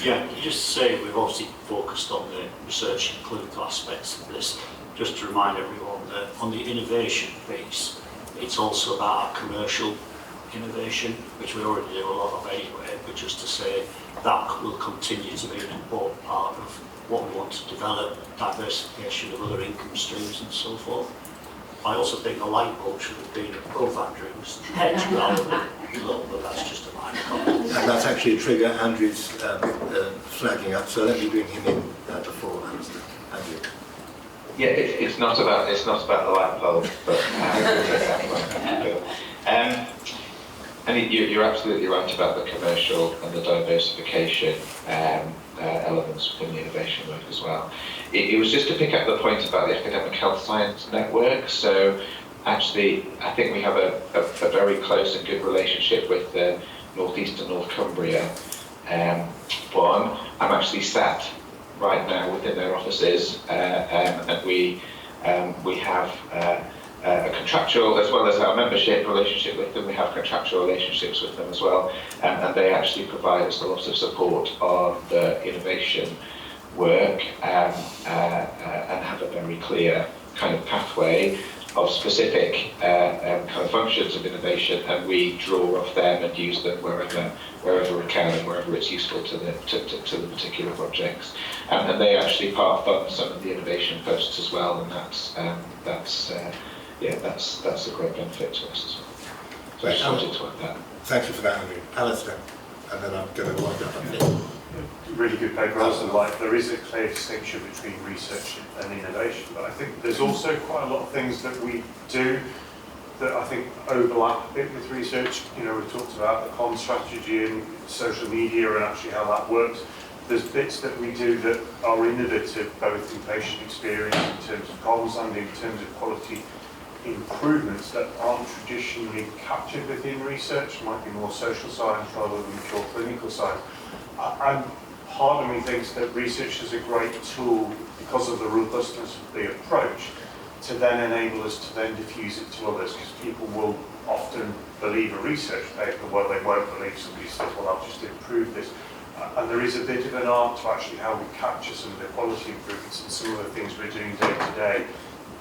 Yeah, you just say we've obviously focused on the research and clinical aspects of this. Just to remind everyone that on the innovation piece, it's also about our commercial innovation, which we already do a lot of anyway, but just to say that will continue to be an important part of what we want to develop, diversification of other income streams and so forth. I also think the light bulb should have been above Andrew's head rather than below, but that's just a minor comment. And that's actually a trigger Andrew's flagging up, so let me bring him in before Andrew. Yeah, it's not about the light bulb, but I mean, you're absolutely right about the commercial and the diversification elements within the innovation work as well. It was just to pick up the point about the Academic Health Science Network. So actually, I think we have a very close and good relationship with the North East and North Cumbria one. I'm actually sat right now within their offices, and we have a contractual, as well as our membership relationship with them, we have contractual relationships with them as well, and they actually provide us a lot of support on the innovation work, and have a very clear kind of pathway of specific kind of functions of innovation, and we draw off them and use them wherever we can and wherever it's useful to the particular projects. And they actually part fund some of the innovation posts as well, and that's a great benefit to us as well. So I just wanted to add that. Thank you for that, Andrew. Alistair, and then I'm going to wind up here. Really good paper. Also, like, there is a clear distinction between research and innovation, but I think there's also quite a lot of things that we do that I think overlap a bit with research. You know, we talked about the comm strategy and social media and actually how that works. There's bits that we do that are innovative, both in patient experience, in terms of comms and in terms of quality improvements that aren't traditionally captured within research, might be more social science rather than pure clinical science. And part of me thinks that research is a great tool because of the robustness of the approach to then enable us to then diffuse it to others, because people will often believe a research paper, well, they won't believe somebody says, well, I'll just improve this. And there is a bit of an art to actually how we capture some of the quality improvements and some of the things we're doing day to day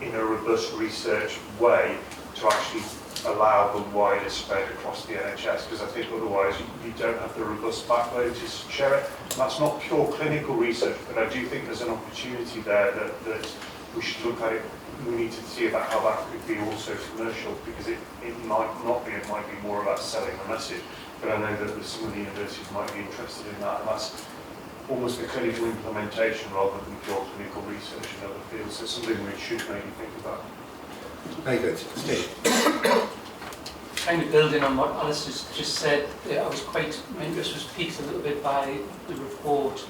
in a robust research way to actually allow the wider spread across the NHS, because I think otherwise you don't have the robust backbone to share it. And that's not pure clinical research, but I do think there's an opportunity there that we should look at it. We need to see about how that could be also commercial, because it might not be, it might be more about selling the message. But I know that some of the universities might be interested in that, and that's almost a clinical implementation rather than pure clinical research in other fields. So it's something we should maybe think about. Very good. Steve. Kind of building on what Alice just said, I was quite, my interest was piqued a little bit by the report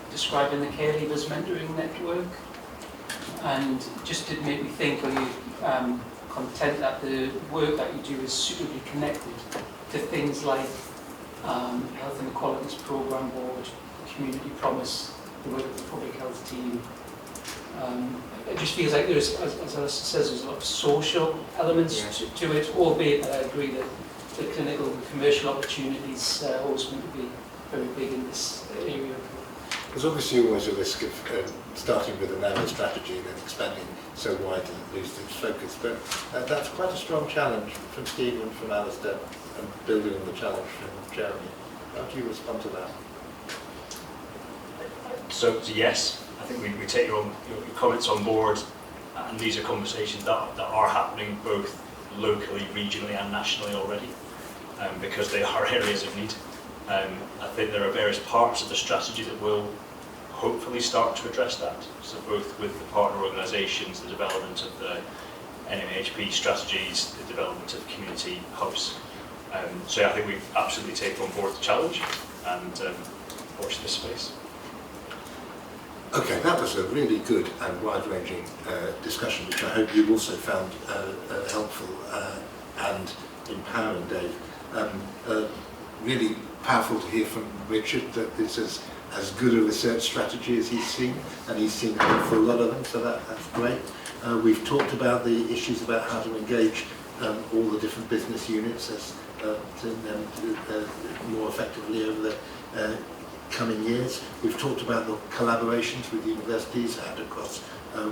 describing the care leavers mentoring network, and just did make me think, are you content that the work that you do is suitably connected to things like Health Inequalities Programme Board, Community Promise, the work of the public health team. It just feels like there's, as Alice says, there's a lot of social elements to it, albeit that I agree that the clinical and commercial opportunities always going to be very big in this area. There's obviously always a risk of starting with a narrow strategy and then expanding so wide that it loses its focus, but that's quite a strong challenge from Steve and from Alistair, and building on the challenge from Jeremy. How do you respond to that? So yes, I think we take your comments on board, and these are conversations that are happening both locally, regionally and nationally already, because they are areas of need. I think there are various parts of the strategy that will hopefully start to address that. So both with the partner organisations, the development of the NMHP strategies, the development of community hubs. So I think we absolutely take on board the challenge and watch this space. Okay, that was a really good and wide-ranging discussion, which I hope you also found helpful and empowering, Dave. Really powerful to hear from Richard that this is as good a research strategy as he's seen, and he's seen an awful lot of them, so that's great. We've talked about the issues about how to engage all the different business units as more effectively over the coming years. We've talked about the collaborations with universities and across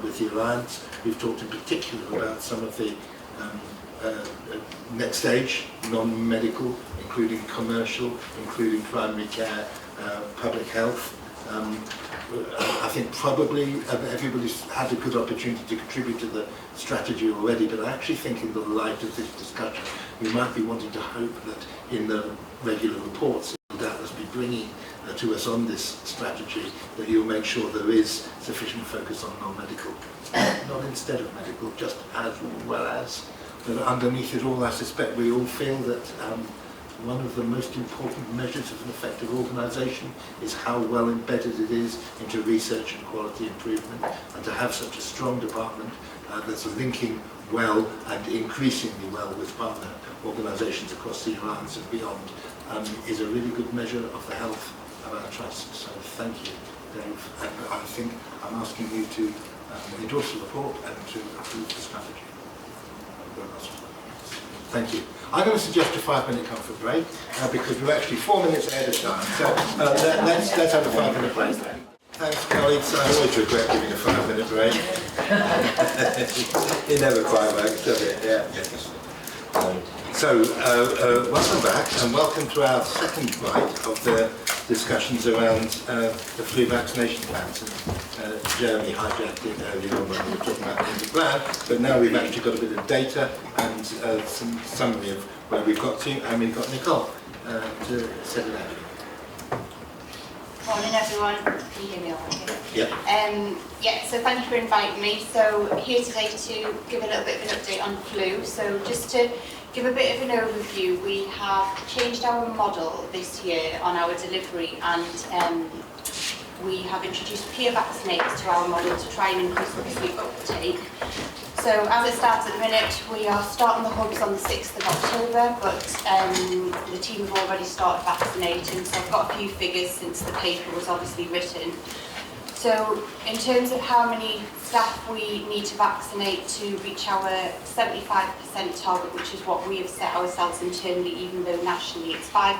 with the Alliance. We've talked in particular about some of the next stage, non-medical, including commercial, including primary care, public health. I think probably everybody's had a good opportunity to contribute to the strategy already, but I actually think in the light of this discussion, we might be wanting to hope that in the regular reports, it will doubtless be bringing to us on this strategy, that you'll make sure there is sufficient focus on non-medical, not instead of medical, just as well as. But underneath it all, I suspect we all feel that one of the most important measures of an effective organisation is how well embedded it is into research and quality improvement, and to have such a strong department that's linking well and increasingly well with partner organisations across the Alliance and beyond is a really good measure of the health of our trust. So thank you, Dave. And I think I'm asking you to endorse the report and to approve the strategy. Thank you. I'm going to suggest a 5-minute comfort break because we're actually 4 minutes ahead of time. So let's have a 5-minute break. Thanks, colleagues. I always regret giving a 5-minute break. It never quite works, does it? Yeah. So welcome back and welcome to our second night of the discussions around the flu vaccination plans. Jeremy hijacked it earlier on when we were talking about the plan, but now we've actually got a bit of data and some summary of where we've got to, and we've got Nicole to set it out. Morning everyone, can you hear me all okay? Yeah. Yeah, so thank you for inviting me. So here today to give a little bit of an update on flu. So just to give a bit of an overview, we have changed our model this year on our delivery, and we have introduced peer vaccinators to our model to try and increase the flu uptake. So as it stands at the minute, we are starting the hubs on the 6th of October, but the team have already started vaccinating, so I've got a few figures since the paper was obviously written. So in terms of how many staff we need to vaccinate to reach our 75% target, which is what we have set ourselves internally, even though nationally it's 5%. I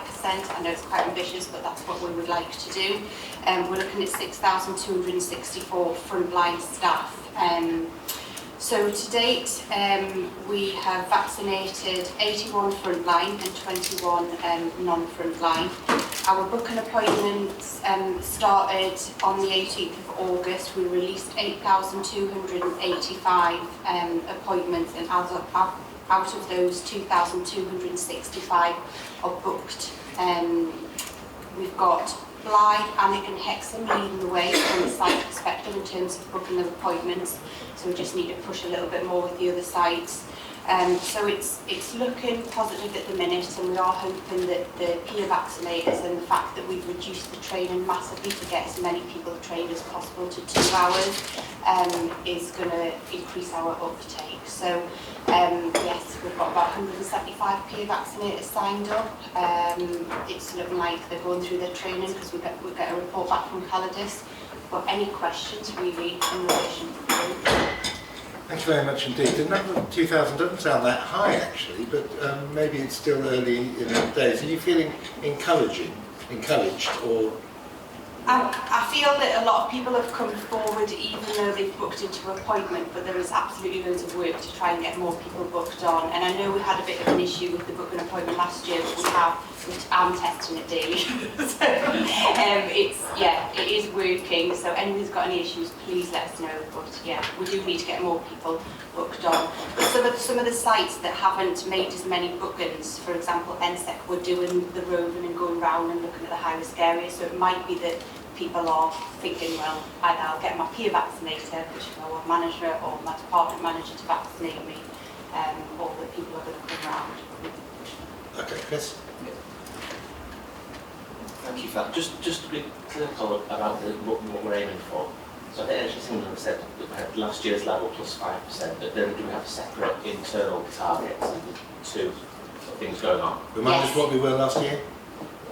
know it's quite ambitious, but that's what we would like to do. We're looking at 6,264 frontline staff. So to date, we have vaccinated 81 frontline and 21 non-frontline. Our booking appointments started on the 18th of August. We released 8,285 appointments, and out of those, 2,265 are booked. We've got Blythe, Alnwick and Hexham leading the way from the site perspective in terms of booking of appointments. So we just need to push a little bit more with the other sites. So it's looking positive at the minute, and we are hoping that the peer vaccinators and the fact that we've reduced the training massively to get as many people trained as possible to 2 hours is going to increase our uptake. So yes, we've got about 175 peer vaccinators signed up. It's looking like they're going through their training because we get a report back from Calidus. But any questions really in relation to Thanks very much indeed. The number of 2,000 doesn't sound that high actually, but maybe it's still early in the days. Are you feeling encouraged, or? I feel that a lot of people have come forward even though they've booked into an appointment, but there is absolutely loads of work to try and get more people booked on. And I know we had a bit of an issue with the booking appointment last year, but I'm testing it daily. So it is working. So anyone who's got any issues, please let us know. But yeah, we do need to get more people booked on. But some of the sites that haven't made as many bookings, for example, NSEC, were doing the roving and going round and looking at the high risk areas. So it might be that people are thinking, well, either I'll get my peer vaccinator, which is my ward manager, or my department manager to vaccinate me, or that people are going to come round. Okay, Chris? Thank you for that. Just to be clear about what we're aiming for. So I think NHS England said that we had last year's level plus 5%, but then do we have separate internal targets and two things going on? Remind us what we were last year?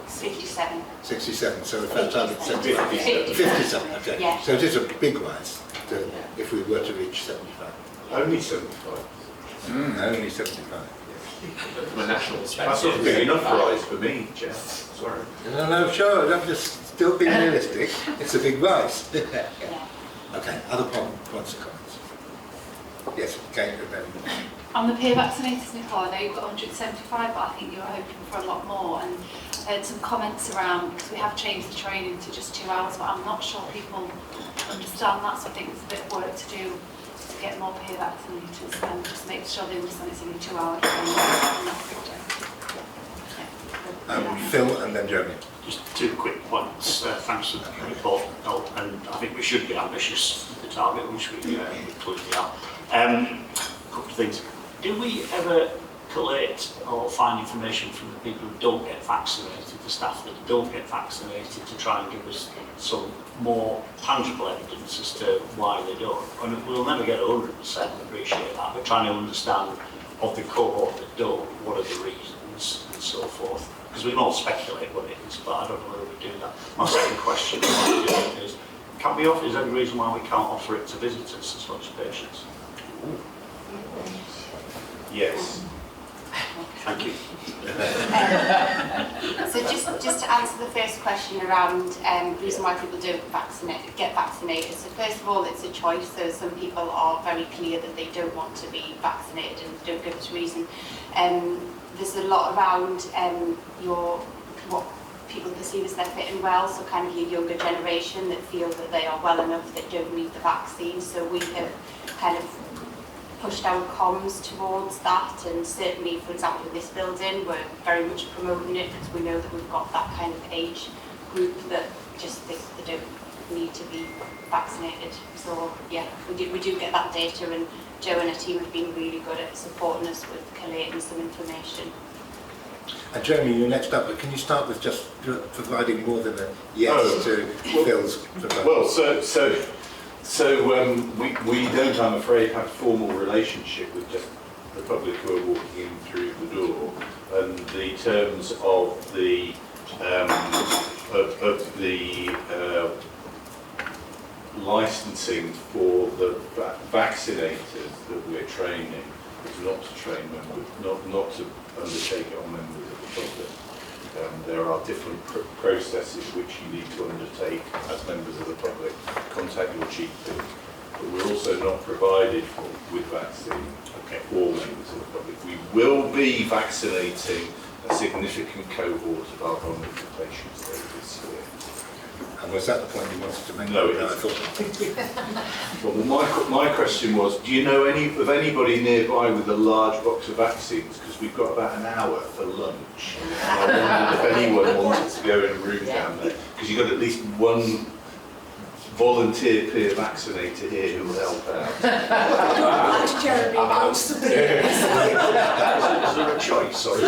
57. 67, so the first target 75. 57. 57, okay. Yeah. So it is a big rise if we were to reach 75. Only 75. Only 75. From a national That's perspective. not big enough rise for me, Jeff. Sorry. No, sure, I'm just still being realistic. It's a big rise. Okay, other points and comments? Yes, Kate, and then... On the peer vaccinators, Nicole, I know you've got 175, but I think you were hoping for a lot more. And I heard some comments around, because we have changed the training to just 2 hours, but I'm not sure people understand that, so I think there's a bit of work to do to get more peer vaccinators and just make sure they understand it's only 2 hours training. Phil and then Jeremy. Just 2 quick points. Thanks for the report, and I think we should be ambitious with the target, which we clearly are. A couple of things. Do we ever collate or find information from the people who don't get vaccinated, the staff that don't get vaccinated, to try and give us some more tangible evidence as to why they don't? And we'll never get 100%, appreciate that, but trying to understand of the cohort that don't, what are the reasons and so forth. Because we can all speculate what it is, but I don't know whether we do that. My second question is, can we offer, is there any reason why we can't offer it to visitors as well as patients? Yes. Thank you. So just to answer the first question around the reason why people don't get vaccinated. So first of all, it's a choice. So some people are very clear that they don't want to be vaccinated and don't give us reason. There's a lot around what people perceive as their fit and well, so kind of your younger generation that feel that they are well enough that don't need the vaccine. So we have kind of pushed our comms towards that, and certainly, for example, in this building, we're very much promoting it because we know that we've got that kind of age group that just think they don't need to be vaccinated. So yeah, we do get that data, and Joe and her team have been really good at supporting us with collating some information. And Jeremy, you're next up, but can you start with just providing more than a yes to Phil's proposal? Well, we don't, I'm afraid, have a formal relationship with just the public who are walking in through the door, and the terms of the licensing for the vaccinators that we're training is not to train members, not to undertake it on members of the public. There are different processes which you need to undertake as members of the public. Contact your GP. But we're also not provided with vaccine for members of the public. We will be vaccinating a significant cohort of our vulnerable patients this year. And was that the point you wanted to make? No, it isn't. Well, my question was, do you know of anybody nearby with a large box of vaccines? Because we've got about an hour for lunch. And I wondered if anyone wanted to go in a room down there. Because you've got at least one volunteer peer vaccinator here who will help out. That's Jeremy wants to be. Is there a choice? Sorry.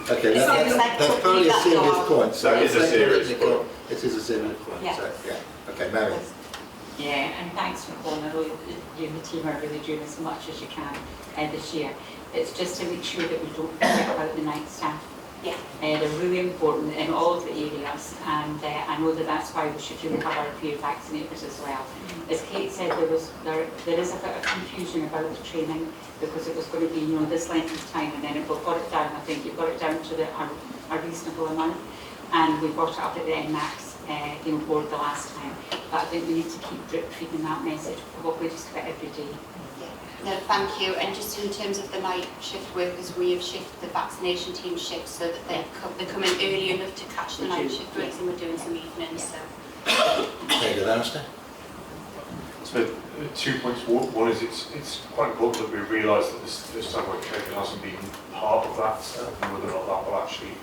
Okay, that's probably a serious point. So that is a serious point. It is a serious point. Yeah. So, yeah. Okay, Marion. Yeah, and thanks, Nicole. I know you and the team are really doing as much as you can this year. It's just to make sure that we don't forget about the night staff. Yeah. They're really important in all of the areas, and I know that that's why we should really have our peer vaccinators as well. As Kate said, there is a bit of confusion about the training because it was going to be, this length of time, and then we've got it down. I think you've got it down to a reasonable amount, and we brought it up at the NMAX board the last time. But I think we need to keep drip feeding that message, probably just about every day. No, thank you. And just in terms of the night shift workers, we have shifted the vaccination team shifts so that they come in early enough to catch the night shift workers, and we're doing some evenings. So. Very good, Alistair. So 2 points. One is it's quite important that we realise that this time where COVID hasn't been part of that, and whether or not that will actually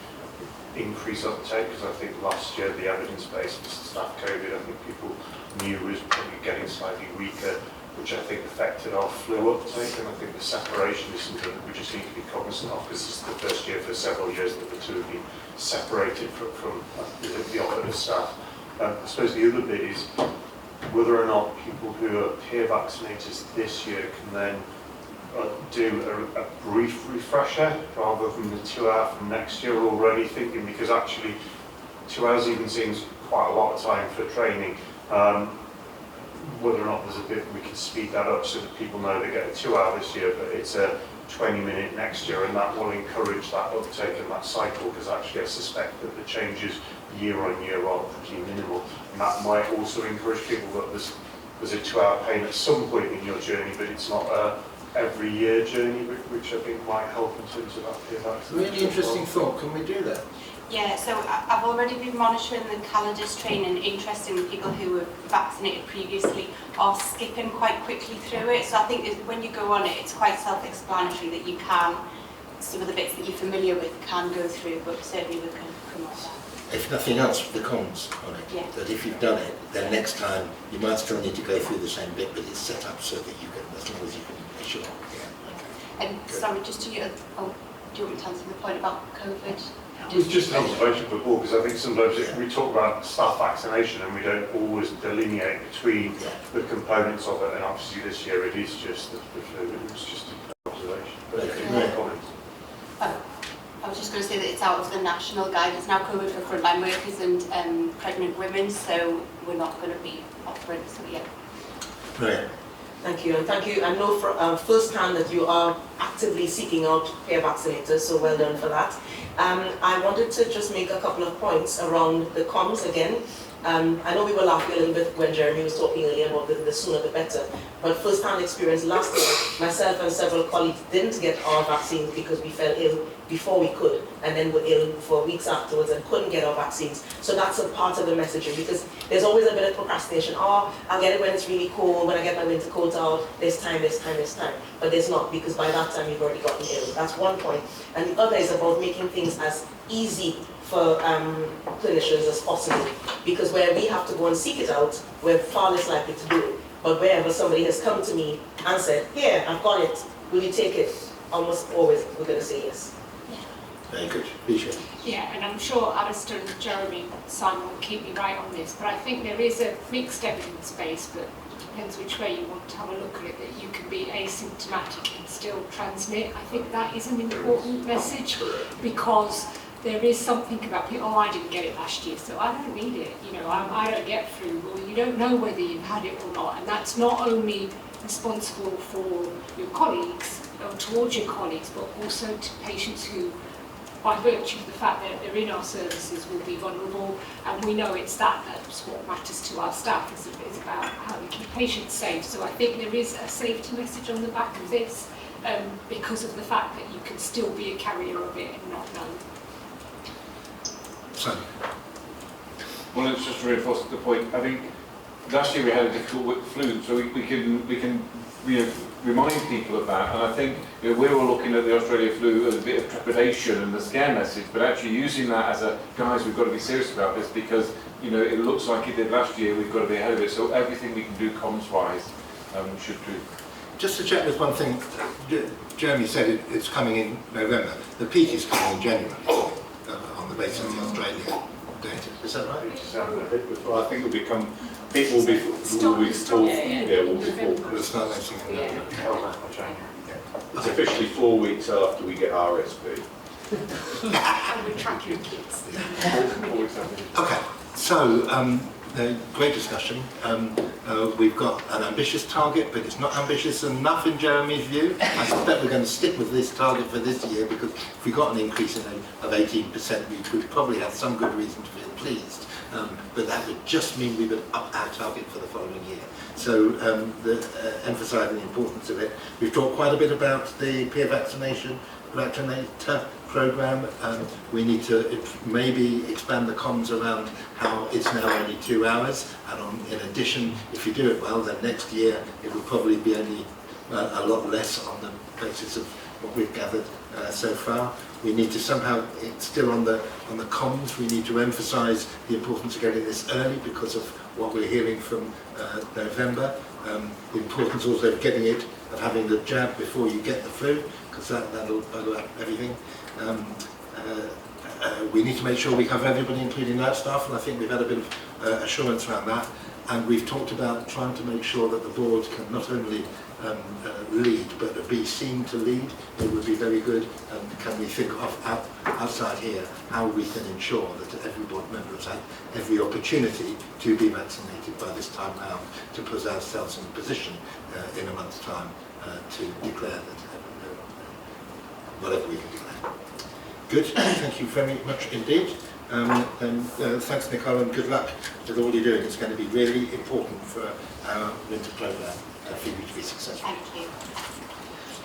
increase uptake, because I think last year the evidence base for staff COVID, I think people knew was probably getting slightly weaker, which I think affected our flu uptake, and I think the separation is something that we just need to be cognizant of, because this is the first year for several years that the two have been separated from the operative staff. I suppose the other bit is whether or not people who are peer vaccinators this year can then do a brief refresher rather than the 2 hour from next year already, thinking, because actually 2 hours even seems quite a lot of time for training. Whether or not there's a bit we can speed that up so that people know they get a 2 hour this year, but it's a 20-minute next year, and that will encourage that uptake and that cycle, because actually I suspect that the changes year on year are pretty minimal, and that might also encourage people that there's a 2 hour pain at some point in your journey, but it's not a every year journey, which I think might help in terms of that peer vaccination. Really interesting thought. Can we do that? Yeah, so I've already been monitoring the Calidus training. Interestingly, people who were vaccinated previously are skipping quite quickly through it. So I think when you go on it, it's quite self-explanatory that you can, some of the bits that you're familiar with can go through, but certainly we can promote that. If nothing else, the cons on it. Yeah. That if you've done it, then next time you might still need to go through the same bit, but it's set up so that you can, as long as you can be sure. Yeah. And sorry, just to you, do you want me to answer the point about COVID? It was just an observation for the board, because I think sometimes we talk about staff vaccination and we don't always delineate between the components of it, and obviously this year it is just the flu. It was just an observation. But any comments? I was just going to say that it's out of the national guidance now, COVID for frontline workers and pregnant women, so we're not going to be offering, so yeah. Right. Thank you, and thank you. I know from firsthand that you are actively seeking out peer vaccinators, so well done for that. I wanted to just make a couple of points around the comms again. I know we were laughing a little bit when Jeremy was talking earlier about the sooner the better, but first-hand experience last year, myself and several colleagues didn't get our vaccines because we fell ill before we could, and then were ill for weeks afterwards and couldn't get our vaccines. So that's a part of the messaging, because there's always a bit of procrastination. Oh, I'll get it when it's really cold, when I get my winter coat out, there's time. But there's not, because by that time you've already gotten ill. That's one point. And the other is about making things as easy for clinicians as possible, because where we have to go and seek it out, we're far less likely to do it. But wherever somebody has come to me and said, here, I've got it, will you take it? Almost always we're going to say yes. Very good. Appreciate it. Yeah, and I'm sure Alistair and Jeremy, Simon will keep me right on this, but I think there is a mixed evidence base, but depends which way you want to have a look at it, that you can be asymptomatic and still transmit. I think that is an important message, because there is something about people, oh, I didn't get it last year, so I don't need it. You know, I don't get flu. Well, you don't know whether you've had it or not, and that's not only responsible for your colleagues, or towards your colleagues, but also to patients who, by virtue of the fact that they're in our services, will be vulnerable, and we know that's what matters to our staff, is about how we keep patients safe. So I think there is a safety message on the back of this, because of the fact that you can still be a carrier of it and not know. Well, it's just to reinforce the point. I think last year we had a difficult flu, so we can remind people of that. And I think we were all looking at the Australia flu as a bit of trepidation and the scare message, but actually using that as a, guys, we've got to be serious about this, because it looks like it did last year. We've got to be ahead of it. So everything we can do comms-wise should do. Just to check with one thing, Jeremy said it's coming in November. The peak is coming in January, on the basis of the Australia data. Is that right? I think it will be full. We'll start noticing it. It's officially 4 weeks after we get RSV. And we're tracking kids. Okay, so great discussion. We've got an ambitious target, but it's not ambitious enough in Jeremy's view. I suspect we're going to stick with this target for this year, because if we got an increase of 18%, we would probably have some good reason to feel pleased. But that would just mean we would up our target for the following year. So emphasising the importance of it. We've talked quite a bit about the peer vaccination programme. We need to maybe expand the comms around how it's now only 2 hours, and in addition, if you do it well, then next year it will probably be only a lot less on the basis of what we've gathered so far. We need to somehow, it's still on the comms, we need to emphasise the importance of getting this early because of what we're hearing from November. The importance also of getting it, of having the jab before you get the flu, because that'll bugger up everything. We need to make sure we cover everybody, including lab staff, and I think we've had a bit of assurance around that. And we've talked about trying to make sure that the board can not only lead, but be seen to lead. It would be very good. And can we think of outside here how we can ensure that every board member has had every opportunity to be vaccinated by this time round, to put ourselves in a position in a month's time to declare that whatever we can declare. Good. Thank you very much indeed. Thanks, Nicole, and good luck with all you're doing. It's going to be really important for our winter programme for you to be successful. Thank you.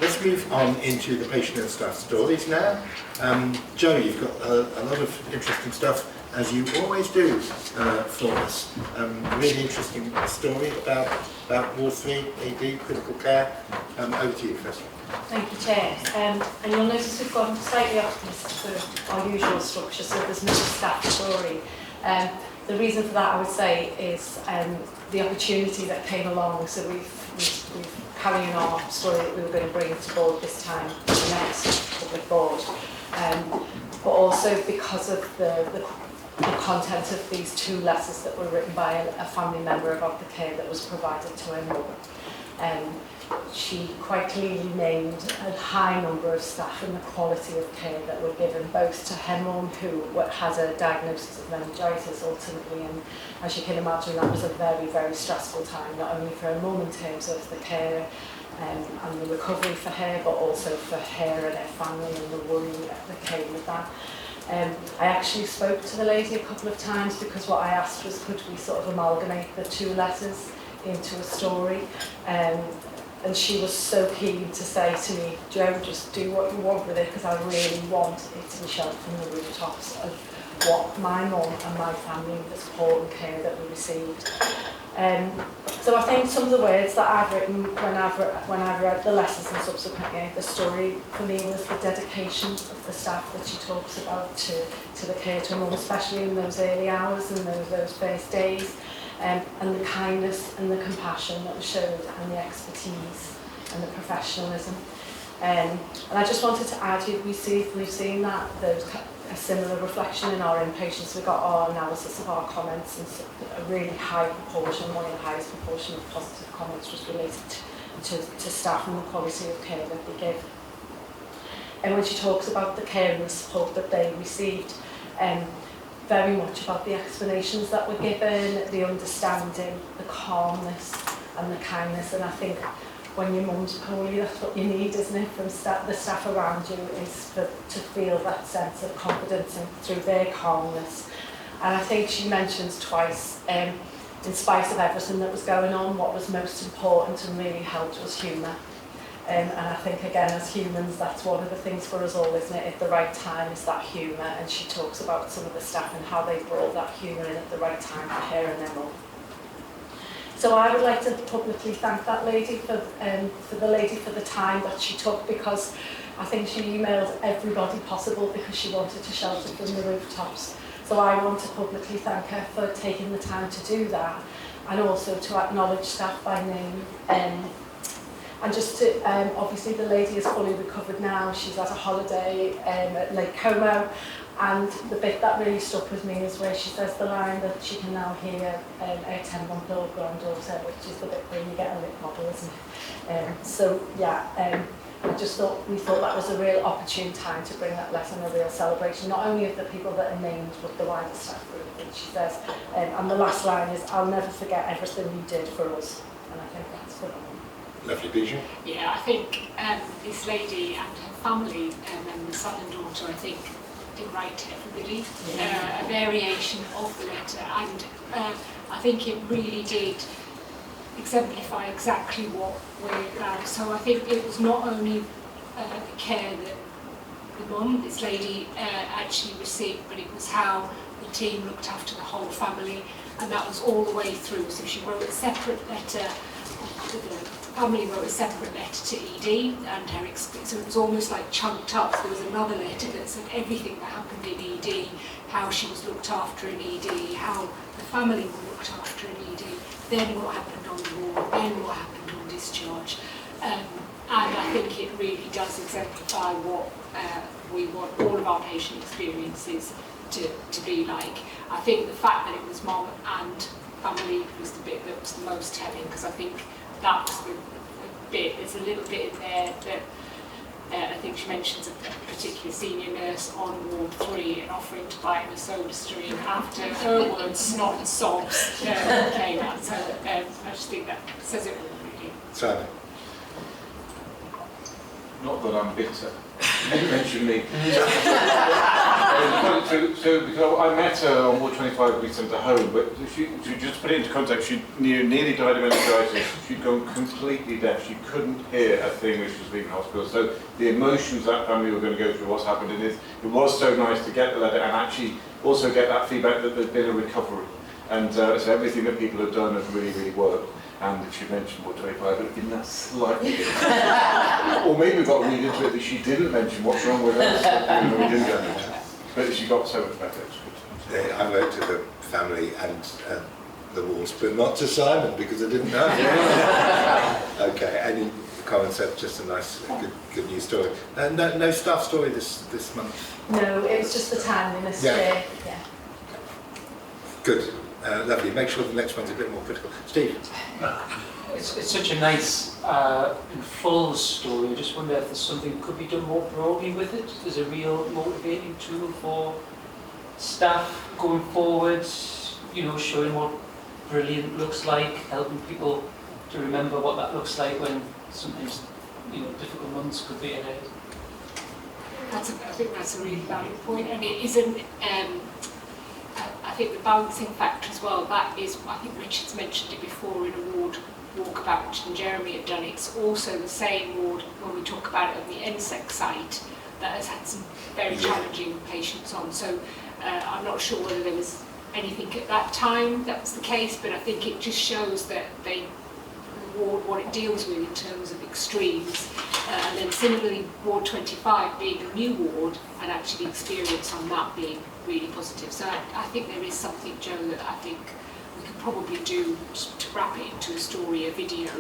Let's move on into the patient and staff stories now. Joe, you've got a lot of interesting stuff, as you always do for us. Really interesting story about Ward 3 AD, critical care. Over to you, Professor. Thank you, Chair. And you'll notice we've gone slightly off this our usual structure, so there's no staff story. The reason for that, I would say, is the opportunity that came along. So we've carrying our story that we were going to bring to board this time, the next public board. But also because of the content of these two letters that were written by a family member about the care that was provided to her mum. She quite clearly named a high number of staff and the quality of care that were given both to her mum, who has a diagnosis of meningitis ultimately, and as you can imagine that was a very, very stressful time, not only for her mum in terms of the care and the recovery for her, but also for her and her family and the worry that came with that. I actually spoke to the lady a couple of times because what I asked was could we sort of amalgamate the two letters into a story. And she was so keen to say to me, Joe, just do what you want with it, because I really want it to be shown from the rooftops of what my mum and my family, the support and care that we received. So I think some of the words that I've written when I've read the letters and subsequently the story for me was the dedication of the staff that she talks about to the care to mum, especially in those early hours and those first days. And the kindness and the compassion that was showed and the expertise and the professionalism. And I just wanted to add, we've seen that there's a similar reflection in our inpatients. We got our analysis of our comments, and a really high proportion, one of the highest proportion of positive comments was related to staff and the quality of care that they give. And when she talks about the care and the support that they received, very much about the explanations that were given, the understanding, the calmness and the kindness. And I think when your mum's poorly, that's what you need, isn't it, from the staff around you, is to feel that sense of confidence and through their calmness. And I think she mentions twice, in spite of everything that was going on, what was most important and really helped was humour. And I think, again, as humans, that's one of the things for us all, isn't it? At the right time is that humour, and she talks about some of the staff and how they brought that humour in at the right time for her and their mum. So I would like to publicly thank that lady for the time that she took, because I think she emailed everybody possible because she wanted to shelter from the rooftops. So I want to publicly thank her for taking the time to do that, and also to acknowledge staff by name. And just to, obviously the lady is fully recovered now, she's at a holiday at Lake Como, and the bit that really stuck with me is where she says the line that she can now hear her 10-month-old granddaughter, which is the bit where you get a lip wobble, isn't it? So yeah, we thought that was a real opportune time to bring that lesson, a real celebration, not only of the people that are named, but the wider staff group, which she says. And the last line is, I'll never forget everything you did for us. And I think that's phenomenal. Lovely, Bijou. Yeah, I think this lady and her family and the son and daughter, I think, did write to everybody a variation of the letter, and I think it really did exemplify exactly what we're like. So I think it was not only the care that the mum, this lady, actually received, but it was how the team looked after the whole family, and that was all the way through. So she wrote a separate letter, the family wrote a separate letter to ED and her experience, so it was almost like chunked up. So there was another letter that said everything that happened in ED, how she was looked after in ED, how the family were looked after in ED, then what happened on the ward, then what happened on discharge. And I think it really does exemplify what we want all of our patient experiences to be like. I think the fact that it was mom and family was the bit that was the most telling, because I think that was the bit, there's a little bit in there that I think she mentions a particular senior nurse on Ward 3 and offering to buy him a soda stream after her words, snot and sobs came out. So I just think that says it all, really. Simon. Not that I'm bitter. You didn't mention me. So because I met her on Ward 25, we sent her home, but to just put it into context, she nearly died of meningitis. She'd gone completely deaf. She couldn't hear a thing when she was leaving hospital. So the emotions that family were going to go through, what's happened, and it was so nice to get the letter and actually also get that feedback that there's been a recovery. And so everything that people have done has really, really worked. And she mentioned Ward 25, but given that slightly or maybe we got read into it that she didn't mention what's wrong with us. We didn't get into it. But she got so much better. I wrote to the family and the wards, but not to Simon because I didn't know. Okay, any comments? Just a nice, good news story. No staff story this month? No, it was just the timeliness. Yeah. Yeah. Good. Lovely. Make sure the next one's a bit more critical. Steve? It's such a nice and full story. I just wonder if there's something that could be done more broadly with it. There's a real motivating tool for staff going forward, you know, showing what brilliant looks like, helping people to remember what that looks like when sometimes, you know, difficult months could be ahead. I think that's a really valid point, and it isn't. I think the balancing factor as well, that is, I think Richard's mentioned it before in a ward walkabout, and Jeremy had done it. It's also the same ward when we talk about it on the NSEC site that has had some very challenging patients on. So I'm not sure whether there was anything at that time that was the case, but I think it just shows that the ward, what it deals with in terms of extremes. And then similarly, Ward 25 being a new ward, and actually the experience on that being really positive. So I think there is something, Joe, that I think we could probably do to wrap it into a story, a video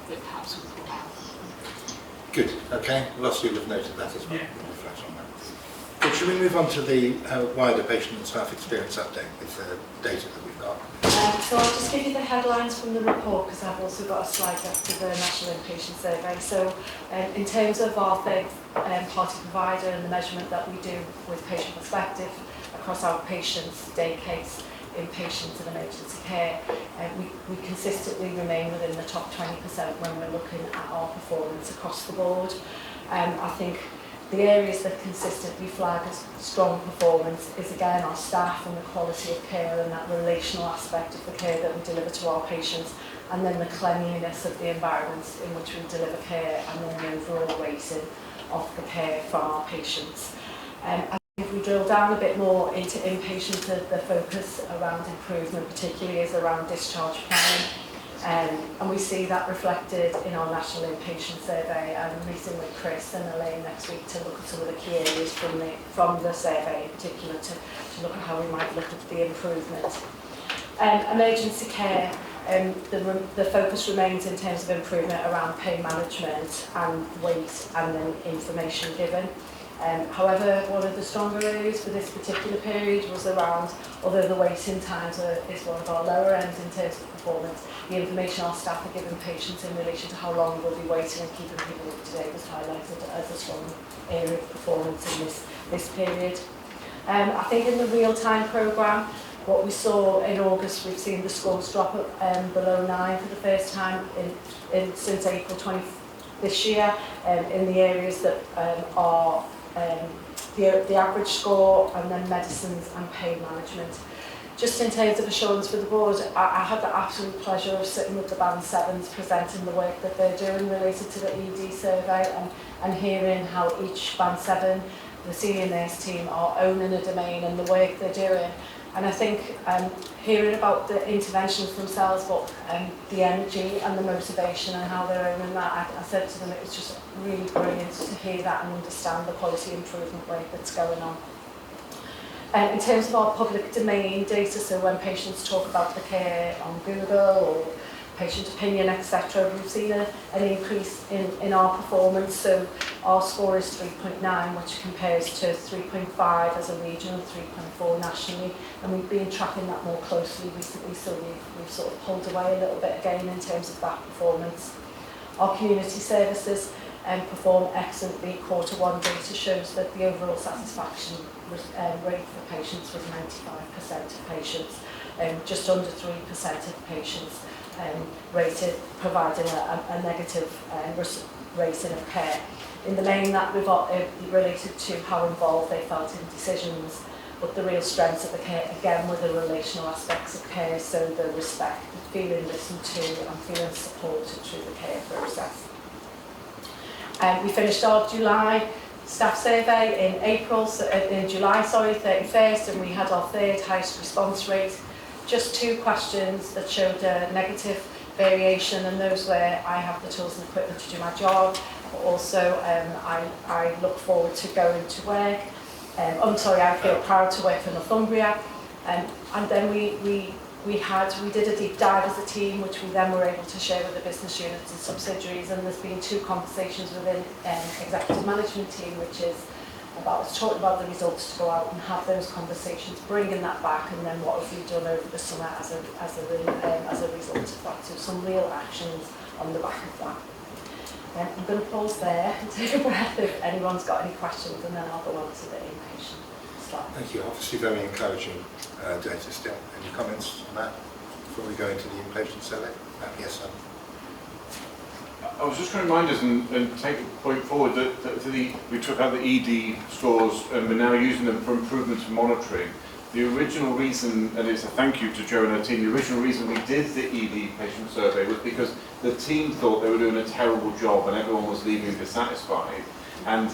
that perhaps we put out. Good. Okay. Lots of you have noted that as well. Yeah. Good. Should we move on to the wider patient and staff experience update with the data that we've got? So I'll just give you the headlines from the report because I've also got a slide up to the National Inpatient Survey. So in terms of our third-party provider and the measurement that we do with patient perspective across our patients, day case, inpatients and emergency care, we consistently remain within the top 20% when we're looking at our performance across the board. I think the areas that consistently flag as strong performance is again our staff and the quality of care and that relational aspect of the care that we deliver to our patients, and then the cleanliness of the environments in which we deliver care, and then the overall weighting of the care for our patients. If we drill down a bit more into inpatient, the focus around improvement particularly is around discharge planning. And we see that reflected in our National Inpatient Survey. I'm meeting with Chris and Elaine next week to look at some of the key areas from the survey in particular to look at how we might look at the improvement. Emergency care, the focus remains in terms of improvement around pain management and weight and then information given. However, one of the stronger areas for this particular period was around, although the waiting times is one of our lower ends in terms of performance, the information our staff are giving patients in relation to how long we'll be waiting and keeping people up to date was highlighted as a strong area of performance in this period. I think in the real-time programme, what we saw in August, we've seen the scores drop below 9 for the first time since April 20 this year in the areas that are the average score, and then medicines and pain management. Just in terms of assurance for the board, I had the absolute pleasure of sitting with the Band 7s presenting the work that they're doing related to the ED survey and hearing how each Band 7, the senior nurse team, are owning a domain and the work they're doing. And I think hearing about the interventions themselves, but the energy and the motivation and how they're owning that, I said to them it was just really brilliant to hear that and understand the quality improvement work that's going on. In terms of our public domain data, so when patients talk about the care on Google or patient opinion, etc. We've seen an increase in our performance, so our score is 3.9, which compares to 3.5 as a regional, 3.4 nationally, and we've been tracking that more closely recently, so we've sort of pulled away a little bit again in terms of that performance. Our community services perform excellently. Q1 data shows that the overall satisfaction rate for patients was 95% of patients, just under 3% of patients rated providing a negative rating of care. In the main, that related to how involved they felt in decisions, but the real strengths of the care, again, were the relational aspects of care, so the respect, feeling listened to and feeling supported through the care process. We finished our July staff survey in July 31st, and we had our third highest response rate. Just 2 questions that showed a negative variation, and those where I have the tools and equipment to do my job, but also I look forward to going to work. I feel proud to work for Northumbria. And then we did a deep dive as a team, which we then were able to share with the business units and subsidiaries, and there's been 2 conversations within executive management team, which is about us talking about the results to go out and have those conversations, bringing that back, and then what have we done over the summer as a result of that. So some real actions on the back of that. I'm going to pause there and take a breath if anyone's got any questions, and then I'll go on to the inpatient slide. Thank you. Obviously very encouraging data still. Any comments on that before we go into the inpatient survey? Yes, sir. I was just going to remind us and take a point forward that we took out the ED scores and we're now using them for improvements and monitoring. The original reason, and it's a thank you to Jo and her team, the original reason we did the ED patient survey was because the team thought they were doing a terrible job and everyone was leaving dissatisfied. And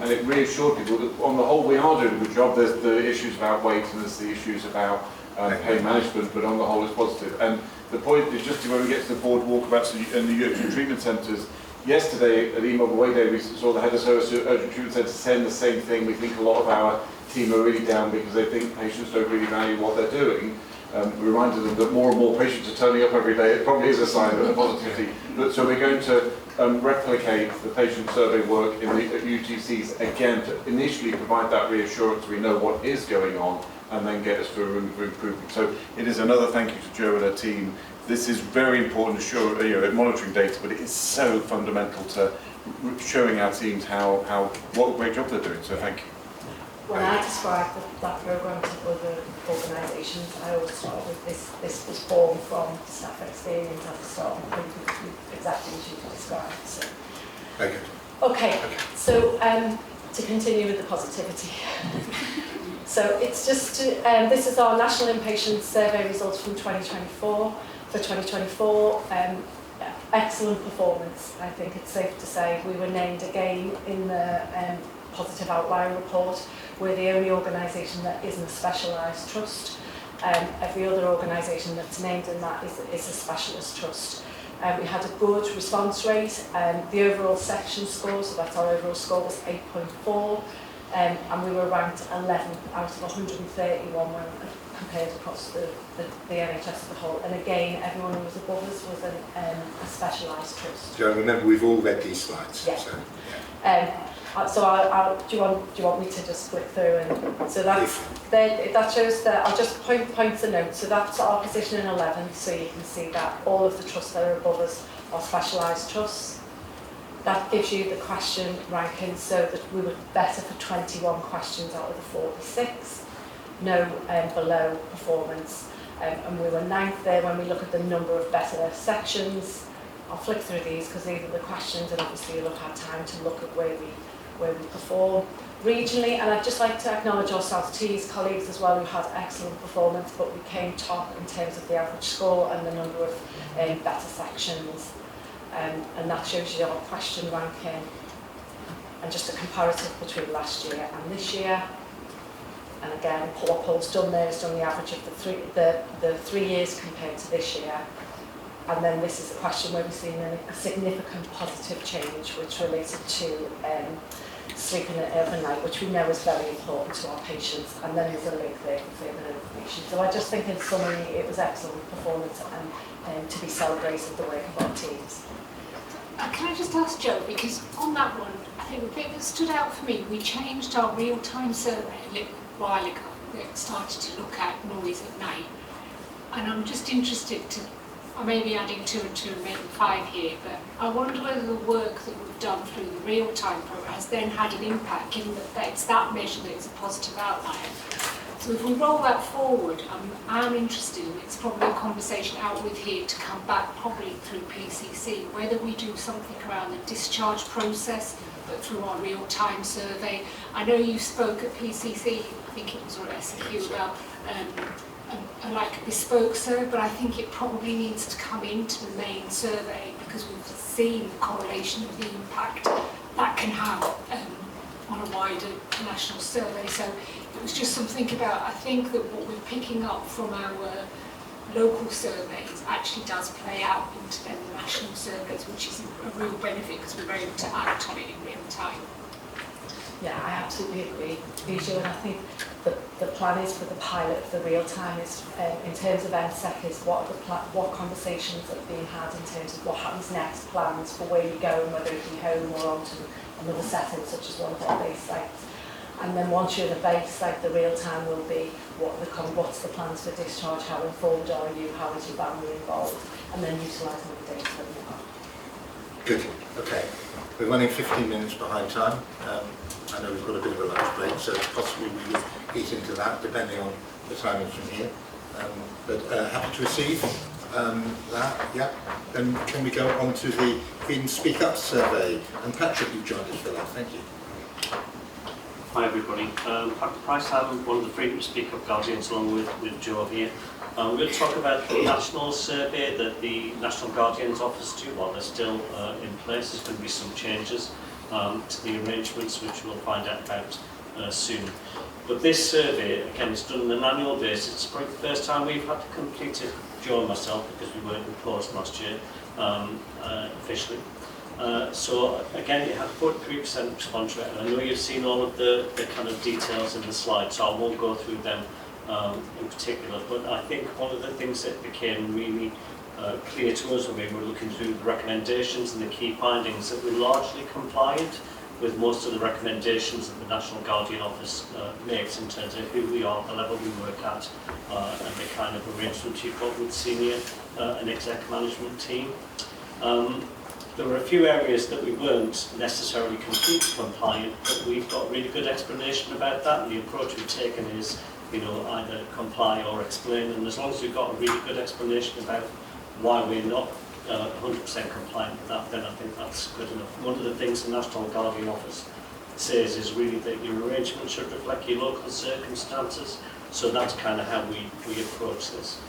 it reassured people that on the whole we are doing a good job. There's the issues about weight and there's the issues about pain management, but on the whole it's positive. And the point is just when we get to the board walkabouts and the urgent treatment centres, yesterday at Mobile Way Day we saw the head of service urgent treatment centre saying the same thing. We think a lot of our team are really down because they think patients don't really value what they're doing. We reminded them that more and more patients are turning up every day. It probably is a sign of positivity. So we're going to replicate the patient survey work at UTCs again to initially provide that reassurance we know what is going on and then get us to a room for improvement. So it is another thank you to Jo and her team. This is very important to monitoring data, but it is so fundamental to showing our teams what a great job they're doing. So thank you. When I describe that programme to other organisations, I always start with this was born from staff experience at the start, exactly as you described. So. Very good. Okay, so to continue with the positivity. So it's just this is our National Inpatient Survey results from 2024. For 2024, excellent performance. I think it's safe to say we were named again in the Positive Outlier report. We're the only organisation that isn't a specialised trust. Every other organisation that's named in that is a specialist trust. We had a good response rate. The overall section score, so that's our overall score, was 8.4, and we were ranked 11th out of 131 when compared across the NHS as a whole. And again, everyone who was above us was a specialised trust. Jo, remember we've all read these slides. Yeah. So, yeah. So do you want me to just flick through and so that shows that I'll just point the note. So that's our position in 11th. So you can see that all of the trusts that are above us are specialised trusts. That gives you the question ranking, so that we were better for 21 questions out of the 46. No below performance, and we were 9th there when we look at the number of better sections. I'll flick through these because these are the questions, and obviously you'll have had time to look at where we perform regionally. And I'd just like to acknowledge our South Tees colleagues as well, who had excellent performance, but we came top in terms of the average score and the number of better sections. And that shows you our question ranking and just a comparative between last year and this year. And again, what Paul's done there is done the average of the 3 years compared to this year. And then this is a question where we've seen a significant positive change which related to sleeping overnight, which we know is very important to our patients, and then there's a link there for further information. So I just think in summary it was excellent performance and to be celebrated the work of our teams. Can I just ask Jo, because on that one, I think the bit that stood out for me, we changed our real-time survey a little while ago. We started to look at noise at night, and I'm just interested to, I may be adding 2 and 2 and making 5 here, but I wonder whether the work that we've done through the real-time program has then had an impact, given that it's that measure that is a positive outlier. So if we roll that forward, I'm interested, and it's probably a conversation out with here to come back probably through PCC, whether we do something around the discharge process, but through our real-time survey. I know you spoke at PCC, I think it was or SQ, about like a bespoke survey, but I think it probably needs to come into the main survey because we've seen the correlation of the impact that can have on a wider national survey. So it was just something about, I think that what we're picking up from our local surveys actually does play out into the national surveys, which is a real benefit because we're able to act on it in real time. Yeah, I absolutely agree, Bijou, and I think the plan is for the pilot of the real time is, in terms of MSEC, is what conversations are being had in terms of what happens next, plans for where you go, and whether it be home or onto another setting such as one of our base sites. And then once you're in a base site, the real time will be what's the plans for discharge, how informed are you, how is your family involved, and then utilising the data that you have. Good, okay. We're running 15 minutes behind time. I know we've got a bit of a lunch break, so possibly we will eat into that, depending on the timings from here. But happy to receive that, yeah. Then can we go on to the Green Speak Up survey? And Patrick, you've joined us for that, thank you. Hi everybody, Patrick Price, I'm one of the frequent Speak Up Guardians along with Jo here. We're going to talk about the national survey that the National Guardians Office do while they're still in place. There's going to be some changes to the arrangements which we'll find out about soon. But this survey, again, is done on an annual basis. It's probably the first time we've had to complete it, Jo and myself, because we weren't employed last year officially. So again, it had 43% response rate, and I know you've seen all of the kind of details in the slide, so I won't go through them in particular. But I think one of the things that became really clear to us when we were looking through the recommendations and the key findings, that we're largely compliant with most of the recommendations that the National Guardian Office makes in terms of who we are, the level we work at, and the kind of arrangement you've got with senior and exec management team. There were a few areas that we weren't necessarily completely compliant, but we've got really good explanation about that, and the approach we've taken is, you know, either comply or explain, and as long as we've got a really good explanation about why we're not 100% compliant with that, then I think that's good enough. One of the things the National Guardian Office says is really that your arrangement should reflect your local circumstances, so that's kind of how we approach this.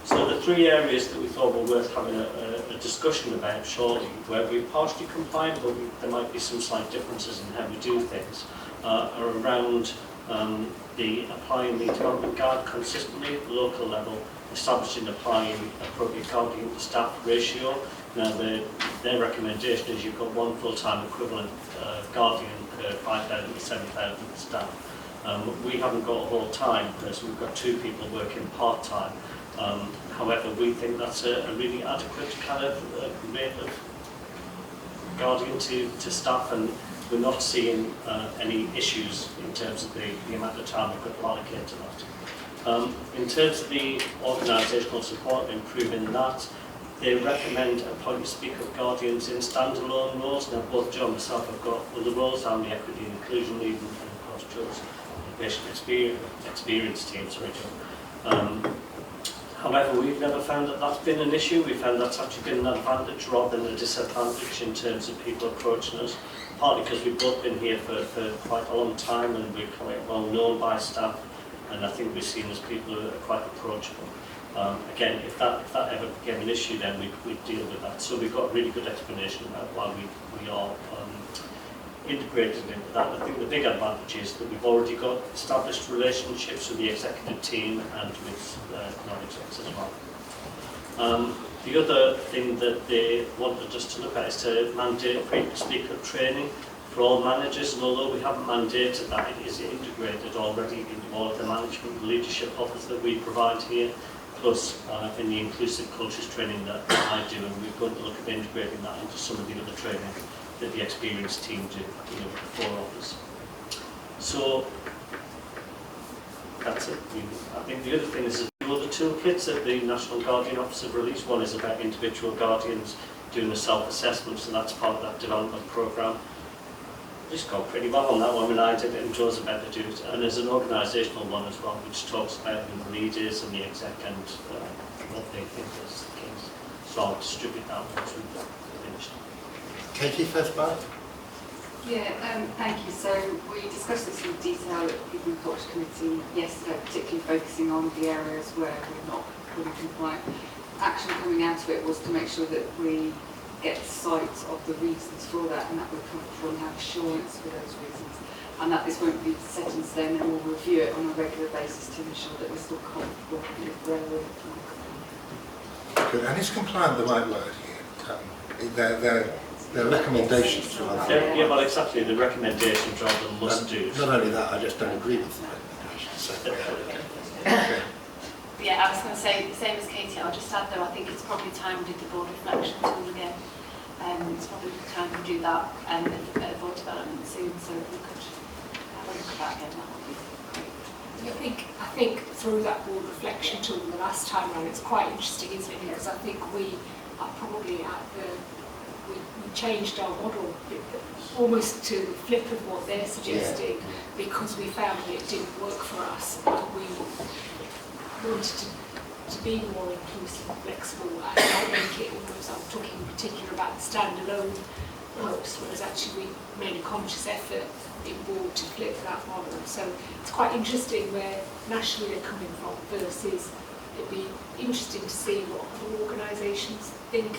So the 3 areas that we thought were worth having a discussion about shortly, where we're partially compliant, but there might be some slight differences in how we do things, are around the applying the development guide consistently at the local level, establishing applying appropriate guardian to staff ratio. Now their recommendation is you've got 1 full-time equivalent guardian per 5,000 to 7,000 staff. We haven't got a whole-time person, we've got 2 people working part-time. However, we think that's a really adequate kind of rate of guardian to staff, and we're not seeing any issues in terms of the amount of time we've got to allocate to that. In terms of the organisational support, improving that, they recommend appointing Speak Up Guardians in standalone roles. Now both Jo and myself have got other roles, I'm the Equity and Inclusion Lead, and of course Jo's the Patient Experience Team, sorry Jo. However, we've never found that that's been an issue. We found that's actually been an advantage rather than a disadvantage in terms of people approaching us, partly because we've both been here for quite a long time and we're quite well known by staff, and I think we're seen as people who are quite approachable. Again, if that ever became an issue, then we'd deal with that. So we've got a really good explanation about why we are integrated into that. I think the big advantage is that we've already got established relationships with the executive team and with non-execs as well. The other thing that they wanted us to look at is to mandate speaker training for all managers, and although we haven't mandated that, it is integrated already into all of the management and leadership offers that we provide here, plus in the inclusive cultures training that I do, and we're going to look at integrating that into some of the other training that the experienced team do, with the 4 offers. So that's it. I think the other thing is the other toolkits that the National Guardian Office have released. One is about individual guardians doing a self-assessment, so that's part of that development programme. Just got pretty well on that one when I did it, and Joe's about to do it. And there's an organisational one as well, which talks about who the leaders and the exec and what they think is the case. So I'll distribute that once we've finished. Katie, first bite. Yeah, thank you. So we discussed this in detail at the People and Culture Committee yesterday, particularly focusing on the areas where we're not fully compliant. Action coming out of it was to make sure that we get sight of the reasons for that, and that we're comfortable and have assurance for those reasons, and that this won't be set in stone, and we'll review it on a regular basis to ensure that we're still comfortable with where we're compliant. Good. And is compliant the right word here? They're recommendations rather than... Yeah, well, exactly, the recommendations rather than must-dos. Not only that, I just don't agree with the recommendations. So, okay. Yeah, I was going to say, the same as Katie, I'll just add though, I think it's probably time we did the board reflection tool again. It's probably time to do that at the board development soon, so if we could have a look at that again, that would be great. I think through that board reflection tool the last time around, it's quite interesting, isn't it? Because I think we are probably at we changed our model almost to the flip of what they're suggesting, because we found that it didn't work for us. We wanted to be more inclusive and flexible and not make it almost, I'm talking in particular about the standalone post, whereas actually we made a conscious effort in board to flip that model. So it's quite interesting where nationally they're coming from versus it'd be interesting to see what other organisations think.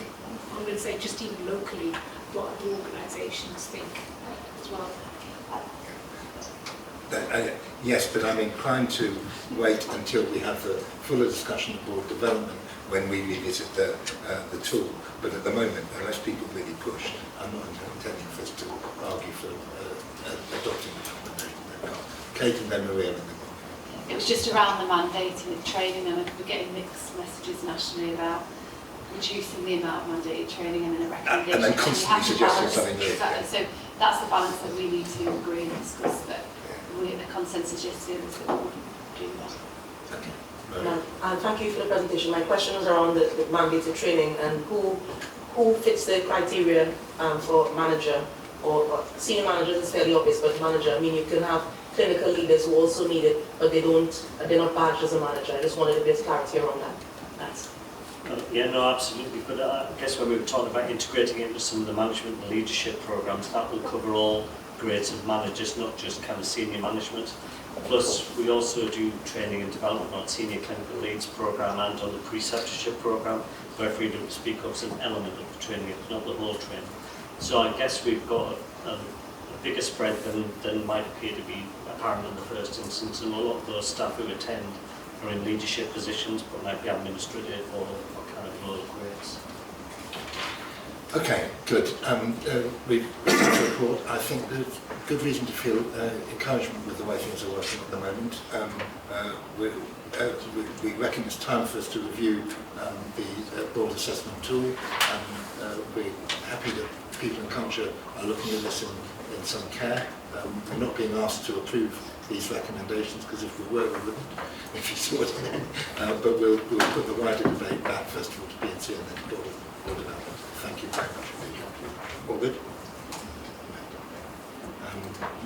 I'm going to say just even locally what other organisations think as well. Yes, but I'm inclined to wait until we have the fuller discussion of board development when we revisit the tool. But at the moment, unless people really push, I'm not intending for us to argue for adopting the recommendation. Kate and then Maria. It was just around the mandating and training, and we're getting mixed messages nationally about reducing the amount of mandated training and then a recommendation. And then constantly suggesting something new. Exactly. So that's the balance that we need to agree and discuss, that the consensus yesterday was that we wouldn't do that. Okay. And thank you for the presentation. My question was around the mandated training and who fits the criteria for manager or senior managers is fairly obvious, but manager, I mean, you can have clinical leaders who also need it, but they're not badged as a manager. I just wanted a bit of clarity around that. Thanks. Yeah, no, absolutely. But I guess when we were talking about integrating it into some of the management and leadership programs, that will cover all grades of managers, not just kind of senior management. Plus, we also do training and development on senior clinical leads program and on the preceptorship program, where freedom to speak up is an element of the training, if not the whole training. So I guess we've got a bigger spread than might appear to be apparent in the first instance, and a lot of those staff who attend are in leadership positions, but might be administrative or kind of lower grades. Okay, good. We've received the report. I think there's good reason to feel encouragement with the way things are working at the moment. We reckon it's time for us to review the board assessment tool, and we're happy that People and Culture are looking at this in some care. We're not being asked to approve these recommendations, because if we were, we wouldn't, if you see what I mean. But we'll put the wider debate back, first of all, to BNC and then board development. Thank you very much. All good?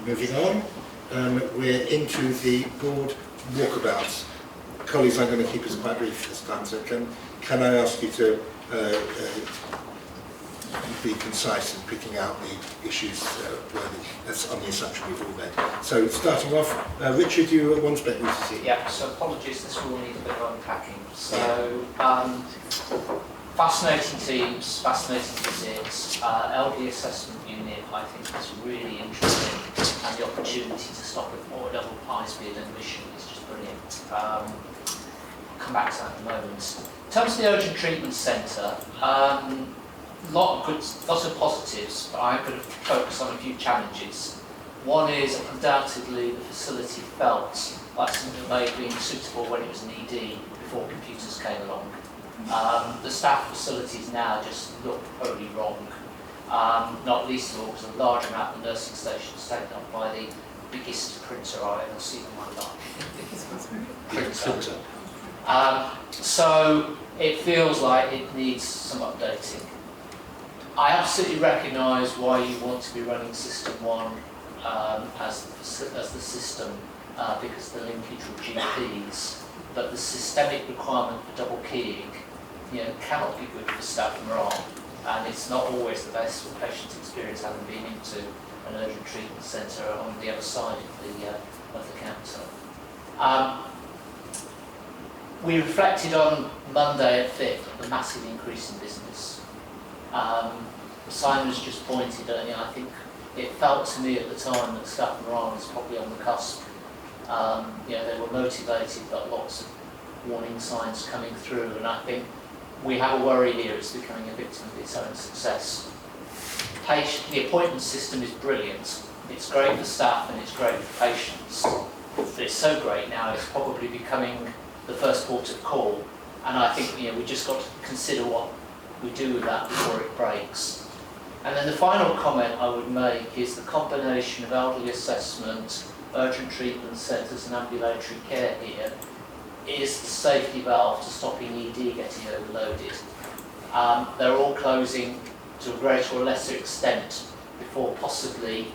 Moving on, we're into the board walkabouts. Colleagues, I'm going to keep us quite brief this time, so can I ask you to be concise in picking out the issues that's on the assumption we've all made. So starting off, Richard, you at one spec UCC. Yeah, so apologies, this will need a bit of unpacking. So fascinating teams, fascinating visits. LD assessment unit, I think, is really interesting, and the opportunity to stop at more double Piesfield and Mission is just brilliant. come back to that in a moment. In terms of the urgent treatment centre, lots of positives, but I'm going to focus on a few challenges. One is undoubtedly the facility felt like something that may have been suitable when it was an ED before computers came along. The staff facilities now just look totally wrong, not least of all because a large amount of the nursing stations taken up by the biggest printer I've ever seen in my life. So it feels like it needs some updating. I absolutely recognise why you want to be running System 1 as the system because of the linkage with GPs, but the systemic requirement for double keying cannot be good for staff morale, and it's not always the best for patient experience having been into an urgent treatment centre on the other side of the counter. We reflected on Monday at FIP the massive increase in business. Simon's just pointed at it. I think it felt to me at the time that staff morale was probably on the cusp. They were motivated, but lots of warning signs coming through, and I think we have a worry here it's becoming a victim of its own success. The appointment system is brilliant. It's great for staff and it's great for patients. But it's so great now, it's probably becoming the first port of call, and I think we just got to consider what we do with that before it breaks. And then the final comment I would make is the combination of elderly assessment, urgent treatment centres and ambulatory care here is the safety valve to stopping ED getting overloaded. They're all closing to a greater or lesser extent before possibly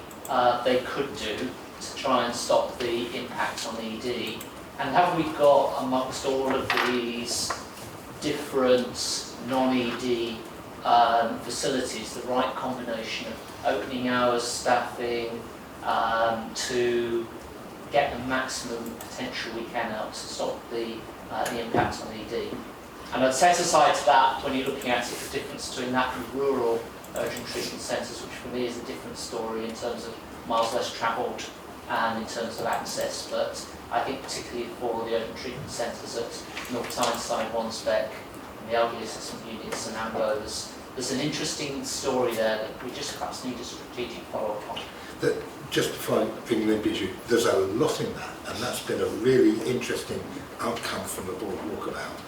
they could do to try and stop the impact on ED. And have we got amongst all of these different non-ED facilities the right combination of opening hours, staffing, to get the maximum potential we can out to stop the impact on ED? And I'd set aside to that when you're looking at it the difference between that and rural urgent treatment centres, which for me is a different story in terms of miles less travelled and in terms of access, but I think particularly for the urgent treatment centres at North Tyneside, Wansbeck, and the elderly assessment units and AMBO, there's an interesting story there that we just perhaps need a strategic follow-up on. Just before I bring you in, Bijou, there's a lot in that, and that's been a really interesting outcome from the board walkabout.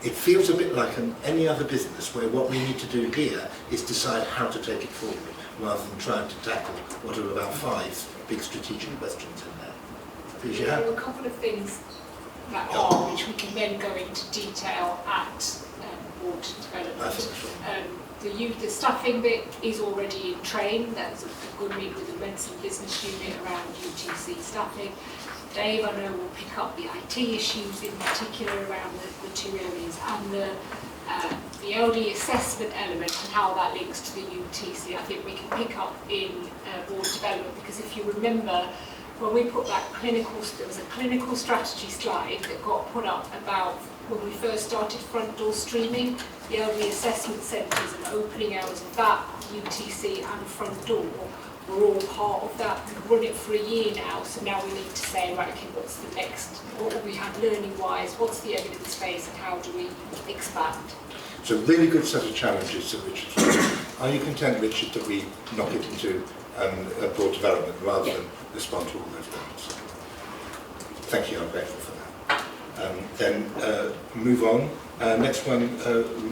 It feels a bit like any other business where what we need to do here is decide how to take it forward, rather than trying to tackle what are about 5 big strategic questions in there. Bijou? There are a couple of things that are, which we can then go into detail at board development. The staffing bit is already in train. That's a good meet with the medicine business unit around UTC staffing. Dave, I know, will pick up the IT issues in particular around the 2 areas, and the elderly assessment element and how that links to the UTC. I think we can pick up in board development, because if you remember, when we put that there was a clinical strategy slide that got put up about when we first started front door streaming, the elderly assessment centres and opening hours of that, UTC and front door, were all part of that. We've run it for a year now, so now we need to say, right, okay, what's the next, what will we have learning-wise, what's the evidence base, and how do we expand? So really good set of challenges to Richard. Are you content, Richard, that we knock it into a board development rather than respond to all those points? Thank you, I'm grateful for that. Then move on. Next one,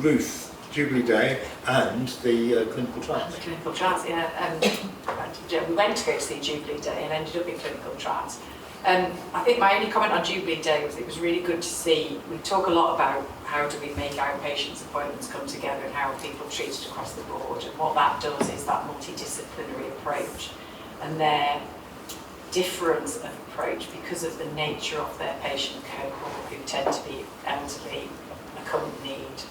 Ruth. Jubilee Day and the clinical trials. The clinical trials, yeah. We went to go to see Jubilee Day and ended up in clinical trials. I think my only comment on Jubilee Day was it was really good to see. We talk a lot about how do we make outpatients appointments come together and how people are treated across the board. And what that does is that multidisciplinary approach and their difference of approach because of the nature of their patient cohort, who tend to be elderly, accompanied,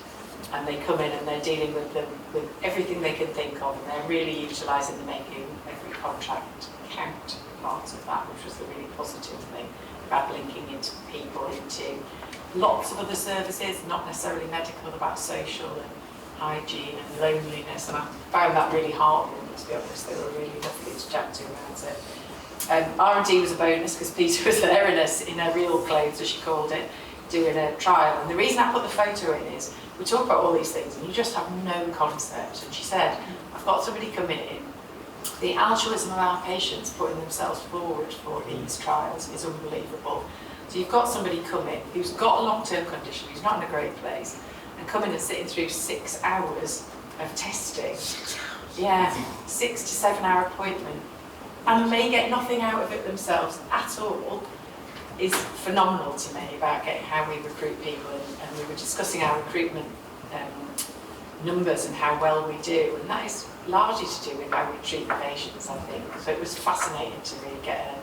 and they come in and they're dealing with them with everything they can think of, and they're really utilising the making every contract count part of that, which was the really positive thing about linking into people into lots of other services, not necessarily medical, about social and hygiene and loneliness, and I found that really heartwarming, to be honest. They were really lovely to chat to about it. R&D was a bonus because Peter was there in her real clothes, as she called it, doing a trial. And the reason I put the photo in is, we talk about all these things and you just have no concept. And she said, I've got somebody coming in, the altruism of our patients putting themselves forward for these trials is unbelievable. So you've got somebody coming who's got a long-term condition, who's not in a great place, and coming and sitting through 6 hours of testing. 6 hours? Yeah, 6 to 7 hour appointment. And may get nothing out of it themselves at all, is phenomenal to me about how we recruit people. And we were discussing our recruitment numbers and how well we do, and that is largely to do with how we treat the patients, I think. So it was fascinating to really get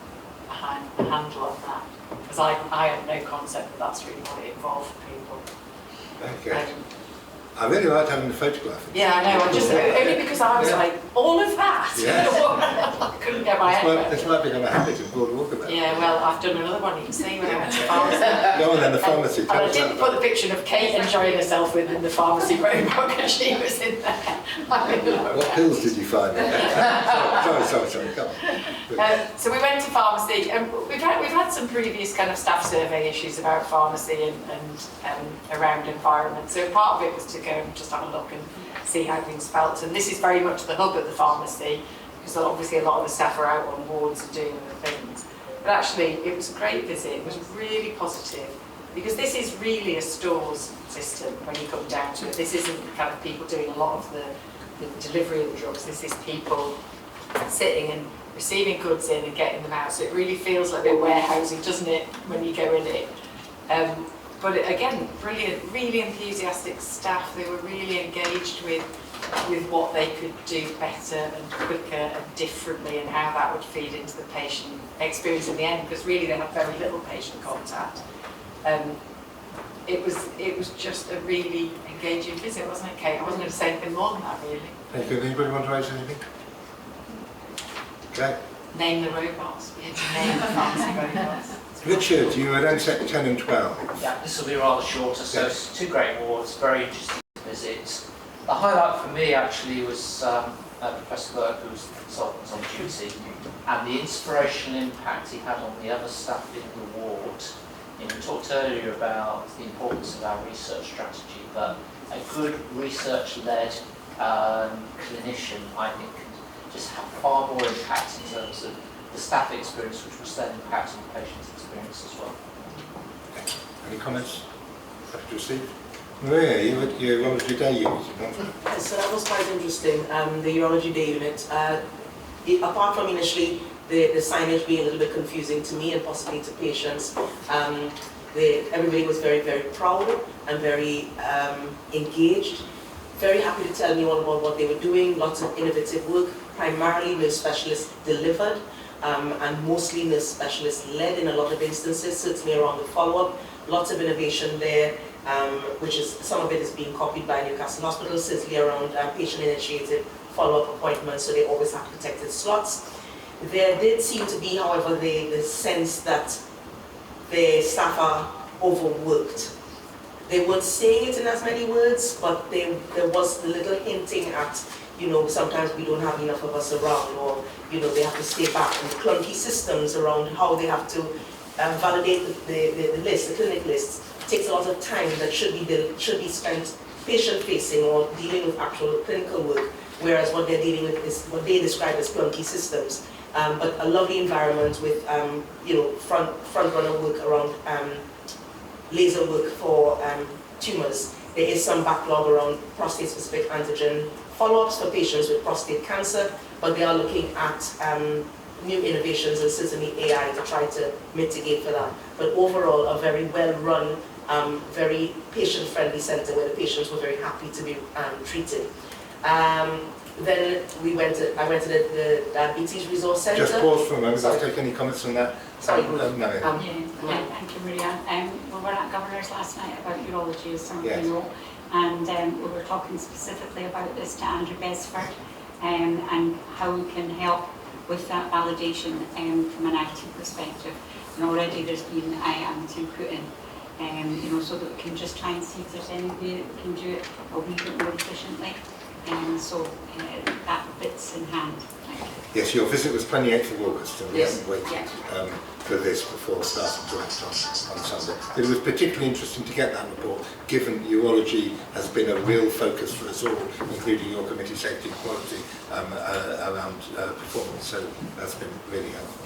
a handle on that, because I have no concept that that's really what it involved for people. Okay. I really liked having the photograph. Yeah, I know. Only because I was like, all of that? Yes. I couldn't get my head around it. This might become a habit of boardwalk about. Yeah, well, I've done another one, you can see, when I went to pharmacy. Go on then, the pharmacy. And I didn't put the picture of Kate enjoying herself within the pharmacy robot because she was in there. What pills did you find there? sorry, come on. So we went to pharmacy, and we've had some previous kind of staff survey issues about pharmacy and around environment. So part of it was to go and just have a look and see how things felt. And this is very much the hub at the pharmacy, because obviously a lot of the staff are out on wards and doing other things. But actually, it was a great visit. It was really positive, because this is really a stores system when you come down to it. This isn't kind of people doing a lot of the delivery of the drugs. This is people sitting and receiving goods in and getting them out. So it really feels like they're warehousing, doesn't it, when you go in it? But again, brilliant, really enthusiastic staff. They were really engaged with what they could do better and quicker and differently, and how that would feed into the patient experience in the end, because really they had very little patient contact. It was just a really engaging visit, wasn't it, Kate? I wasn't going to say anything more than that, really. Thank you. Anybody want to raise anything? Okay. Name the robots. We had to name the pharmacy robots. Richard, you were then set 10 and 12. Yeah, this will be rather shorter, so it's two great wards, very interesting visits. The highlight for me actually was Professor Burke, who was on duty, and the inspirational impact he had on the other staff in the ward. You know, we talked earlier about the importance of our research strategy, but a good research-led clinician, I think, can just have far more impact in terms of the staff experience, which was then impacting the patient's experience as well. Any comments? Dr. Steve? Maria, you were your urology day unit. So that was quite interesting, the urology day unit. Apart from initially the signage being a little bit confusing to me and possibly to patients, everybody was very, very proud and very engaged. Very happy to tell me all about what they were doing, lots of innovative work, primarily nurse specialists delivered, and mostly nurse specialists led in a lot of instances, certainly around the follow-up. Lots of innovation there, which is, some of it is being copied by Newcastle Hospital, certainly around patient-initiated follow-up appointments, so they always have protected slots. There did seem to be, however, the sense that the staff are overworked. They weren't saying it in as many words, but there was a little hinting at, you know, sometimes we don't have enough of us around, or, you know, they have to stay back, and clunky systems around how they have to validate the list, the clinic lists. It takes a lot of time that should be spent patient-facing or dealing with actual clinical work, whereas what they're dealing with is what they describe as clunky systems. But a lovely environment with, you know, front-runner work around laser work for tumours. There is some backlog around prostate-specific antigen follow-ups for patients with prostate cancer, but they are looking at new innovations and certainly AI to try to mitigate for that. But overall, a very well-run, very patient-friendly centre where the patients were very happy to be treated. Then I went to the Diabetes Resource Centre. Just pause for a moment. I'll take any comments on that. Sorry. Thank you, Maria. We were at Governor's last night about urology, as some of you know, and we were talking specifically about this to Andrew Besford, and how we can help with that validation from an IT perspective. And already there's been team put in, you know, so that we can just try and see if there's any way that we can do it a wee bit more efficiently. So that bit's in hand. Thank you. Yes, your visit was 28th of August, and we Yes, haven't waited yeah. for this before starting to act on Sunday. But it was particularly interesting to get that report, given urology has been a real focus for us all, including your committee, safety and quality, around performance. So that's been really helpful.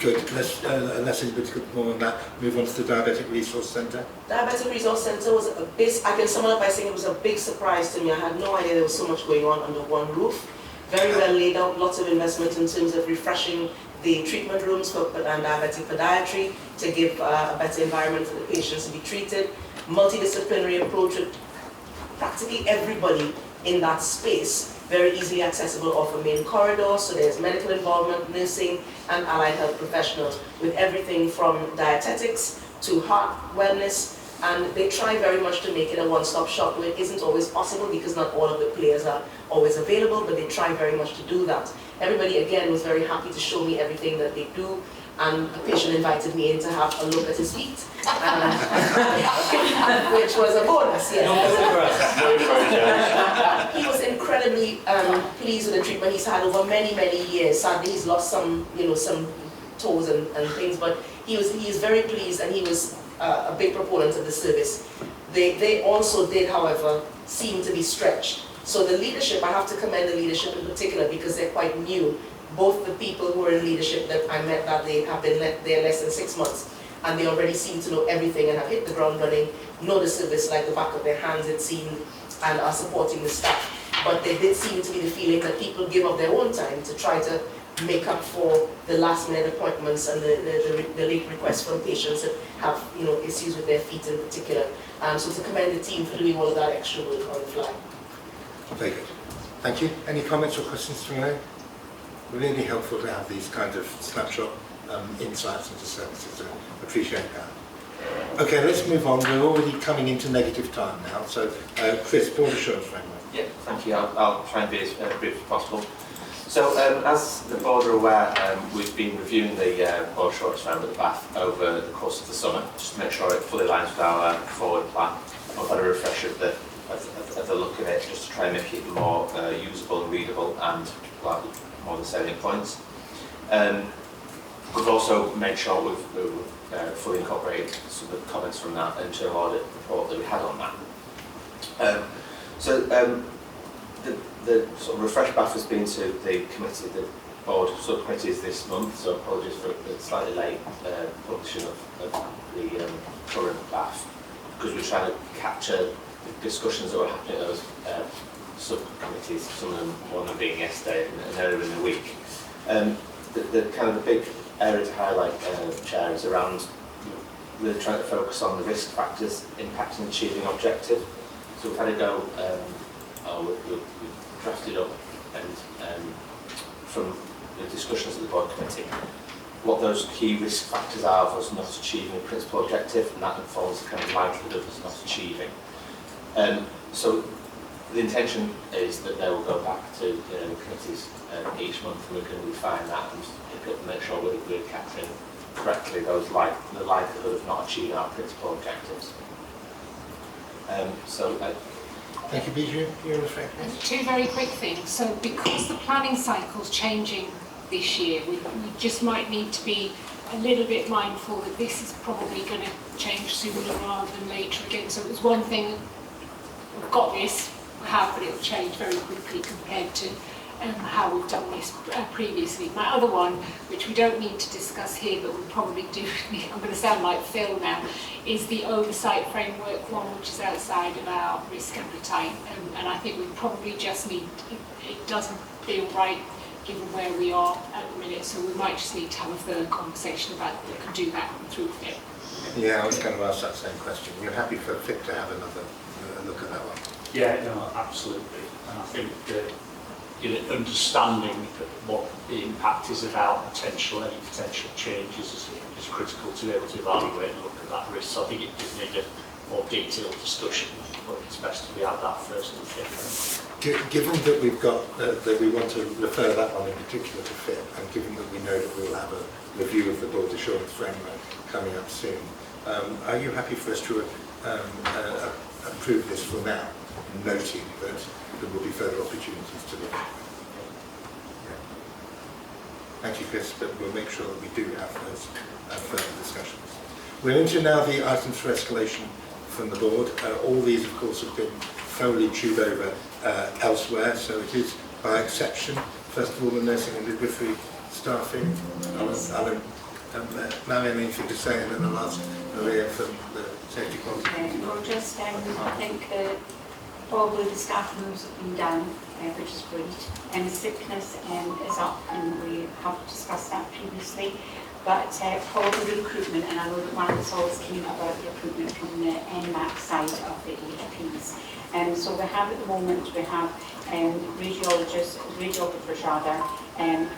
Good. Unless anybody's got more on that, move on to the Diabetic Resource Centre. Diabetic Resource Centre was a big, I can sum it up by saying it was a big surprise to me. I had no idea there was so much going on under one roof. Very well laid out, lots of investment in terms of refreshing the treatment rooms for diabetic podiatry to give a better environment for the patients to be treated. Multidisciplinary approach with practically everybody in that space, very easily accessible off a main corridor, so there's medical involvement, nursing and allied health professionals with everything from dietetics to heart wellness, and they try very much to make it a one-stop shop where it isn't always possible because not all of the players are always available, but they try very much to do that. Everybody again was very happy to show me everything that they do, and a patient invited me in to have a look at his feet, which was a bonus, yes. He was incredibly pleased with the treatment he's had over many, many years. Sadly, he's lost some, some toes and things, but he is very pleased, and he was a big proponent of the service. They also did, however, seem to be stretched. So the leadership, I have to commend the leadership in particular because they're quite new. Both the people who are in leadership that I met that they have been there less than 6 months, and they already seem to know everything and have hit the ground running, know the service like the back of their hands, it seemed, and are supporting the staff. But there did seem to be the feeling that people give up their own time to try to make up for the last minute appointments and the late requests from patients that have issues with their feet in particular. So to commend the team for doing all of that extra work on the fly. Very good. Thank you. Any comments or questions from you? Really helpful to have these kind of snapshot insights into services. So appreciate that. Okay, let's move on. We're already coming into negative time now. So Chris, Board Assurance Framework. Yeah, thank you. I'll try and be as brief as possible. So as the board are aware, we've been reviewing the Board Assurance Framework at Bath over the course of the summer, just to make sure it fully aligns with our forward plan. I've had a refresher of the look of it, just to try and make it more usable and readable and more the salient points. We've also made sure we've fully incorporated some of the comments from that internal audit report that we had on that. The sort of refresh bath has been to the committee, the board subcommittees this month, so apologies for the slightly late publishing of the current bath, because we're trying to capture the discussions that were happening at those subcommittees, some of them, one of them being yesterday and earlier in the week. The kind of the big area to highlight, Chair, is around really trying to focus on the risk factors impacting achieving objective. So we've had a go, we've drafted up and from the discussions of the board committee, what those key risk factors are of us not achieving a principal objective, and that informs the kind of likelihood of us not achieving. So the intention is that they will go back to the committees each month, and we're going to refine that and pick up and make sure we're capturing correctly the likelihood of not achieving our principal objectives. Thank you, Bijou. You're reflecting. Two very quick things. So because the planning cycle's changing this year, we just might need to be a little bit mindful that this is probably going to change sooner rather than later again. So it's one thing, we've got this, we have, but it'll change very quickly compared to how we've done this previously. My other one, which we don't need to discuss here, but we'll probably do, I'm going to sound like Phil now, is the oversight framework one, which is outside of our risk appetite. And I think we probably just need, it doesn't feel right given where we are at the minute, so we might just need to have a further conversation about that. We could do that through FIT. Yeah, I was going to ask that same question. You're happy for FIT to have another look at that one? Yeah, no, absolutely. And I think that understanding what the impact is of our any potential changes is critical to be able to evaluate and look at that risk. So I think it does need a more detailed discussion, but it's best if we have that first and FIT. Given that we've got that we want to refer that one in particular to FIT, and given that we know that we'll have a review of the Board Assurance Framework coming up soon, are you happy for us to approve this for now, noting that there will be further opportunities to look at? Thank you, Chris, but we'll make sure that we do have those further discussions. We're into now the items for escalation from the board. All these, of course, have been thoroughly chewed over elsewhere, so it is by exception. First of all, the nursing and midwifery staffing. Alan, Marion, anything to say, and then the last Maria from the safety quality. Well, just I think that probably the staff moves have been down, which is great. And sickness is up, and we have discussed that previously. But probably the recruitment, and I know that Mark was always keen about the recruitment from the NMAC side of the HPs. So we have at the moment, we have radiographers rather, and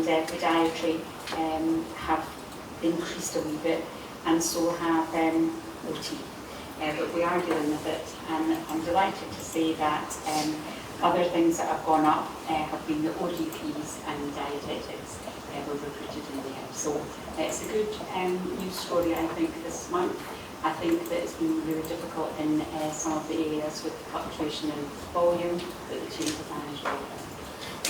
podiatry have increased a wee bit, and so have OT. But we are dealing with it, and I'm delighted to say that other things that have gone up have been the ODPs and dietetics were recruited in there. So it's a good news story, I think, this month. I think that it's been really difficult in some of the areas with the fluctuation in volume that the teams have managed well.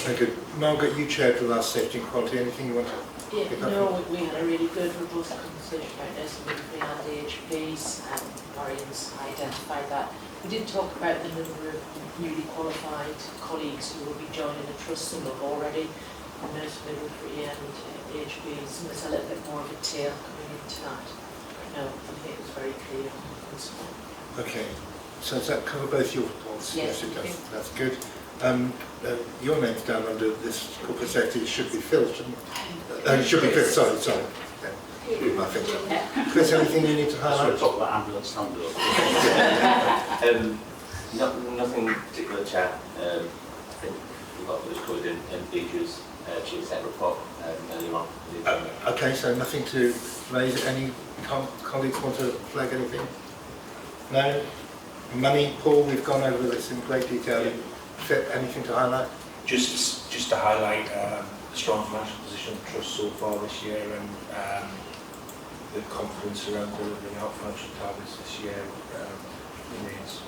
Very good. Margaret, you chaired the last safety and quality. Anything you want to pick up? No, we had a really good, robust conversation about this and the HPs, and Marian's identified that. We did talk about the number of newly qualified colleagues who will be joining the trust. Some have already, nurse midwifery and HPs, and there's a little bit more of a tail coming into that. No, I think it was very clear. Okay, so does that cover both your reports? Yes, it does. okay. That's good. Your name's down under this corporate safety. It should be filled, shouldn't it? It should be filled, sorry. Yeah. I think. Chris, anything you need to highlight? Talk about ambulance handle. Nothing particular, Chair. I think we've got those covered in Deidre's chief set report earlier on. Okay, so nothing to raise. Any colleagues want to flag anything? No? Money, Paul, we've gone over this in great detail. Yeah. Fit, anything to highlight? Just to highlight the strong financial position of the trust so far this year, and the confidence around delivering our financial targets this year remains.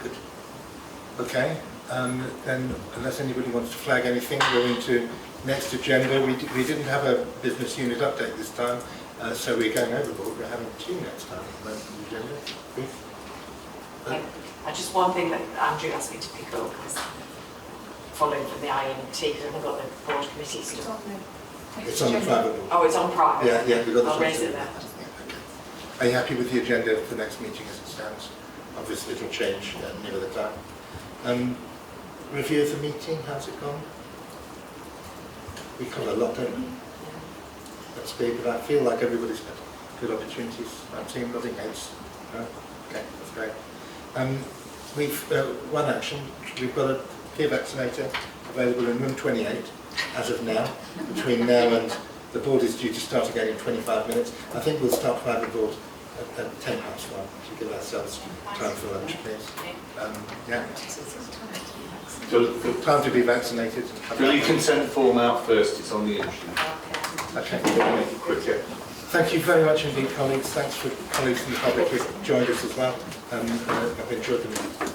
Good. Okay, then unless anybody wants to flag anything, we're into next agenda. We didn't have a business unit update this time, so we're going overboard. We're having two next time at the moment on the agenda. Just one thing that Andrew asked me to pick up was following from the INT, because I've got the board committee stuff. It's on the private board. Oh, it's on private? Yeah, we've got the I'll raise it there. Are you happy with the agenda for the next meeting as it stands? Obviously it'll change near the time. Review of the meeting, how's it gone? We covered a lot, don't we? That's big, but I feel like everybody's had good opportunities. My team, nothing else. No? Okay, that's great. We've one action. We've got a peer vaccinator available in room 28 as of now. Between now and the board is due to start again in 25 minutes. I think we'll start private board at 10 past 1 to give ourselves time for lunch, please. Yeah. Time to be vaccinated. Fill your consent form out first. It's on the entry. Okay. Make it quicker. Thank you very much indeed, colleagues. Thanks for colleagues from the public who've joined us as well. I've enjoyed the meeting.